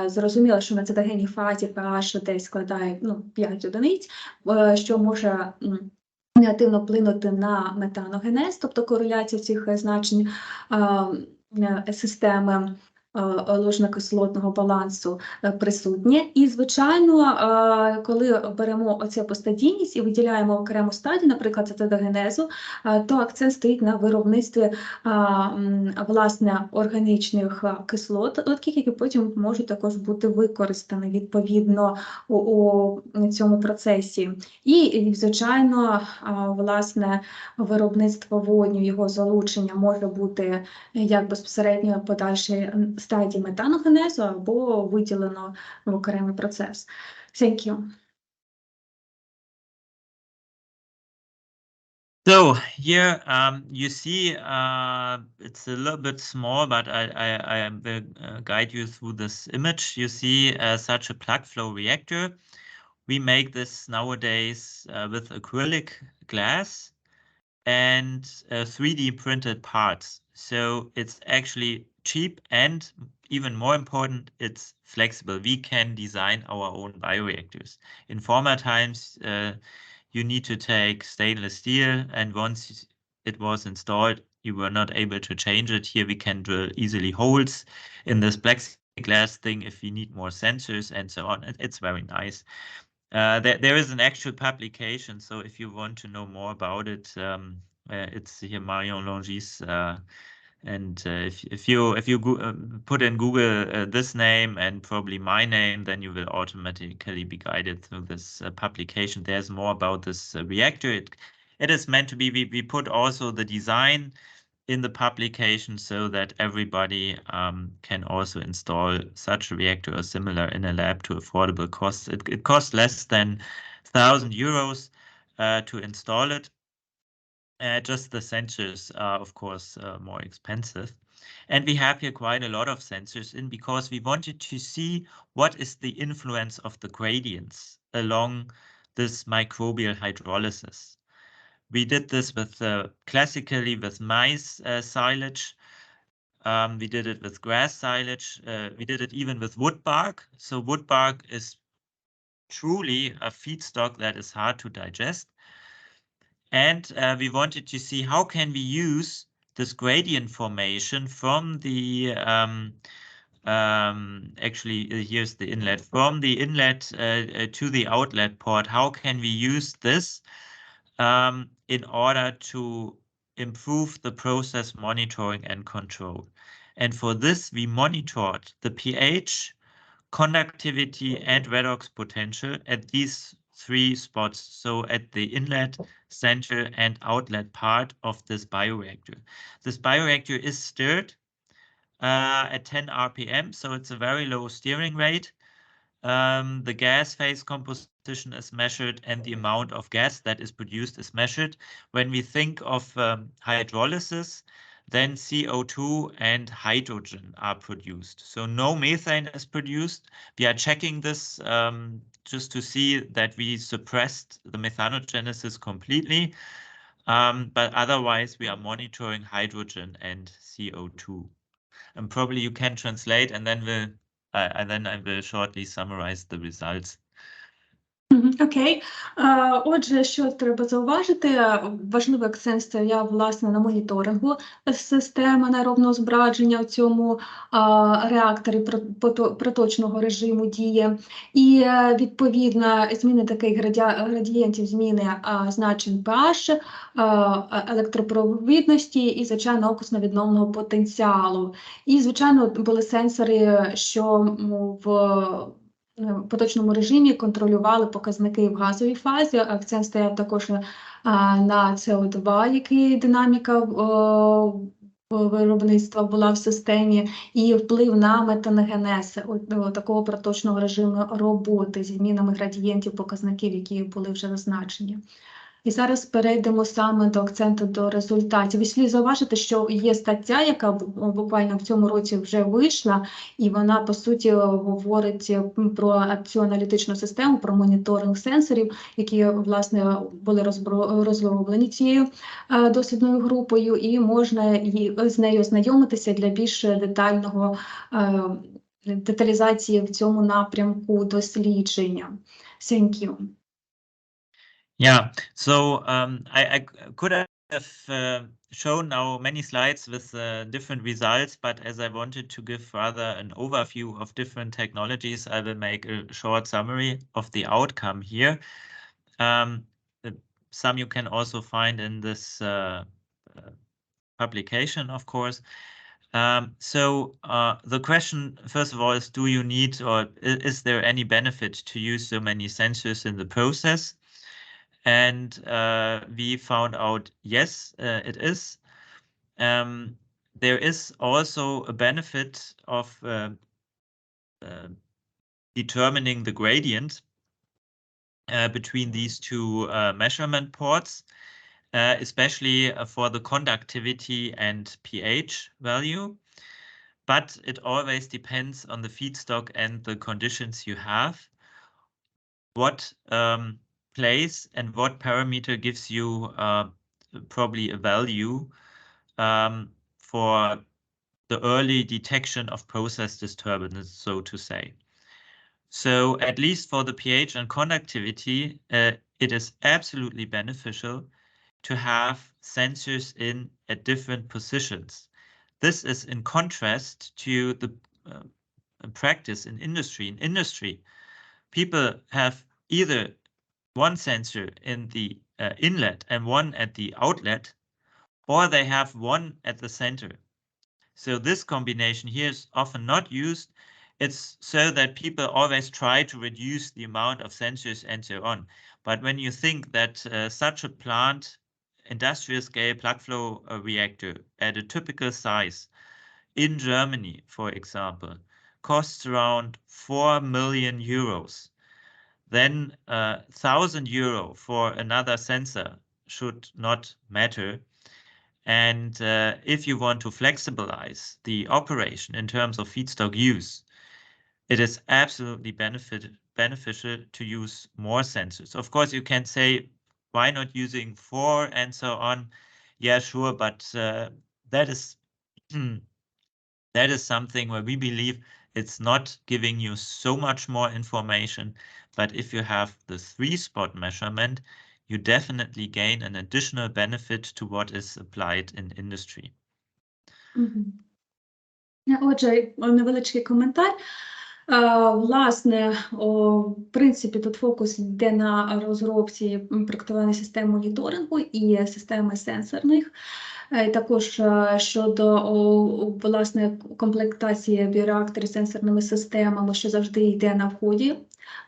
Зрозуміло, що на цитогенній фазі pH десь складає 5 одиниць, що може негативно вплинути на метаногенез, тобто кореляція цих значень системи ложно-кислотного балансу присутнє. І, звичайно, коли беремо оце постадійність і виділяємо окрему стадію, наприклад, цитогенезу, то акцент стоїть на виробництві власне органічних кислот, які потім можуть також бути використані відповідно у цьому процесі. І, звичайно, власне, виробництво водню, його залучення може бути як безпосередньо подальший стадії метаногенезу або виділено в окремий процес. Thank you. So here you see it's a little bit small, but I will guide you through this image. You see such a plug flow reactor. We make this nowadays with acrylic glass and 3D printed parts. So it's actually cheap and, even more important, it's flexible. We can design our own bioreactors. In former times, you need to take stainless steel, and once it was installed, you were not able to change it. Here we can drill easily holes in this plexiglass thing if we need more sensors and so on. It's very nice. There is an actual publication, so if you want to know more about it, it's here Marion Longy's, and if you put in Google this name and probably my name, then you will automatically be guided through this publication. There's more about this reactor. It is meant to be. We put also the design in the publication so that everybody can also install such a reactor or similar in a lab to affordable costs. It costs less than 1,000 euros to install it. Just the sensors are, of course, more expensive. And we have here quite a lot of sensors in because we wanted to see what is the influence of the gradients along this microbial hydrolysis. We did this with classically with maize silage. We did it with grass silage. We did it even with wood bark. So wood bark is truly a feedstock that is hard to digest. And we wanted to see how can we use this gradient formation from the, actually here's the inlet, from the inlet to the outlet port. How can we use this in order to improve the process monitoring and control? And for this, we monitored the pH, conductivity, and redox potential at these 3 spots. So at the inlet, center, and outlet part of this bioreactor. This bioreactor is stirred at 10 RPM, so it's a very low steering rate. The gas phase composition is measured and the amount of gas that is produced is measured. When we think of hydrolysis, then CO2 and hydrogen are produced. So no methane is produced. We are checking this just to see that we suppressed the methanogenesis completely. But otherwise, we are monitoring hydrogen and CO2. And probably you can translate, and then I will shortly summarize the results. Окей. Отже, що треба зауважити, важливий акцент стояв, власне, на моніторингу системи анаеробного збрадження в цьому реакторі проточного режиму дії. І, відповідно, зміни таких градієнтів, зміни значень pH, електропровідності і, звичайно, окисно-відновного потенціалу. І, звичайно, були сенсори, що в поточному режимі контролювали показники в газовій фазі. Акцент стояв також на СО2, який динаміка виробництва була в системі, і вплив на метаногенез такого проточного режиму роботи зі змінами градієнтів показників, які були вже зазначені. І зараз перейдемо саме до акценту, до результатів. І слід зауважити, що є стаття, яка буквально в цьому році вже вийшла, і вона, по суті, говорить про цю аналітичну систему, про моніторинг сенсорів, які, власне, були розроблені цією дослідною групою, і можна з нею ознайомитися для більш детального деталізації в цьому напрямку дослідження. Thank you. Yeah, so I could have shown now many slides with different results, but as I wanted to give rather an overview of different technologies, I will make a short summary of the outcome here. Some you can also find in this publication, of course. So the question, first of all, is do you need, or is there any benefit to use so many sensors in the process? And we found out, yes, it is. There is also a benefit of determining the gradient between these two measurement ports, especially for the conductivity and pH value. But it always depends on the feedstock and the conditions you have. What place and what parameter gives you probably a value for the early detection of process disturbance, so to say. So at least for the pH and conductivity, it is absolutely beneficial to have sensors in at different positions. This is in contrast to the practice in industry. In industry, people have either one sensor in the inlet and one at the outlet, or they have one at the center. So this combination here is often not used. It's so that people always try to reduce the amount of sensors and so on. But when you think that such a plant, industrial scale plug flow reactor at a typical size in Germany, for example, costs around 4 million euros. Then €1,000 for another sensor should not matter. And if you want to flexibilize the operation in terms of feedstock use, it is absolutely beneficial to use more sensors. Of course, you can say, why not using 4 and so on? Yeah, sure, but that is something where we believe it's not giving you so much more information. But if you have the 3-spot measurement, you definitely gain an additional benefit to what is applied in industry. Отже, невеличкий коментар. Власне, в принципі, тут фокус йде на розробці проектування систем моніторингу і системи сенсорних. Також щодо, власне, комплектації біореакторів сенсорними системами, що завжди йде на вході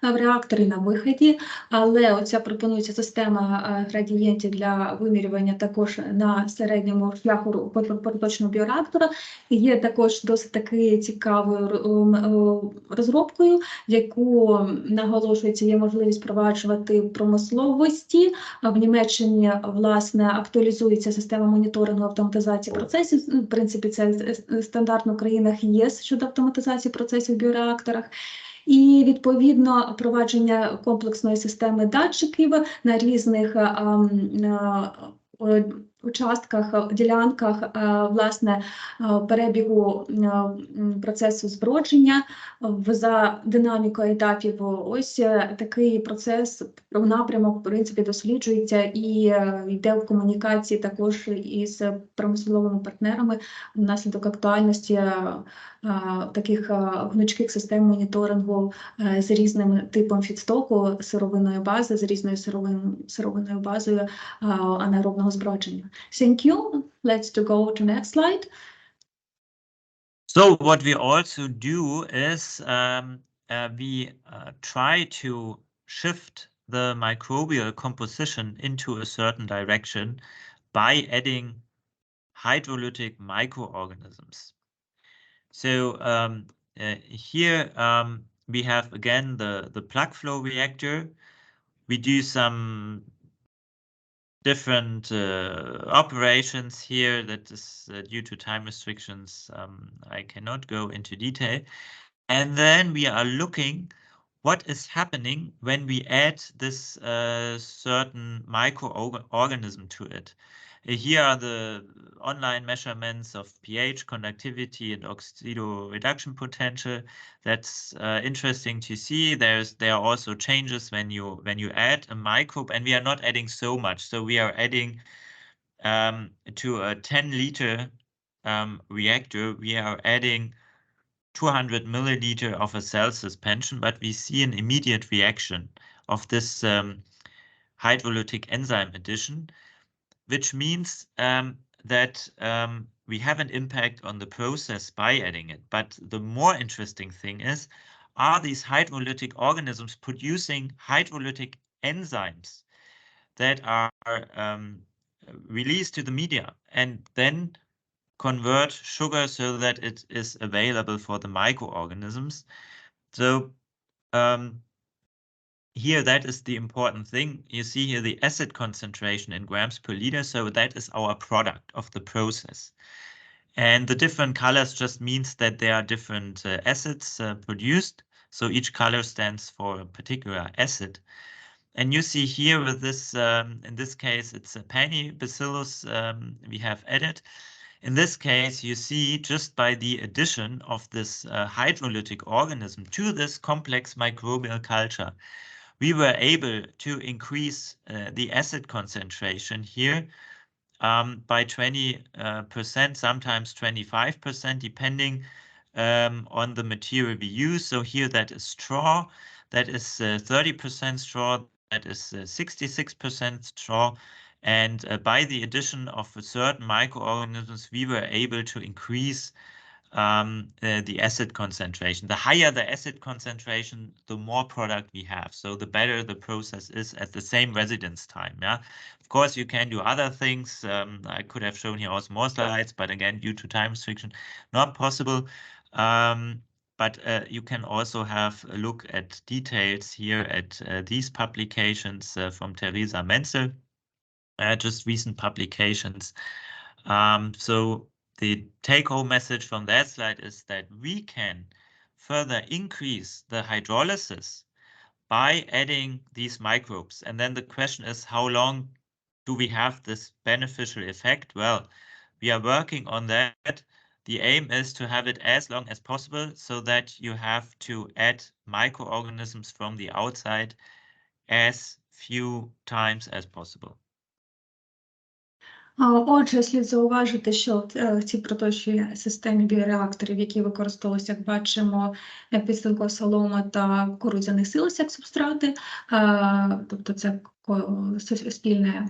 в реактори, на виході, але оця пропонується система градієнтів для вимірювання також на середньому шляху поточного біореактора. Є також досить таки цікавою розробкою, яку наголошується, є можливість впроваджувати в промисловості. В Німеччині, власне, актуалізується система моніторингу автоматизації процесів. В принципі, це стандартно в країнах ЄС щодо автоматизації процесів в біореакторах. І, відповідно, впровадження комплексної системи датчиків на різних участках, ділянках, власне, перебігу процесу збродження за динамікою етапів. Ось такий процес, напрямок, в принципі, досліджується і йде в комунікації також із промисловими партнерами внаслідок актуальності таких гнучких систем моніторингу з різним типом фідстоку, сировинної бази, з різною сировинною базою анаеробного збродження. Thank you. Let's go to next slide. So what we also do is we try to shift the microbial composition into a certain direction by adding hydrolytic microorganisms. So here we have again the plug flow reactor. We do some different operations here that is due to time restrictions. I cannot go into detail. And then we are looking what is happening when we add this certain microorganism to it. Here are the online measurements of pH, conductivity, and oxido reduction potential. That's interesting to see. There are also changes when you add a microbe, and we are not adding so much. So we are adding to a 10-liter reactor. We are adding 200 milliliter of a cell suspension, but we see an immediate reaction of this hydrolytic enzyme addition, which means that we have an impact on the process by adding it. But the more interesting thing is, are these hydrolytic organisms producing hydrolytic enzymes that are released to the media and then convert sugar so that it is available for the microorganisms. So here, that is the important thing. You see here the acid concentration in grams per liter. So that is our product of the process. And the different colors just means that there are different acids produced. So each color stands for a particular acid. And you see here with this, in this case, it's a Panibacillus we have added. In this case, you see just by the addition of this hydrolytic organism to this complex microbial culture, we were able to increase the acid concentration here by 20%, sometimes 25%, depending on the material we use. So here that is straw, that is 30% straw, that is 66% straw. And by the addition of certain microorganisms, we were able to increase the acid concentration. The higher the acid concentration, the more product we have. So the better the process is at the same residence time. Yeah, of course you can do other things. I could have shown here also more slides, but again, due to time restriction, not possible. But you can also have a look at details here at these publications from Theresa Menzel, just recent publications. So the take-home message from that slide is that we can further increase the hydrolysis by adding these microbes. And then the question is, how long do we have this beneficial effect? Well, we are working on that. The aim is to have it as long as possible so that you have to add microorganisms from the outside as few times as possible. Отже, слід зауважити, що в цій проточній системі біореакторів, які використовуються, як бачимо, підстилкова солома та кукурудзяний силос як субстрати, тобто це спільна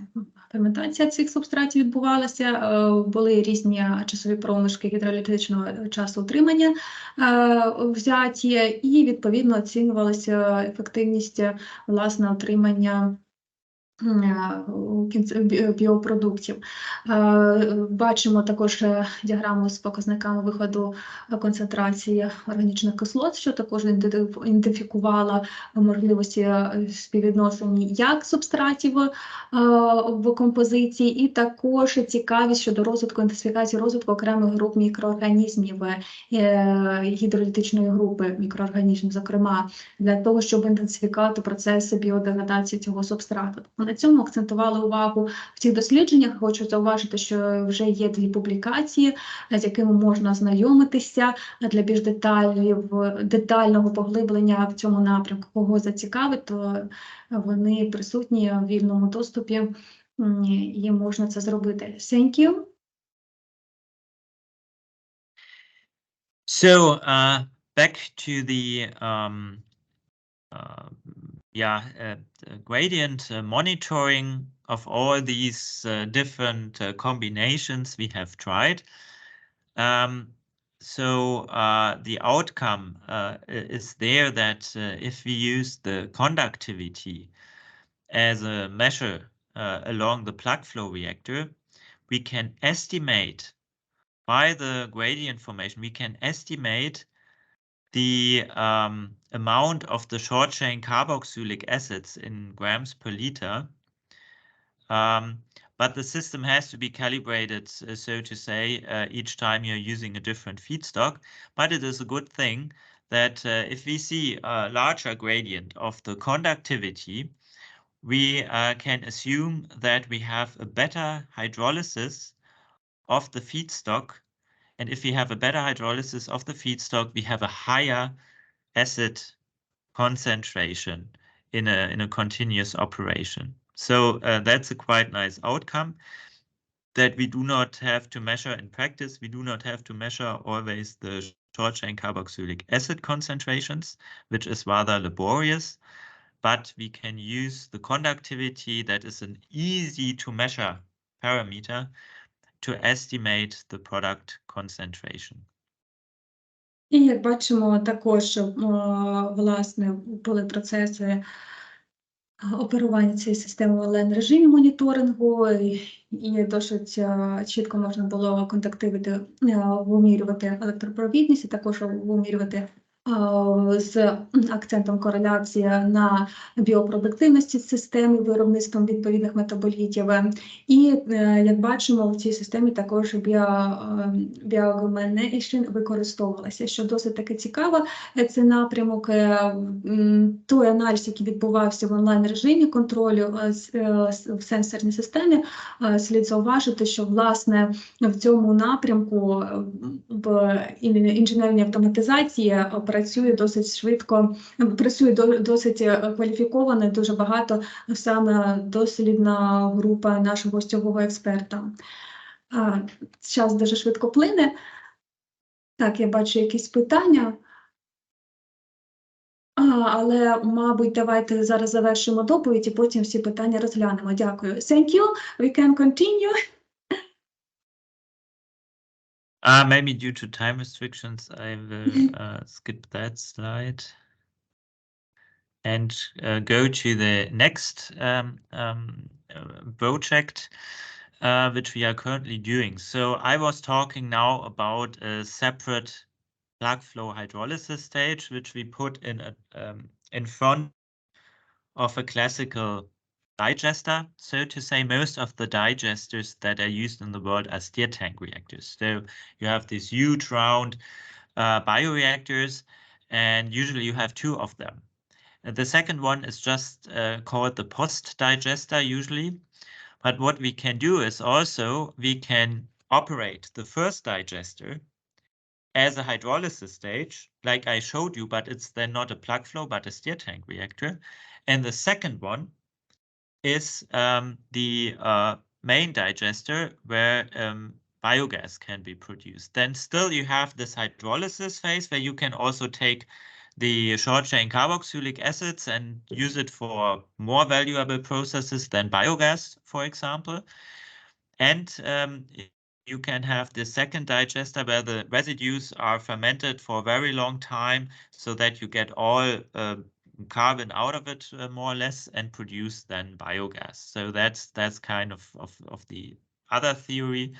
ферментація цих субстратів відбувалася, були різні часові проміжки гідролітичного часу утримання взяті, і відповідно оцінювалася ефективність власне отримання біопродуктів. Бачимо також діаграму з показниками виходу концентрації органічних кислот, що також ідентифікувала можливості співвідношення як субстратів в композиції, і також цікавість щодо розвитку, інтенсифікації розвитку окремих груп мікроорганізмів, гідролітичної групи мікроорганізмів, зокрема, для того, щоб інтенсифікувати процеси біодеградації цього субстрату. на цьому акцентували увагу в цих дослідженнях. Хочу зауважити, що вже є 2 публікації, з якими можна ознайомитися для більш детального поглиблення в цьому напрямку. Кого зацікавить, то вони присутні в вільному доступі, і можна це зробити. Thank you. So back to the gradient monitoring of all these different combinations we have tried. So the outcome is there that if we use the conductivity as a measure along the plug flow reactor, we can estimate by the gradient formation, we can estimate the amount of the short chain carboxylic acids in grams per liter. But the system has to be calibrated, so to say, each time you're using a different feedstock. But it is a good thing that if we see a larger gradient of the conductivity, we can assume that we have a better hydrolysis of the feedstock. And if we have a better hydrolysis of the feedstock, we have a higher acid concentration in a continuous operation. So that's a quite nice outcome that we do not have to measure in practice. We do not have to measure always the short chain carboxylic acid concentrations, which is rather laborious, but we can use the conductivity that is an easy to measure parameter to estimate the product concentration. І як бачимо, також власне були процеси оперування цієї системи в онлайн-режимі моніторингу, і досить чітко можна було вимірювати електропровідність, і також вимірювати з акцентом кореляції на біопродуктивності системи виробництвом відповідних метаболітів. І, як бачимо, в цій системі також біогенетика використовувалася, що досить таки цікаво. Це напрямок, той аналіз, який відбувався в онлайн-режимі контролю в сенсорній системі, слід зауважити, що, власне, в цьому напрямку в інженерній автоматизації працює досить швидко, працює досить кваліфіковано, дуже багато саме дослідна група нашого гостьового експерта. Час дуже швидко плине. Так, я бачу якісь питання. Але, мабуть, давайте зараз завершимо доповідь і потім всі питання розглянемо. Дякую. Thank you. We can continue. Maybe due to time restrictions, I will skip that slide and go to the next project, which we are currently doing. So I was talking now about a separate plug flow hydrolysis stage, which we put in front of a classical digester. So to say, most of the digesters that are used in the world are stir tank reactors. So you have these huge round bioreactors, and usually you have 2 of them. The second one is just called the post digester usually. But what we can do is also we can operate the first digester as a hydrolysis stage, like I showed you, but it's then not a plug flow, but a stir tank reactor. And the second one is the main digester where biogas can be produced. Then still you have this hydrolysis phase where you can also take the short chain carboxylic acids and use it for more valuable processes than biogas, for example. And you can have the second digester where the residues are fermented for a very long time so that you get all carbon out of it more or less and produce then biogas. So that's kind of the other theory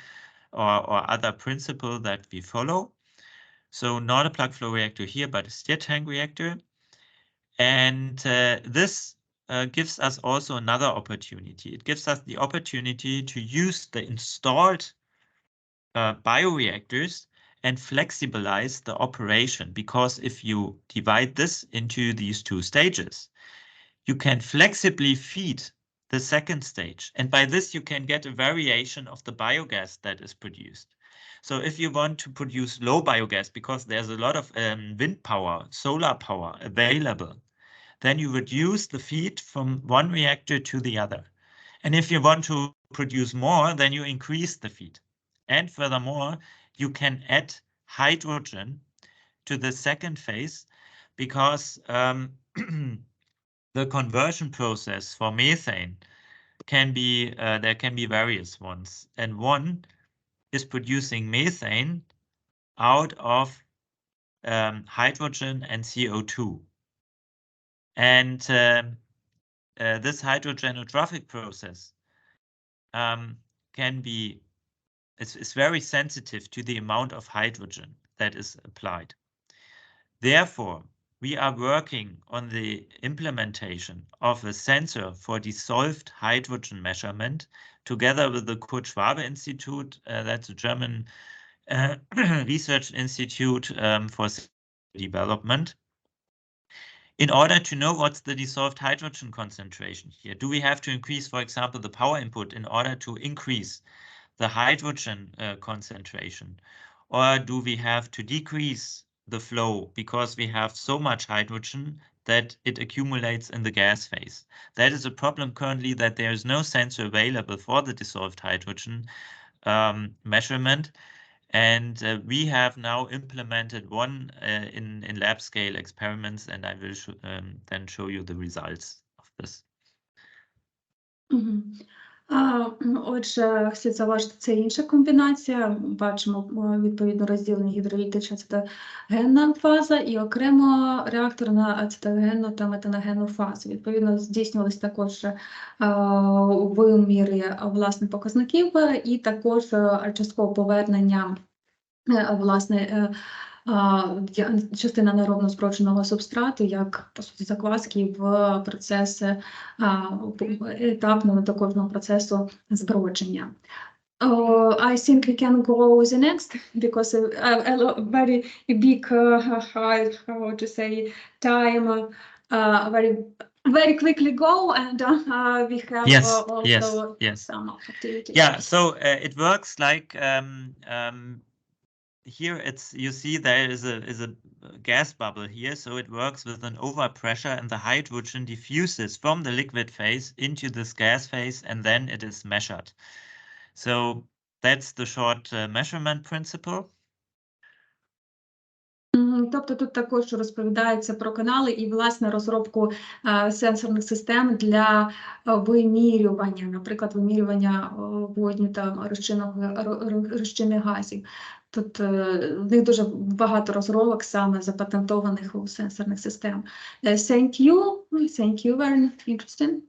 or other principle that we follow. So not a plug flow reactor here, but a stir tank reactor. And this gives us also another opportunity. It gives us the opportunity to use the installed bioreactors and flexibilize the operation, because if you divide this into these 2 stages, you can flexibly feed the second stage. And by this, you can get a variation of the biogas that is produced. So if you want to produce low biogas, because there's a lot of wind power, solar power available, then you reduce the feed from one reactor to the other. And if you want to produce more, then you increase the feed. And furthermore, you can add hydrogen to the second phase, because the conversion process for methane can be, there can be various ones. And one is producing methane out of hydrogen and CO2. And this hydrogenotrophic process can be, it's very sensitive to the amount of hydrogen that is applied. Therefore, we are working on the implementation of a sensor for dissolved hydrogen measurement together with the Kurt Schwabe Institute, that's a German research institute for development, in order to know what's the dissolved hydrogen concentration here. Do we have to increase, for example, the power input in order to increase the hydrogen concentration? Or do we have to decrease the flow because we have so much hydrogen that it accumulates in the gas phase? That is a problem currently, that there is no sensor available for the dissolved hydrogen measurement. And we have now implemented one in lab scale experiments, and I will then show you the results of this. Отже, слід зауважити, це інша комбінація. Бачимо відповідно розділення гідролітична ацетогенна фаза і окремо реактор на ацетогенну та метаногенну фазу. Відповідно, здійснювалися також виміри власне показників і також часткове повернення власне частина неровно збродженого субстрату, як по суті закваски в процес етапного до кожного процесу збродження. I think we can go the next, because a very big, how to say, time, very quickly go, and we have also some activities. Yeah, so it works like here you see there is a gas bubble here, so it works with an overpressure, and the hydrogen diffuses from the liquid phase into this gas phase, and then it is measured. So that's the short measurement principle. Тобто тут також розповідається про канали і, власне, розробку сенсорних систем для вимірювання, наприклад, вимірювання водню та розчинних газів. Тут в них дуже багато розробок саме запатентованих у сенсорних систем. Thank you, very interesting.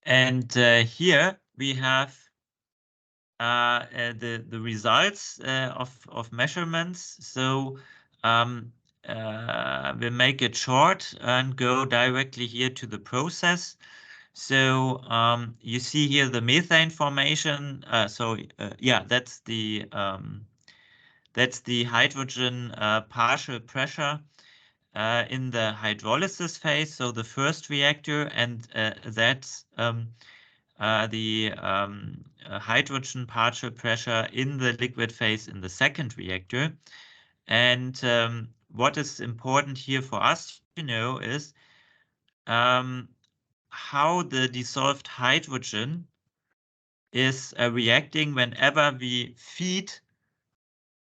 And here we have the results of measurements. So we'll make it short and go directly here to the process. So you see here the methane formation. Yeah, that's the hydrogen partial pressure in the hydrolysis phase, so the first reactor, and that's the hydrogen partial pressure in the liquid phase in the second reactor. And what is important here for us to know is how the dissolved hydrogen is reacting whenever we feed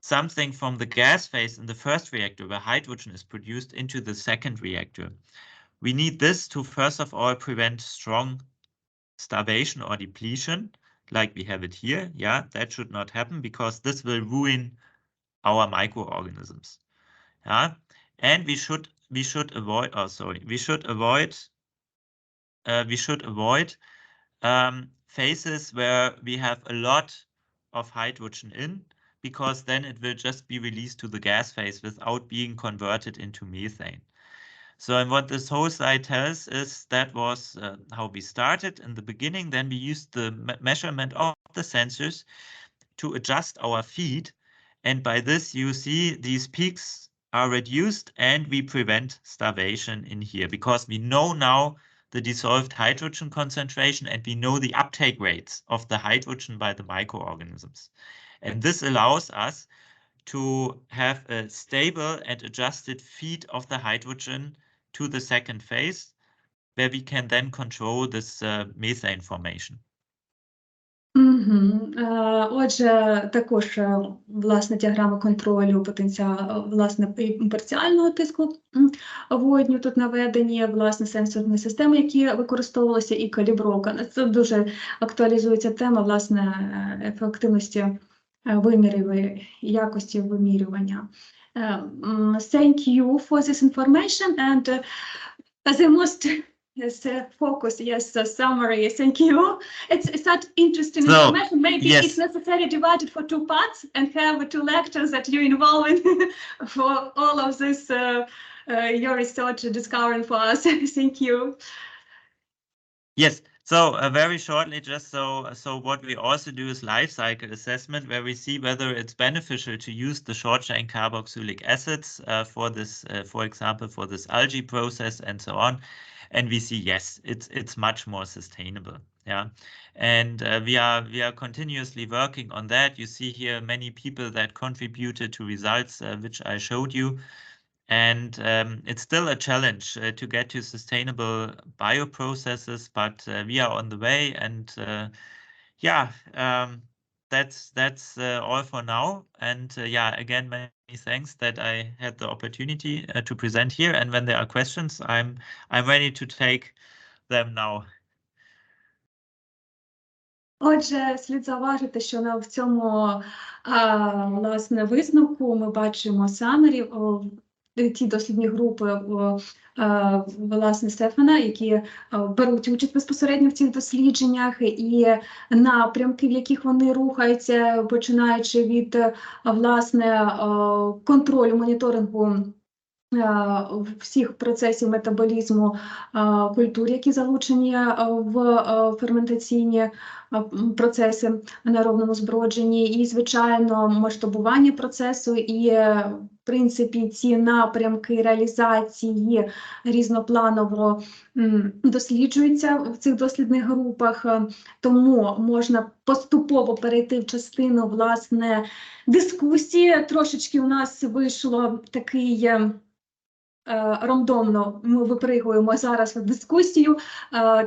something from the gas phase in the first reactor, where hydrogen is produced, into the second reactor. We need this to, first of all, prevent strong starvation or depletion, like we have it here. Yeah, that should not happen, because this will ruin our microorganisms. Yeah, and we should avoid phases where we have a lot of hydrogen in, because then it will just be released to the gas phase without being converted into methane. So, and what this whole slide tells is that was how we started in the beginning. Then we used the measurement of the sensors to adjust our feed. And by this, you see these peaks are reduced, and we prevent starvation in here, because we know now the dissolved hydrogen concentration, and we know the uptake rates of the hydrogen by the microorganisms. And this allows us to have a stable and adjusted feed of the hydrogen to the second phase, where we can then control this methane formation. Отже, також власне діаграма контролю власне парціального тиску водню тут наведені, власне сенсорні системи, які використовувалися, і калібровка. Це дуже актуалізується тема власне ефективності вимірів і якості вимірювання. Thank you for this information, and the most focus, summary, thank you. It's that interesting information. Maybe it's necessary divided for two parts and have two lectures that you involve in for all of this your research discovering for us. Thank you. Yes. So very shortly, just so what we also do is life cycle assessment, where we see whether it's beneficial to use the short chain carboxylic acids for this, for example, for this algae process and so on. And we see, yes, it's much more sustainable. Yeah, and we are continuously working on that. You see here many people that contributed to results which I showed you. And it's still a challenge to get to sustainable bioprocesses, but we are on the way. And that's all for now. And again, many thanks that I had the opportunity to present here. And when there are questions, I'm ready to take them now. Отже, слід зауважити, що в цьому власне висновку ми бачимо самері, ті дослідні групи власне Стефана, які беруть участь безпосередньо в цих дослідженнях, і напрямки, в яких вони рухаються, починаючи від власне контролю, моніторингу всіх процесів метаболізму культур, які залучені в ферментаційні процеси анаеробному збродженні, і, звичайно, масштабування процесу, і, в принципі, ці напрямки реалізації різнопланово досліджуються в цих дослідних групах, тому можна поступово перейти в частину, власне, дискусії. Трошечки у нас вийшло такий рандомно, ми випригуємо зараз в дискусію,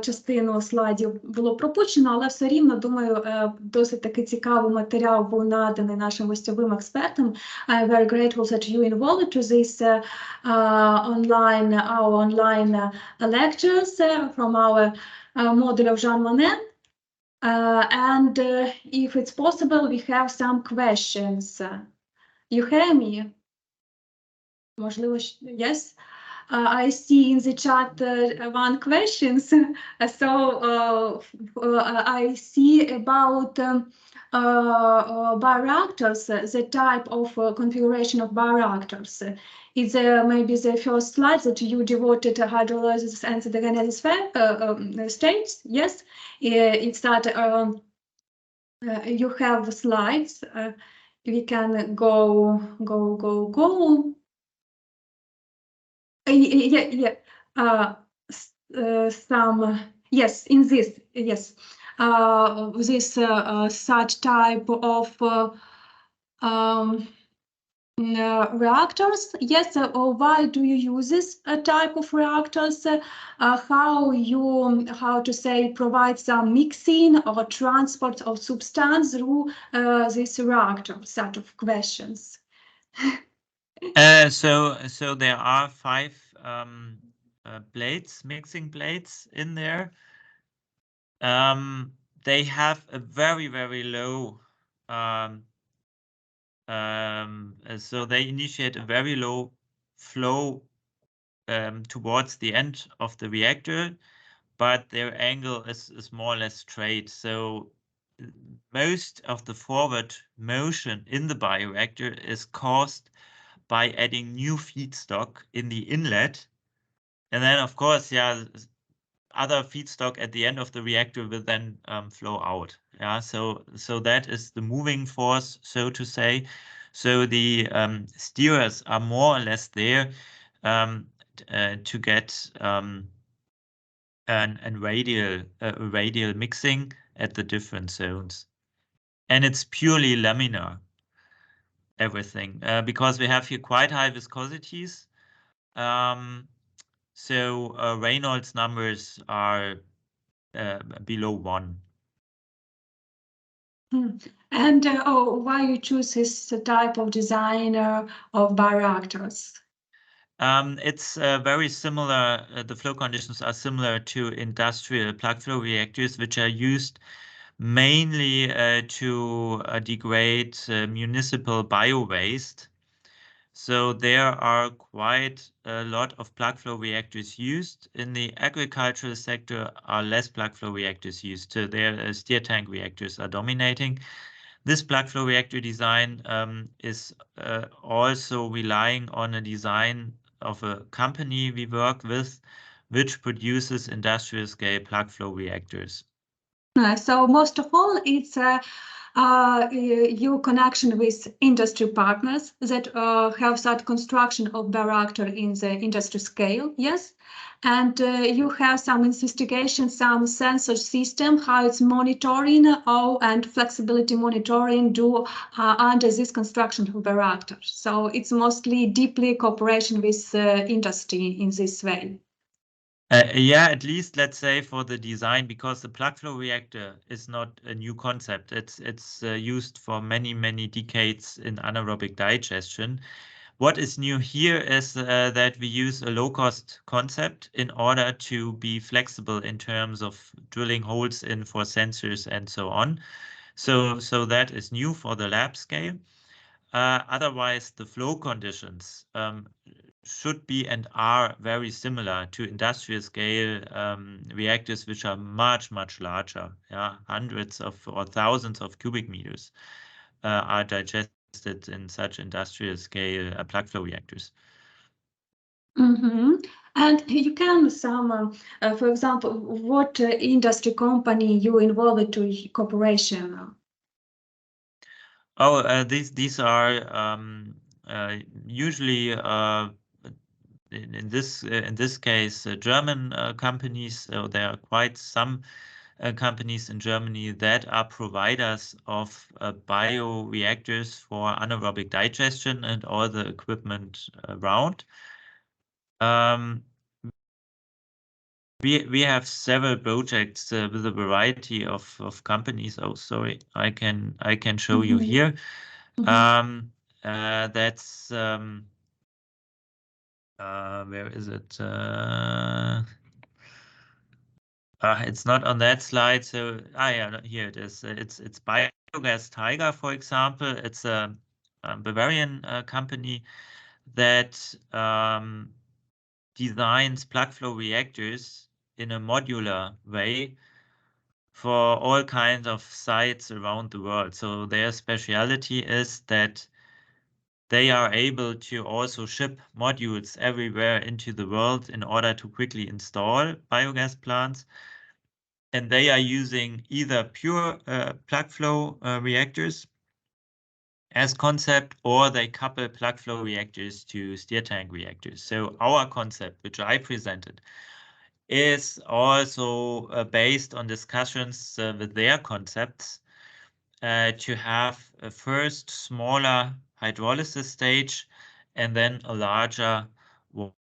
частину слайдів було пропущено, але все рівно, думаю, досить таки цікавий матеріал був наданий нашим гостьовим експертам. I'm very grateful that you involved to this online lectures from our model of Jean Monnet. And if it's possible, we have some questions. You hear me? Можливо, yes. I see in the chat one question. So I see about bioreactors, the type of configuration of bioreactors. It's maybe the first slide that you devoted to hydrolysis and cytogenesis states. Yes, it's that you have slides. We can go. Some, yes, in this, yes, this such type of reactors. Yes, why do you use this type of reactors? How to say, provide some mixing or transport of substance through this reactor? Set of questions. So there are 5 plates, mixing plates in there. They have a very, very low, so they initiate a very low flow towards the end of the reactor, but their angle is more or less straight. So most of the forward motion in the bioreactor is caused by adding new feedstock in the inlet. And then, of course, other feedstock at the end of the reactor will then flow out. Yeah, so that is the moving force, so to say. So the steerers are more or less there to get and radial mixing at the different zones. And it's purely laminar, everything, because we have here quite high viscosities. So Reynolds numbers are below 1. And why you choose this type of design of bioreactors? It's very similar. The flow conditions are similar to industrial plug flow reactors, which are used mainly to degrade municipal bio-waste. So there are quite a lot of plug flow reactors used. In the agricultural sector are less plug flow reactors used. So there steer tank reactors are dominating. This plug flow reactor design is also relying on a design of a company we work with, which produces industrial scale plug flow reactors. So most of all, it's your connection with industry partners that have that construction of bioreactor in the industry scale, yes? And you have some investigation, some sensor system, how it's monitoring and flexibility monitoring do under this construction of bioreactor. So it's mostly deeply cooperation with industry in this way. Yeah, at least let's say for the design, because the plug flow reactor is not a new concept. It's used for many decades in anaerobic digestion. What is new here is that we use a low-cost concept in order to be flexible in terms of drilling holes in for sensors and so on. So that is new for the lab scale. Otherwise, the flow conditions should be and are very similar to industrial scale reactors, which are much larger. Yeah, hundreds of or thousands of cubic meters are digested in such industrial scale plug flow reactors. And you can for example, what industry company you involved to cooperation? Oh, these are usually in this case German companies. So there are quite some companies in Germany that are providers of bioreactors for anaerobic digestion and all the equipment around. We have several projects with a variety of companies. Oh, sorry, I can show you here. That's where is it? It's not on that slide. So yeah, here it is. It's Biogas Tiger, for example. It's a Bavarian company that designs plug flow reactors in a modular way for all kinds of sites around the world. So their speciality is that they are able to also ship modules everywhere into the world in order to quickly install biogas plants. And they are using either pure plug flow reactors as concept, or they couple plug flow reactors to steer tank reactors. So our concept, which I presented, is also based on discussions with their concepts to have a first smaller hydrolysis stage and then a larger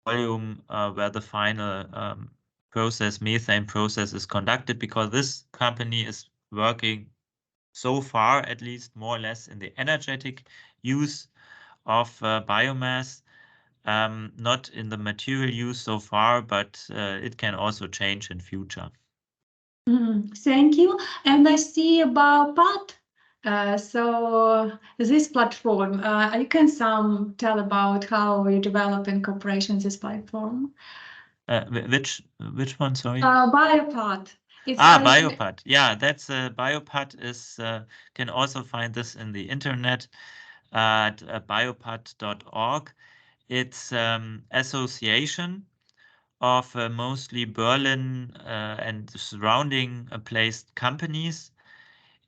volume where the final methane process is conducted, because this company is working so far, at least more or less, in the energetic use of biomass, not in the material use so far, but it can also change in future. Thank you. And I see Biopod. So this platform, you can tell about how you develop in cooperation this platform. Which one? Sorry. Biopod. Biopod. Yeah, that's Biopod is can also find this in the internet at biopod.org. It's association of mostly Berlin and surrounding placed companies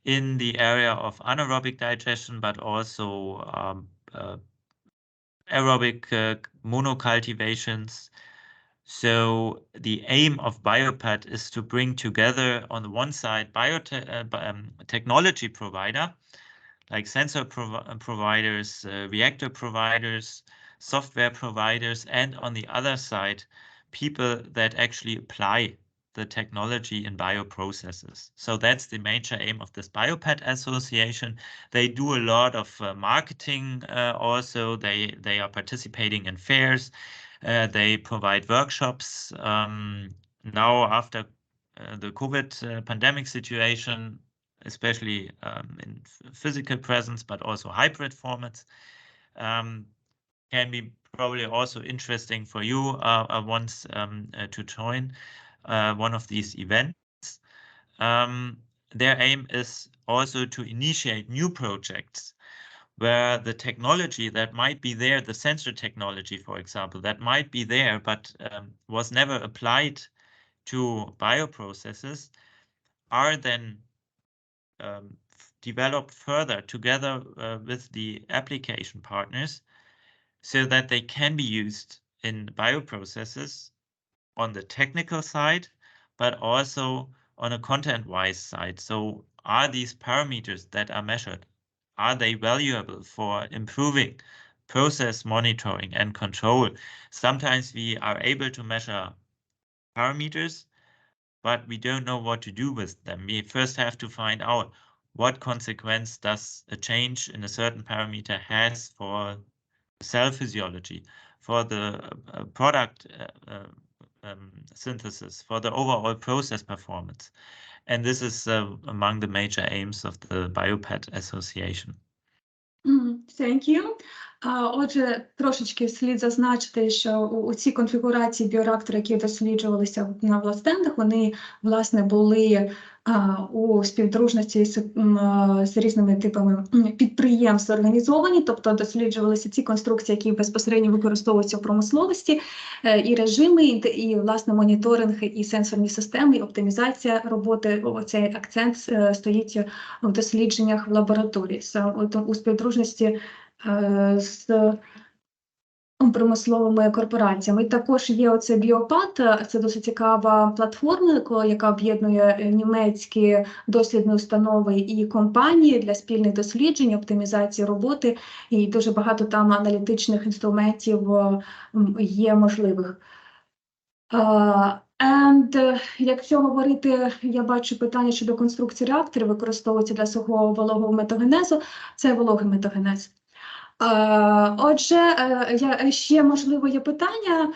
in the area of anaerobic digestion, but also aerobic monocultivations, So the aim of BioPad is to bring together, on the one side, technology provider, like sensor providers, reactor providers, software providers, and on the other side, people that actually apply the technology in bioprocesses. So that's the major aim of this BioPad Association. They do a lot of marketing also. They are participating in fairs. They provide workshops. Now after the COVID pandemic situation, especially in physical presence, but also hybrid formats, can be probably also interesting for you once to join one of these events. Their aim is also to initiate new projects where the technology that might be there, the sensor technology, for example, that might be there, but was never applied to bioprocesses, are then developed further together with the application partners so that they can be used in bioprocesses on the technical side, but also on a content-wise side. So are these parameters that are measured, are they valuable for improving process monitoring and control? Sometimes we are able to measure parameters, but we don't know what to do with them. We first have to find out what consequence does a change in a certain parameter has for cell physiology, for the product synthesis, for the overall process performance. And this is among the major aims of the BioPad Association. Thank you. Отже, трошечки слід зазначити, що у цій конфігурації біореактори, які досліджувалися на властендах, вони, власне, були у співдружності з різними типами підприємств організовані, тобто досліджувалися ці конструкції, які безпосередньо використовуються в промисловості, і режими, і, власне, моніторинг, і сенсорні системи, і оптимізація роботи. Оцей акцент стоїть в дослідженнях в лабораторії. У співдружності з промисловими корпораціями. І також є оце BioPad, це досить цікава платформа, яка об'єднує німецькі дослідні установи і компанії для спільних досліджень, оптимізації роботи, і дуже багато там аналітичних інструментів є можливих. Якщо говорити, я бачу питання щодо конструкції реакторів, використовується для сухого вологого метагенезу, це вологий метагенез. Отже, ще, можливо, є питання,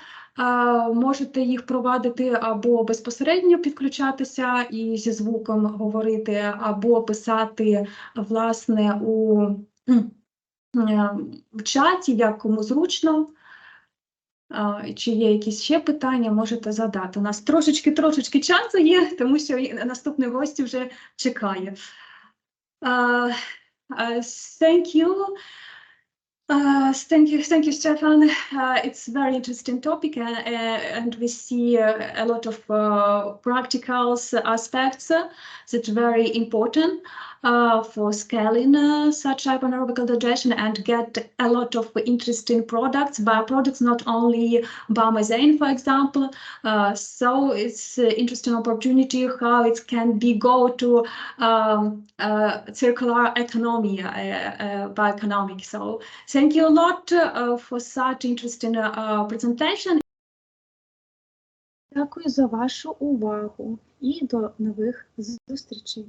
можете їх провадити або безпосередньо підключатися і зі звуком говорити, або писати, власне, в чаті, як кому зручно. Чи є якісь ще питання, можете задати. У нас трошечки часу є, тому що наступний гость вже чекає. Thank you. Thank you, Stefan. It's a very interesting topic, and we see a lot of practical aspects that are very important for scaling such type of anaerobic digestion and get a lot of interesting products, bioproducts, not only biomethane, for example. So it's an interesting opportunity how it can be go to circular economy, bioeconomics. So thank you a lot for such interesting presentation. Дякую за вашу увагу і до нових зустрічей.